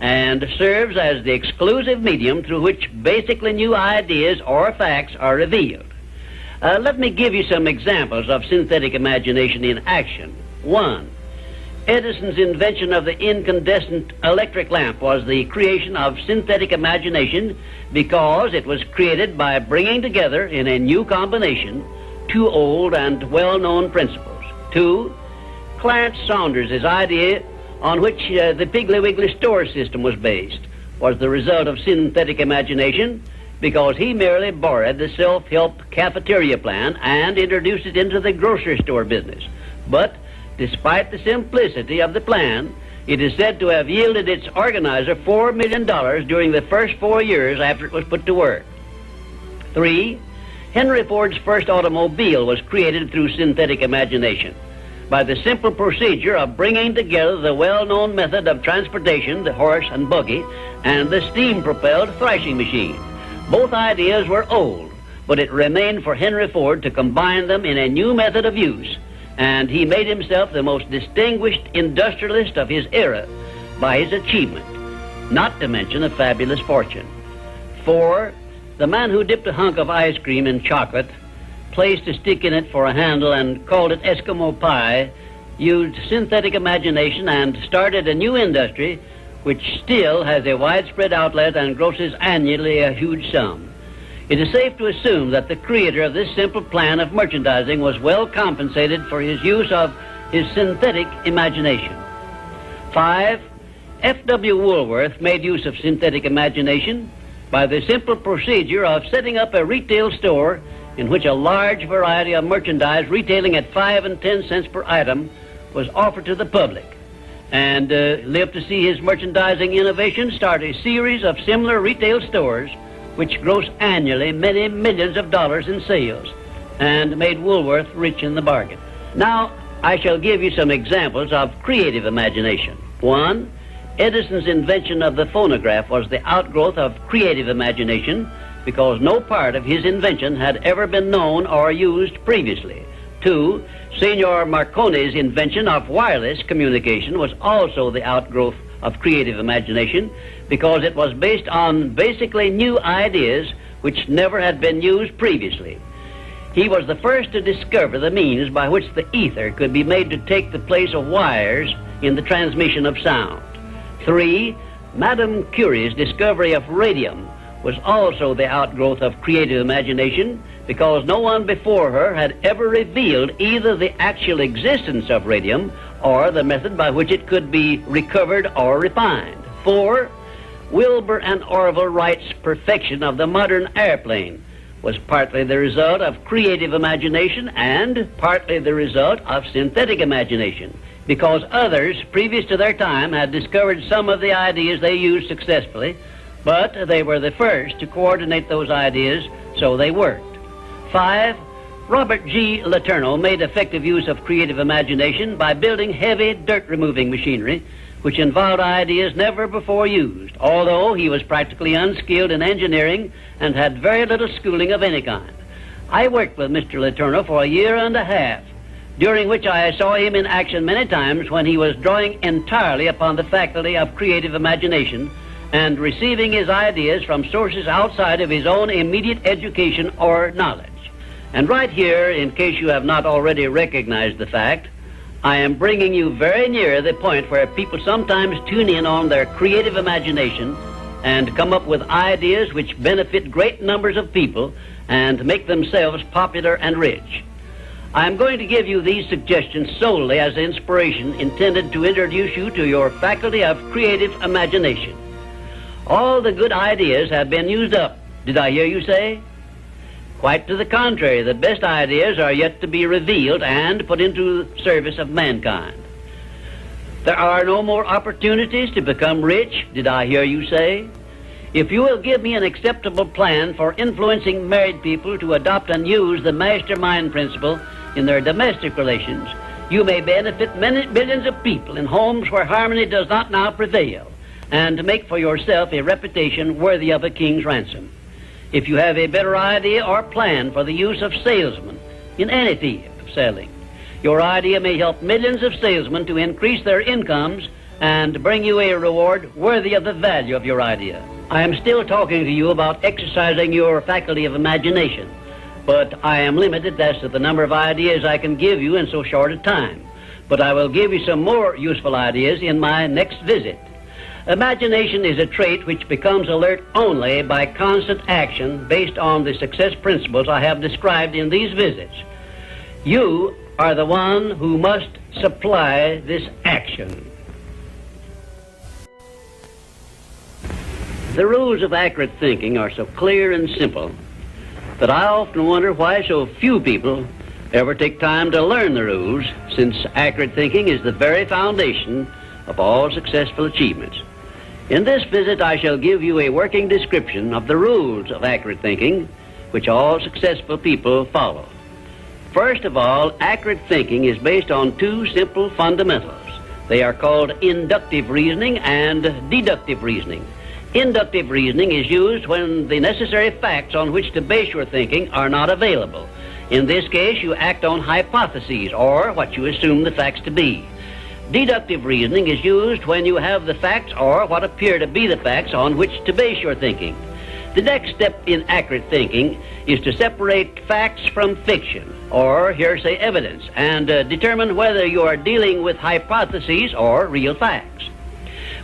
and serves as the exclusive medium through which basically new ideas or facts are revealed. Let me give you some examples of synthetic imagination in action. 1. Edison's invention of the incandescent electric lamp was the creation of synthetic imagination because it was created by bringing together in a new combination two old and well-known principles. 2. Clarence Saunders' idea on which the Piggly Wiggly store system was based was the result of synthetic imagination because he merely borrowed the self-help cafeteria plan and introduced it into the grocery store business. But despite the simplicity of the plan, it is said to have yielded its organizer $4 million during the first 4 years after it was put to work. 3. Henry Ford's first automobile was created through synthetic imagination by the simple procedure of bringing together the well-known method of transportation, the horse and buggy, and the steam-propelled thrashing machine. Both ideas were old, but it remained for Henry Ford to combine them in a new method of use, and he made himself the most distinguished industrialist of his era by his achievement, not to mention a fabulous fortune. 4. The man who dipped a hunk of ice cream in chocolate, placed a stick in it for a handle, and called it Eskimo pie, used synthetic imagination and started a new industry which still has a widespread outlet and grosses annually a huge sum. It is safe to assume that the creator of this simple plan of merchandising was well compensated for his use of his synthetic imagination. 5. F.W. Woolworth made use of synthetic imagination by the simple procedure of setting up a retail store in which a large variety of merchandise retailing at 5 and 10 cents per item was offered to the public. and lived to see his merchandising innovation start a series of similar retail stores which gross annually many millions of dollars in sales and made Woolworth rich in the bargain. Now, I shall give you some examples of creative imagination. 1. Edison's invention of the phonograph was the outgrowth of creative imagination because no part of his invention had ever been known or used previously. 2. Signor Marconi's invention of wireless communication was also the outgrowth of creative imagination because it was based on basically new ideas which never had been used previously. He was the first to discover the means by which the ether could be made to take the place of wires in the transmission of sound. 3. Madame Curie's discovery of radium was also the outgrowth of creative imagination because no one before her had ever revealed either the actual existence of radium or the method by which it could be recovered or refined. 4. Wilbur and Orville Wright's perfection of the modern airplane was partly the result of creative imagination and partly the result of synthetic imagination, because others previous to their time had discovered some of the ideas they used successfully, but they were the first to coordinate those ideas, so they worked. 5. Robert G. Letourneau made effective use of creative imagination by building heavy dirt-removing machinery, which involved ideas never before used, although he was practically unskilled in engineering and had very little schooling of any kind. I worked with Mr. Letourneau for a year and a half, during which I saw him in action many times when he was drawing entirely upon the faculty of creative imagination and receiving his ideas from sources outside of his own immediate education or knowledge. And right here, in case you have not already recognized the fact, I am bringing you very near the point where people sometimes tune in on their creative imagination and come up with ideas which benefit great numbers of people and make themselves popular and rich. I am going to give you these suggestions solely as inspiration intended to introduce you to your faculty of creative imagination. All the good ideas have been used up, did I hear you say? Quite to the contrary, the best ideas are yet to be revealed and put into service of mankind. There are no more opportunities to become rich, did I hear you say? If you will give me an acceptable plan for influencing married people to adopt and use the Mastermind principle in their domestic relations, you may benefit many millions of people in homes where harmony does not now prevail, and make for yourself a reputation worthy of a king's ransom. If you have a better idea or plan for the use of salesmen in any field of selling, your idea may help millions of salesmen to increase their incomes and bring you a reward worthy of the value of your idea. I am still talking to you about exercising your faculty of imagination, but I am limited as to the number of ideas I can give you in so short a time. But I will give you some more useful ideas in my next visit. Imagination is a trait which becomes alert only by constant action based on the success principles I have described in these visits. You are the one who must supply this action. The rules of accurate thinking are so clear and simple that I often wonder why so few people ever take time to learn the rules, since accurate thinking is the very foundation of all successful achievements. In this visit, I shall give you a working description of the rules of accurate thinking, which all successful people follow. First of all, accurate thinking is based on two simple fundamentals. They are called inductive reasoning and deductive reasoning. Inductive reasoning is used when the necessary facts on which to base your thinking are not available. In this case, you act on hypotheses, or what you assume the facts to be. Deductive reasoning is used when you have the facts or what appear to be the facts on which to base your thinking. The next step in accurate thinking is to separate facts from fiction or hearsay evidence and determine whether you are dealing with hypotheses or real facts.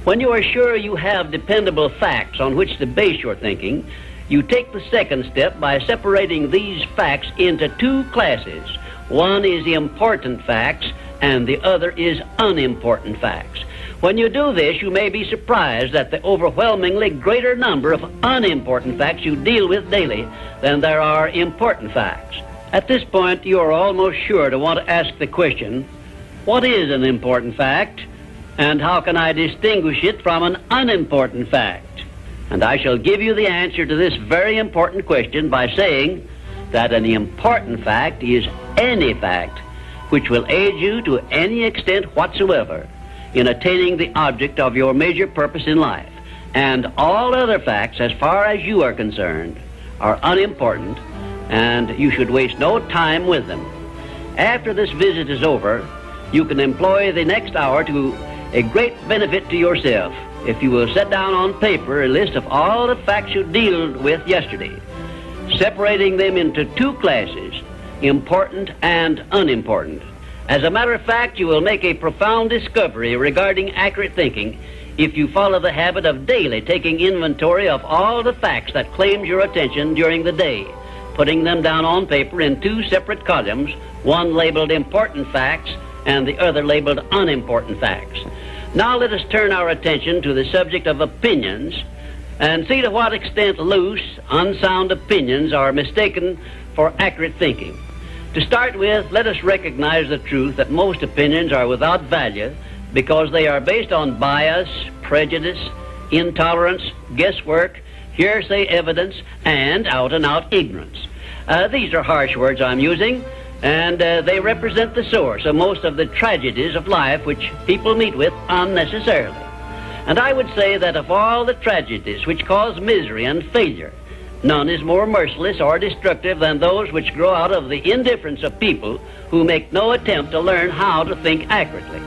When you are sure you have dependable facts on which to base your thinking, you take the second step by separating these facts into two classes. One is important facts and the other is unimportant facts. When you do this, you may be surprised at the overwhelmingly greater number of unimportant facts you deal with daily than there are important facts. At this point, you are almost sure to want to ask the question, what is an important fact? And how can I distinguish it from an unimportant fact? And I shall give you the answer to this very important question by saying that an important fact is any fact which will aid you to any extent whatsoever in attaining the object of your major purpose in life. And all other facts, as far as you are concerned, are unimportant, and you should waste no time with them. After this visit is over, you can employ the next hour to a great benefit to yourself if you will set down on paper a list of all the facts you dealt with yesterday, separating them into two classes, important and unimportant. As a matter of fact, you will make a profound discovery regarding accurate thinking if you follow the habit of daily taking inventory of all the facts that claimed your attention during the day, putting them down on paper in two separate columns, one labeled important facts and the other labeled unimportant facts. Now let us turn our attention to the subject of opinions and see to what extent loose, unsound opinions are mistaken for accurate thinking. To start with, let us recognize the truth that most opinions are without value because they are based on bias, prejudice, intolerance, guesswork, hearsay evidence, and out-and-out ignorance. These are harsh words I'm using, and they represent the source of most of the tragedies of life which people meet with unnecessarily. And I would say that of all the tragedies which cause misery and failure, none is more merciless or destructive than those which grow out of the indifference of people who make no attempt to learn how to think accurately.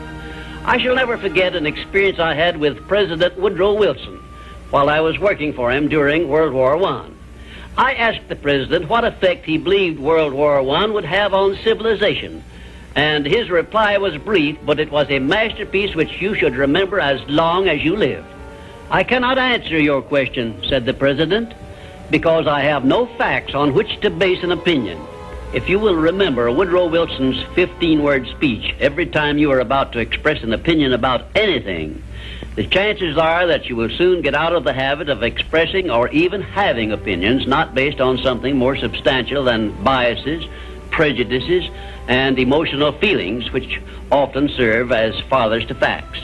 I shall never forget an experience I had with President Woodrow Wilson while I was working for him during World War I. I asked the President what effect he believed World War I would have on civilization, and his reply was brief, but it was a masterpiece which you should remember as long as you live. "I cannot answer your question," said the President, "because I have no facts on which to base an opinion." If you will remember Woodrow Wilson's 15-word speech every time you are about to express an opinion about anything, the chances are that you will soon get out of the habit of expressing or even having opinions not based on something more substantial than biases, prejudices, and emotional feelings which often serve as fathers to facts.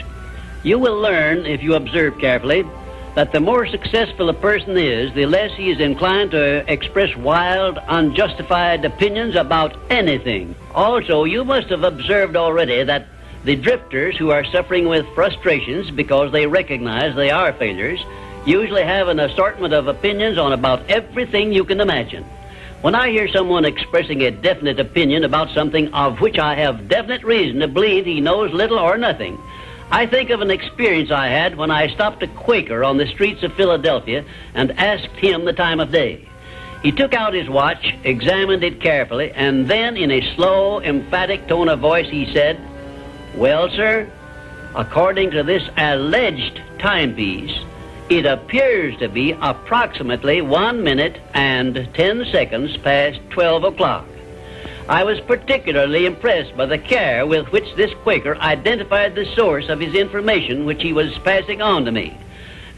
You will learn, if you observe carefully, that the more successful a person is, the less he is inclined to express wild, unjustified opinions about anything. Also, you must have observed already that the drifters who are suffering with frustrations because they recognize they are failures usually have an assortment of opinions on about everything you can imagine. When I hear someone expressing a definite opinion about something of which I have definite reason to believe he knows little or nothing, I think of an experience I had when I stopped a Quaker on the streets of Philadelphia and asked him the time of day. He took out his watch, examined it carefully, and then in a slow, emphatic tone of voice he said, "Well, sir, according to this alleged timepiece, it appears to be approximately 1 minute and 10 seconds past 12 o'clock. I was particularly impressed by the care with which this Quaker identified the source of his information which he was passing on to me,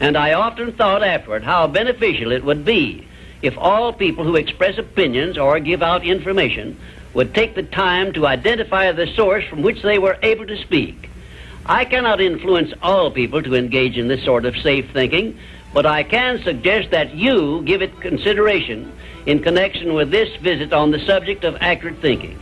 and I often thought afterward how beneficial it would be if all people who express opinions or give out information would take the time to identify the source from which they were able to speak. I cannot influence all people to engage in this sort of safe thinking, but I can suggest that you give it consideration in connection with this visit on the subject of accurate thinking.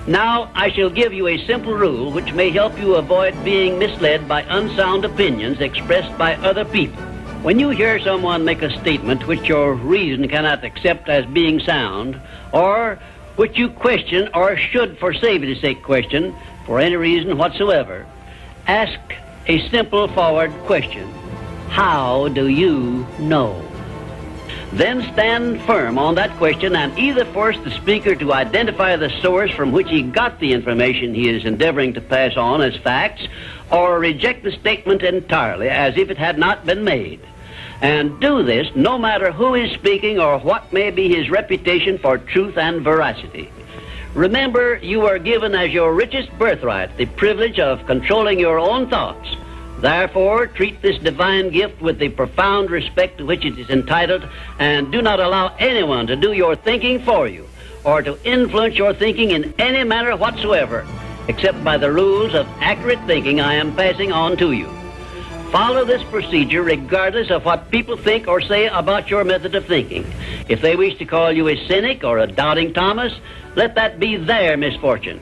Now, I shall give you a simple rule which may help you avoid being misled by unsound opinions expressed by other people. When you hear someone make a statement which your reason cannot accept as being sound, or which you question or should, for safety's sake, question for any reason whatsoever, ask a simple forward question. How do you know? Then stand firm on that question and either force the speaker to identify the source from which he got the information he is endeavoring to pass on as facts, or reject the statement entirely as if it had not been made. And do this no matter who is speaking or what may be his reputation for truth and veracity. Remember, you are given as your richest birthright the privilege of controlling your own thoughts. Therefore, treat this divine gift with the profound respect to which it is entitled, and do not allow anyone to do your thinking for you or to influence your thinking in any manner whatsoever. except by the rules of accurate thinking I am passing on to you. Follow this procedure regardless of what people think or say about your method of thinking. If they wish to call you a cynic or a doubting Thomas, let that be their misfortune.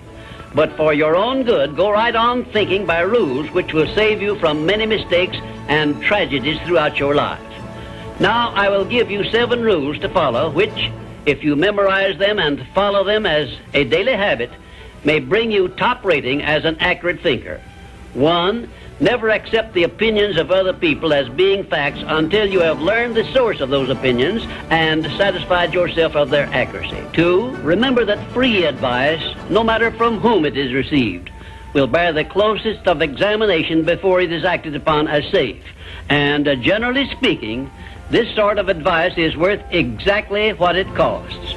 But for your own good, go right on thinking by rules which will save you from many mistakes and tragedies throughout your life. Now I will give you 7 rules to follow, which, if you memorize them and follow them as a daily habit, may bring you top rating as an accurate thinker. 1. Never accept the opinions of other people as being facts until you have learned the source of those opinions and satisfied yourself of their accuracy. 2. Remember that free advice, no matter from whom it is received, will bear the closest of examination before it is acted upon as safe. And generally speaking, this sort of advice is worth exactly what it costs.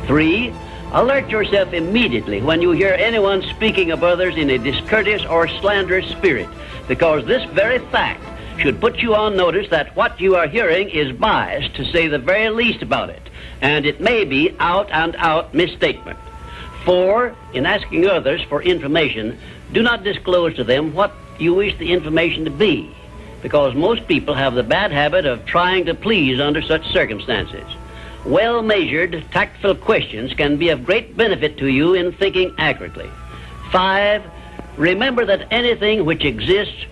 3. Alert yourself immediately when you hear anyone speaking of others in a discourteous or slanderous spirit, because this very fact should put you on notice that what you are hearing is biased, to say the very least about it, and it may be out-and-out misstatement. 4. In asking others for information, do not disclose to them what you wish the information to be, because most people have the bad habit of trying to please under such circumstances. Well-measured, tactful questions can be of great benefit to you in thinking accurately. 5. Remember that anything which exists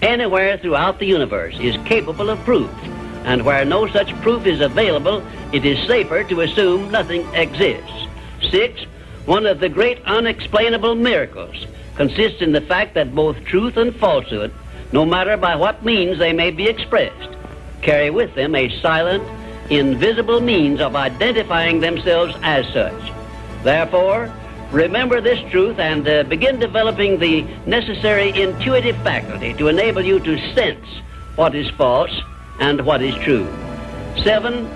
anywhere throughout the universe is capable of proof, and where no such proof is available, it is safer to assume nothing exists. 6. One of the great unexplainable miracles consists in the fact that both truth and falsehood, no matter by what means they may be expressed, carry with them a silent, invisible means of identifying themselves as such. Therefore, remember this truth and begin developing the necessary intuitive faculty to enable you to sense what is false and what is true. 7.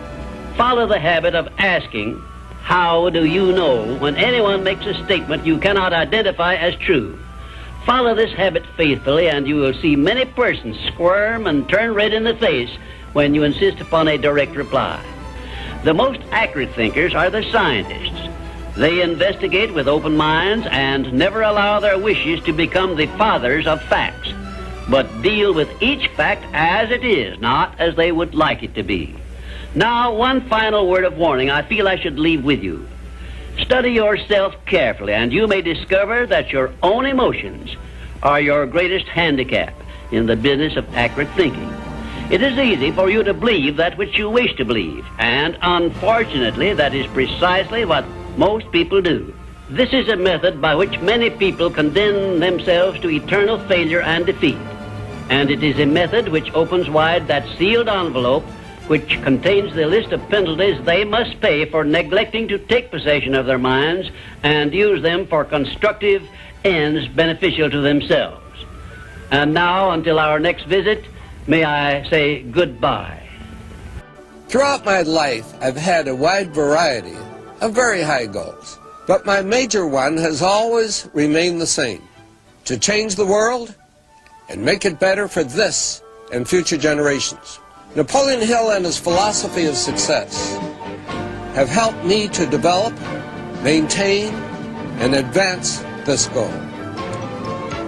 Follow the habit of asking, how do you know, when anyone makes a statement you cannot identify as true. Follow this habit faithfully, and you will see many persons squirm and turn red in the face when you insist upon a direct reply. The most accurate thinkers are the scientists. They investigate with open minds and never allow their wishes to become the fathers of facts, but deal with each fact as it is, not as they would like it to be. Now, one final word of warning I feel I should leave with you. Study yourself carefully, and you may discover that your own emotions are your greatest handicap in the business of accurate thinking. It is easy for you to believe that which you wish to believe, and unfortunately, that is precisely what most people do. This is a method by which many people condemn themselves to eternal failure and defeat, and it is a method which opens wide that sealed envelope which contains the list of penalties they must pay for neglecting to take possession of their minds and use them for constructive ends beneficial to themselves. And now, until our next visit, may I say goodbye. Throughout my life, I've had a wide variety of very high goals, but my major one has always remained the same: to change the world and make it better for this and future generations. Napoleon Hill and his philosophy of success have helped me to develop, maintain, and advance this goal.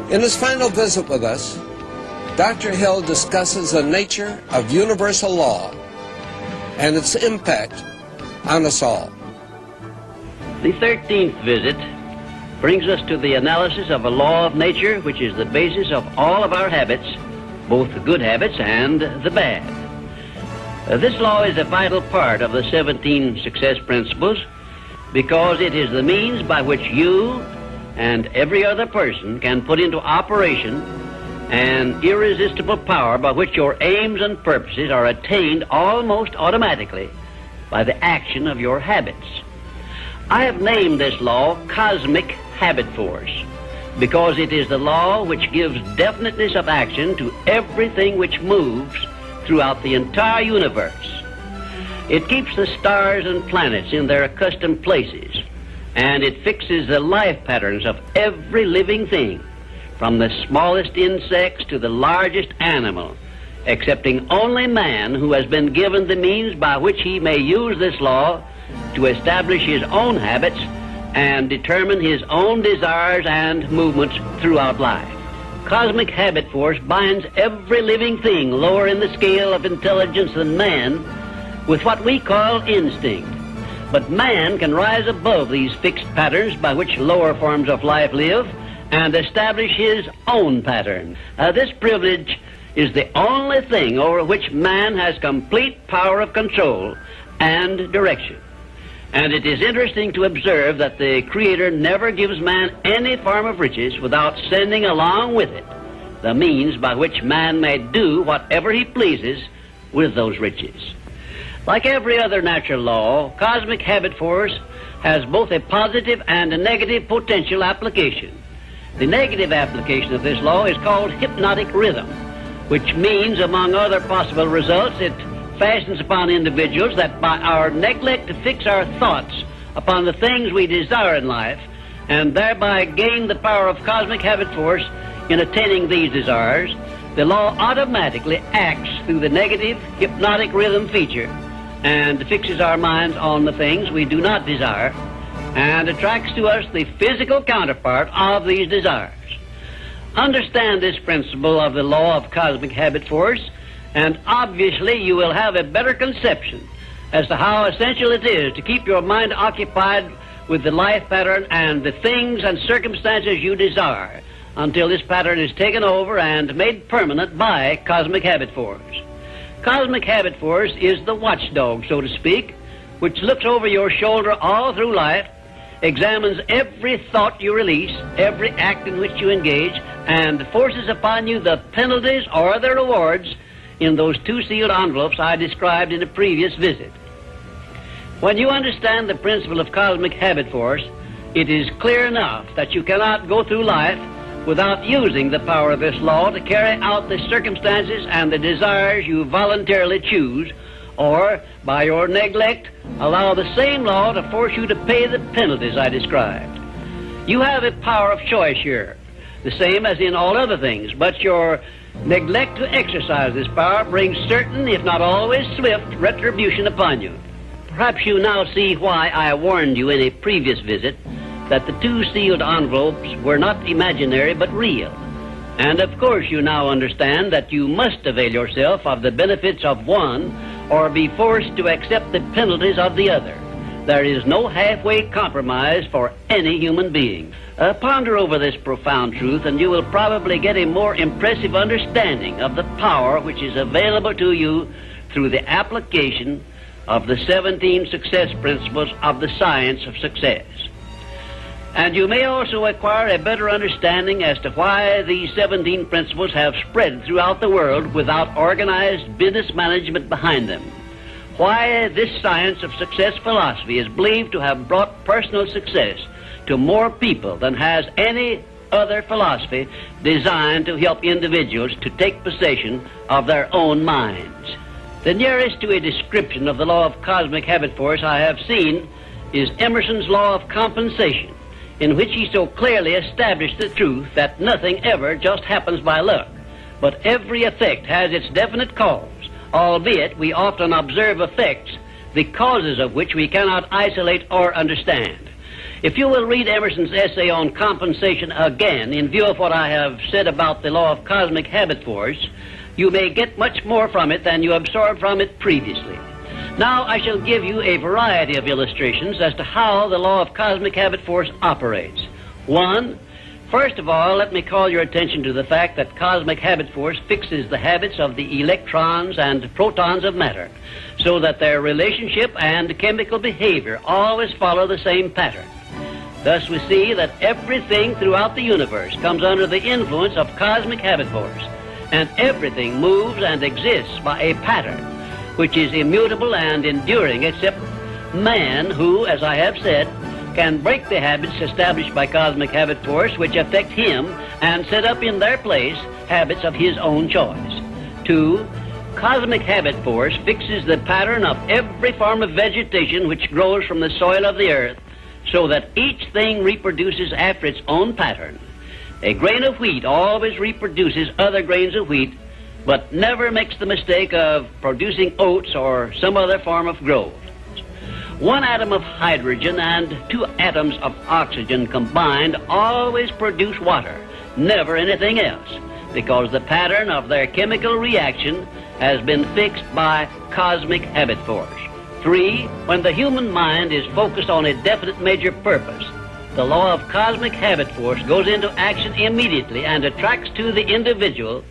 In his final visit with us, Dr. Hill discusses the nature of universal law and its impact on us all. The 13th visit brings us to the analysis of a law of nature which is the basis of all of our habits, both the good habits and the bad. This law is a vital part of the 17 success principles because it is the means by which you and every other person can put into operation an irresistible power by which your aims and purposes are attained almost automatically by the action of your habits. I have named this law Cosmic Habit Force because it is the law which gives definiteness of action to everything which moves throughout the entire universe. It keeps the stars and planets in their accustomed places, and it fixes the life patterns of every living thing, from the smallest insects to the largest animal, excepting only man, who has been given the means by which he may use this law to establish his own habits and determine his own desires and movements throughout life. Cosmic habit force binds every living thing lower in the scale of intelligence than man with what we call instinct. But man can rise above these fixed patterns by which lower forms of life live and establish his own pattern. This privilege is the only thing over which man has complete power of control and direction. And it is interesting to observe that the Creator never gives man any form of riches without sending along with it the means by which man may do whatever he pleases with those riches. Like every other natural law, cosmic habit force has both a positive and a negative potential application. The negative application of this law is called hypnotic rhythm, which means, among other possible results, it fastens upon individuals that by our neglect to fix our thoughts upon the things we desire in life and thereby gain the power of cosmic habit force in attaining these desires, the law automatically acts through the negative hypnotic rhythm feature and fixes our minds on the things we do not desire and attracts to us the physical counterpart of these desires. Understand this principle of the law of cosmic habit force, and obviously you will have a better conception as to how essential it is to keep your mind occupied with the life pattern and the things and circumstances you desire until this pattern is taken over and made permanent by cosmic habit force. Cosmic habit force is the watchdog, so to speak, which looks over your shoulder all through life, examines every thought you release, every act in which you engage, and forces upon you the penalties or the rewards in those two sealed envelopes I described in a previous visit. When you understand the principle of cosmic habit force, it is clear enough that you cannot go through life without using the power of this law to carry out the circumstances and the desires you voluntarily choose, or, by your neglect, allow the same law to force you to pay the penalties I described. You have a power of choice here, the same as in all other things, but your neglect to exercise this power brings certain, if not always swift, retribution upon you. Perhaps you now see why I warned you in a previous visit that the two sealed envelopes were not imaginary but real. And of course you now understand that you must avail yourself of the benefits of one or be forced to accept the penalties of the other. There is no halfway compromise for any human being. Ponder over this profound truth and you will probably get a more impressive understanding of the power which is available to you through the application of the 17 success principles of the science of success. And you may also acquire a better understanding as to why these 17 principles have spread throughout the world without organized business management behind them. Why this science of success philosophy is believed to have brought personal success to more people than has any other philosophy designed to help individuals to take possession of their own minds. The nearest to a description of the law of cosmic habit force I have seen is Emerson's law of compensation, in which he so clearly established the truth that nothing ever just happens by luck, but every effect has its definite cause, albeit we often observe effects, the causes of which we cannot isolate or understand. If you will read Emerson's essay on compensation again, in view of what I have said about the law of cosmic habit force, you may get much more from it than you absorbed from it previously. Now I shall give you a variety of illustrations as to how the law of cosmic habit force operates. One, first of all, let me call your attention to the fact that cosmic habit force fixes the habits of the electrons and protons of matter, so that their relationship and chemical behavior always follow the same pattern. Thus we see that everything throughout the universe comes under the influence of cosmic habit force, and everything moves and exists by a pattern which is immutable and enduring, except man, who, as I have said, can break the habits established by cosmic habit force which affect him and set up in their place habits of his own choice. 2, cosmic habit force fixes the pattern of every form of vegetation which grows from the soil of the earth, so that each thing reproduces after its own pattern. A grain of wheat always reproduces other grains of wheat, but never makes the mistake of producing oats or some other form of growth. 1 atom of hydrogen and 2 atoms of oxygen combined always produce water, never anything else, because the pattern of their chemical reaction has been fixed by cosmic habit force. 3, when the human mind is focused on a definite major purpose, the law of cosmic habit force goes into action immediately and attracts to the individual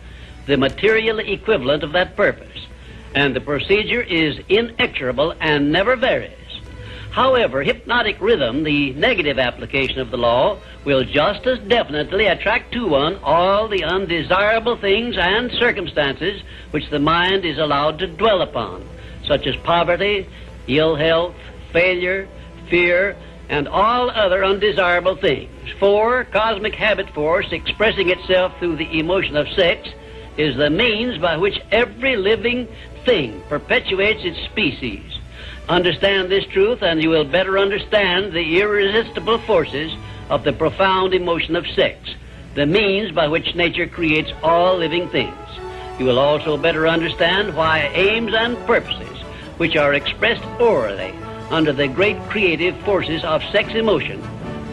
the material equivalent of that purpose, and the procedure is inexorable and never varies. However, hypnotic rhythm, the negative application of the law, will just as definitely attract to one all the undesirable things and circumstances which the mind is allowed to dwell upon, such as poverty, ill health, failure, fear, and all other undesirable things. 4, cosmic habit force, expressing itself through the emotion of sex, is the means by which every living thing perpetuates its species. Understand this truth, and you will better understand the irresistible forces of the profound emotion of sex, the means by which nature creates all living things. You will also better understand why aims and purposes, which are expressed orally under the great creative forces of sex emotion,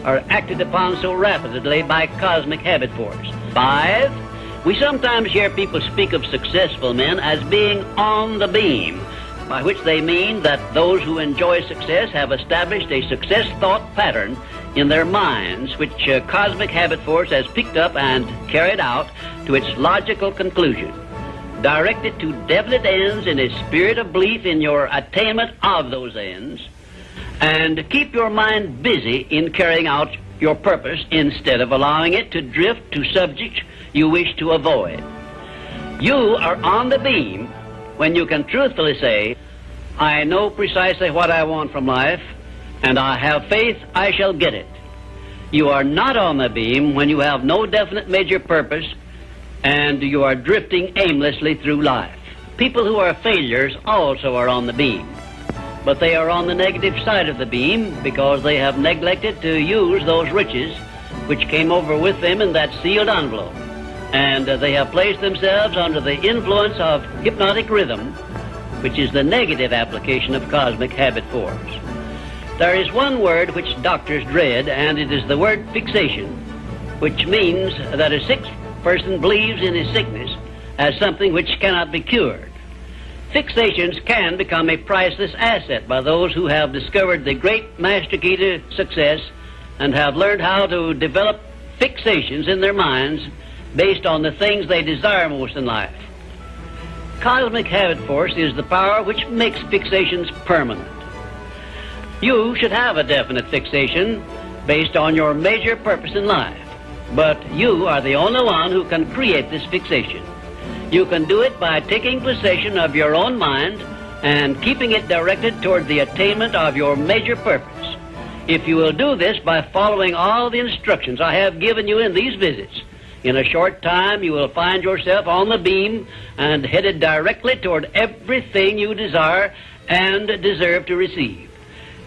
are acted upon so rapidly by cosmic habit force. 5, we sometimes hear people speak of successful men as being on the beam, by which they mean that those who enjoy success have established a success thought pattern in their minds, which cosmic habit force has picked up and carried out to its logical conclusion. Direct it to definite ends in a spirit of belief in your attainment of those ends, and keep your mind busy in carrying out your purpose instead of allowing it to drift to subjects you wish to avoid. You are on the beam when you can truthfully say, I know precisely what I want from life, and I have faith I shall get it. You are not on the beam when you have no definite major purpose and you are drifting aimlessly through life. People who are failures also are on the beam, but they are on the negative side of the beam because they have neglected to use those riches which came over with them in that sealed envelope, and they have placed themselves under the influence of hypnotic rhythm, which is the negative application of cosmic habit force. There is one word which doctors dread, and it is the word fixation, which means that a sick person believes in his sickness as something which cannot be cured. Fixations can become a priceless asset by those who have discovered the great master key to success and have learned how to develop fixations in their minds based on the things they desire most in life. Cosmic habit force is the power which makes fixations permanent. You should have a definite fixation based on your major purpose in life, but you are the only one who can create this fixation. You can do it by taking possession of your own mind and keeping it directed toward the attainment of your major purpose. If you will do this by following all the instructions I have given you in these visits, in a short time you will find yourself on the beam and headed directly toward everything you desire and deserve to receive.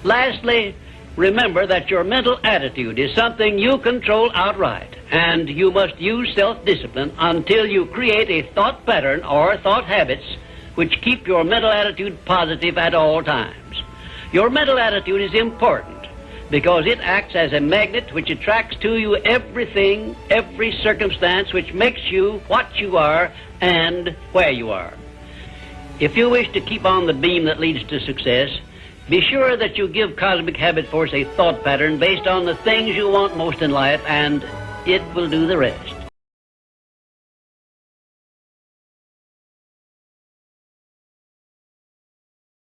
Lastly, remember that your mental attitude is something you control outright, and you must use self-discipline until you create a thought pattern or thought habits which keep your mental attitude positive at all times. Your mental attitude is important because it acts as a magnet which attracts to you everything, every circumstance which makes you what you are and where you are. If you wish to keep on the beam that leads to success, be sure that you give cosmic habit force a thought pattern based on the things you want most in life, and it will do the rest.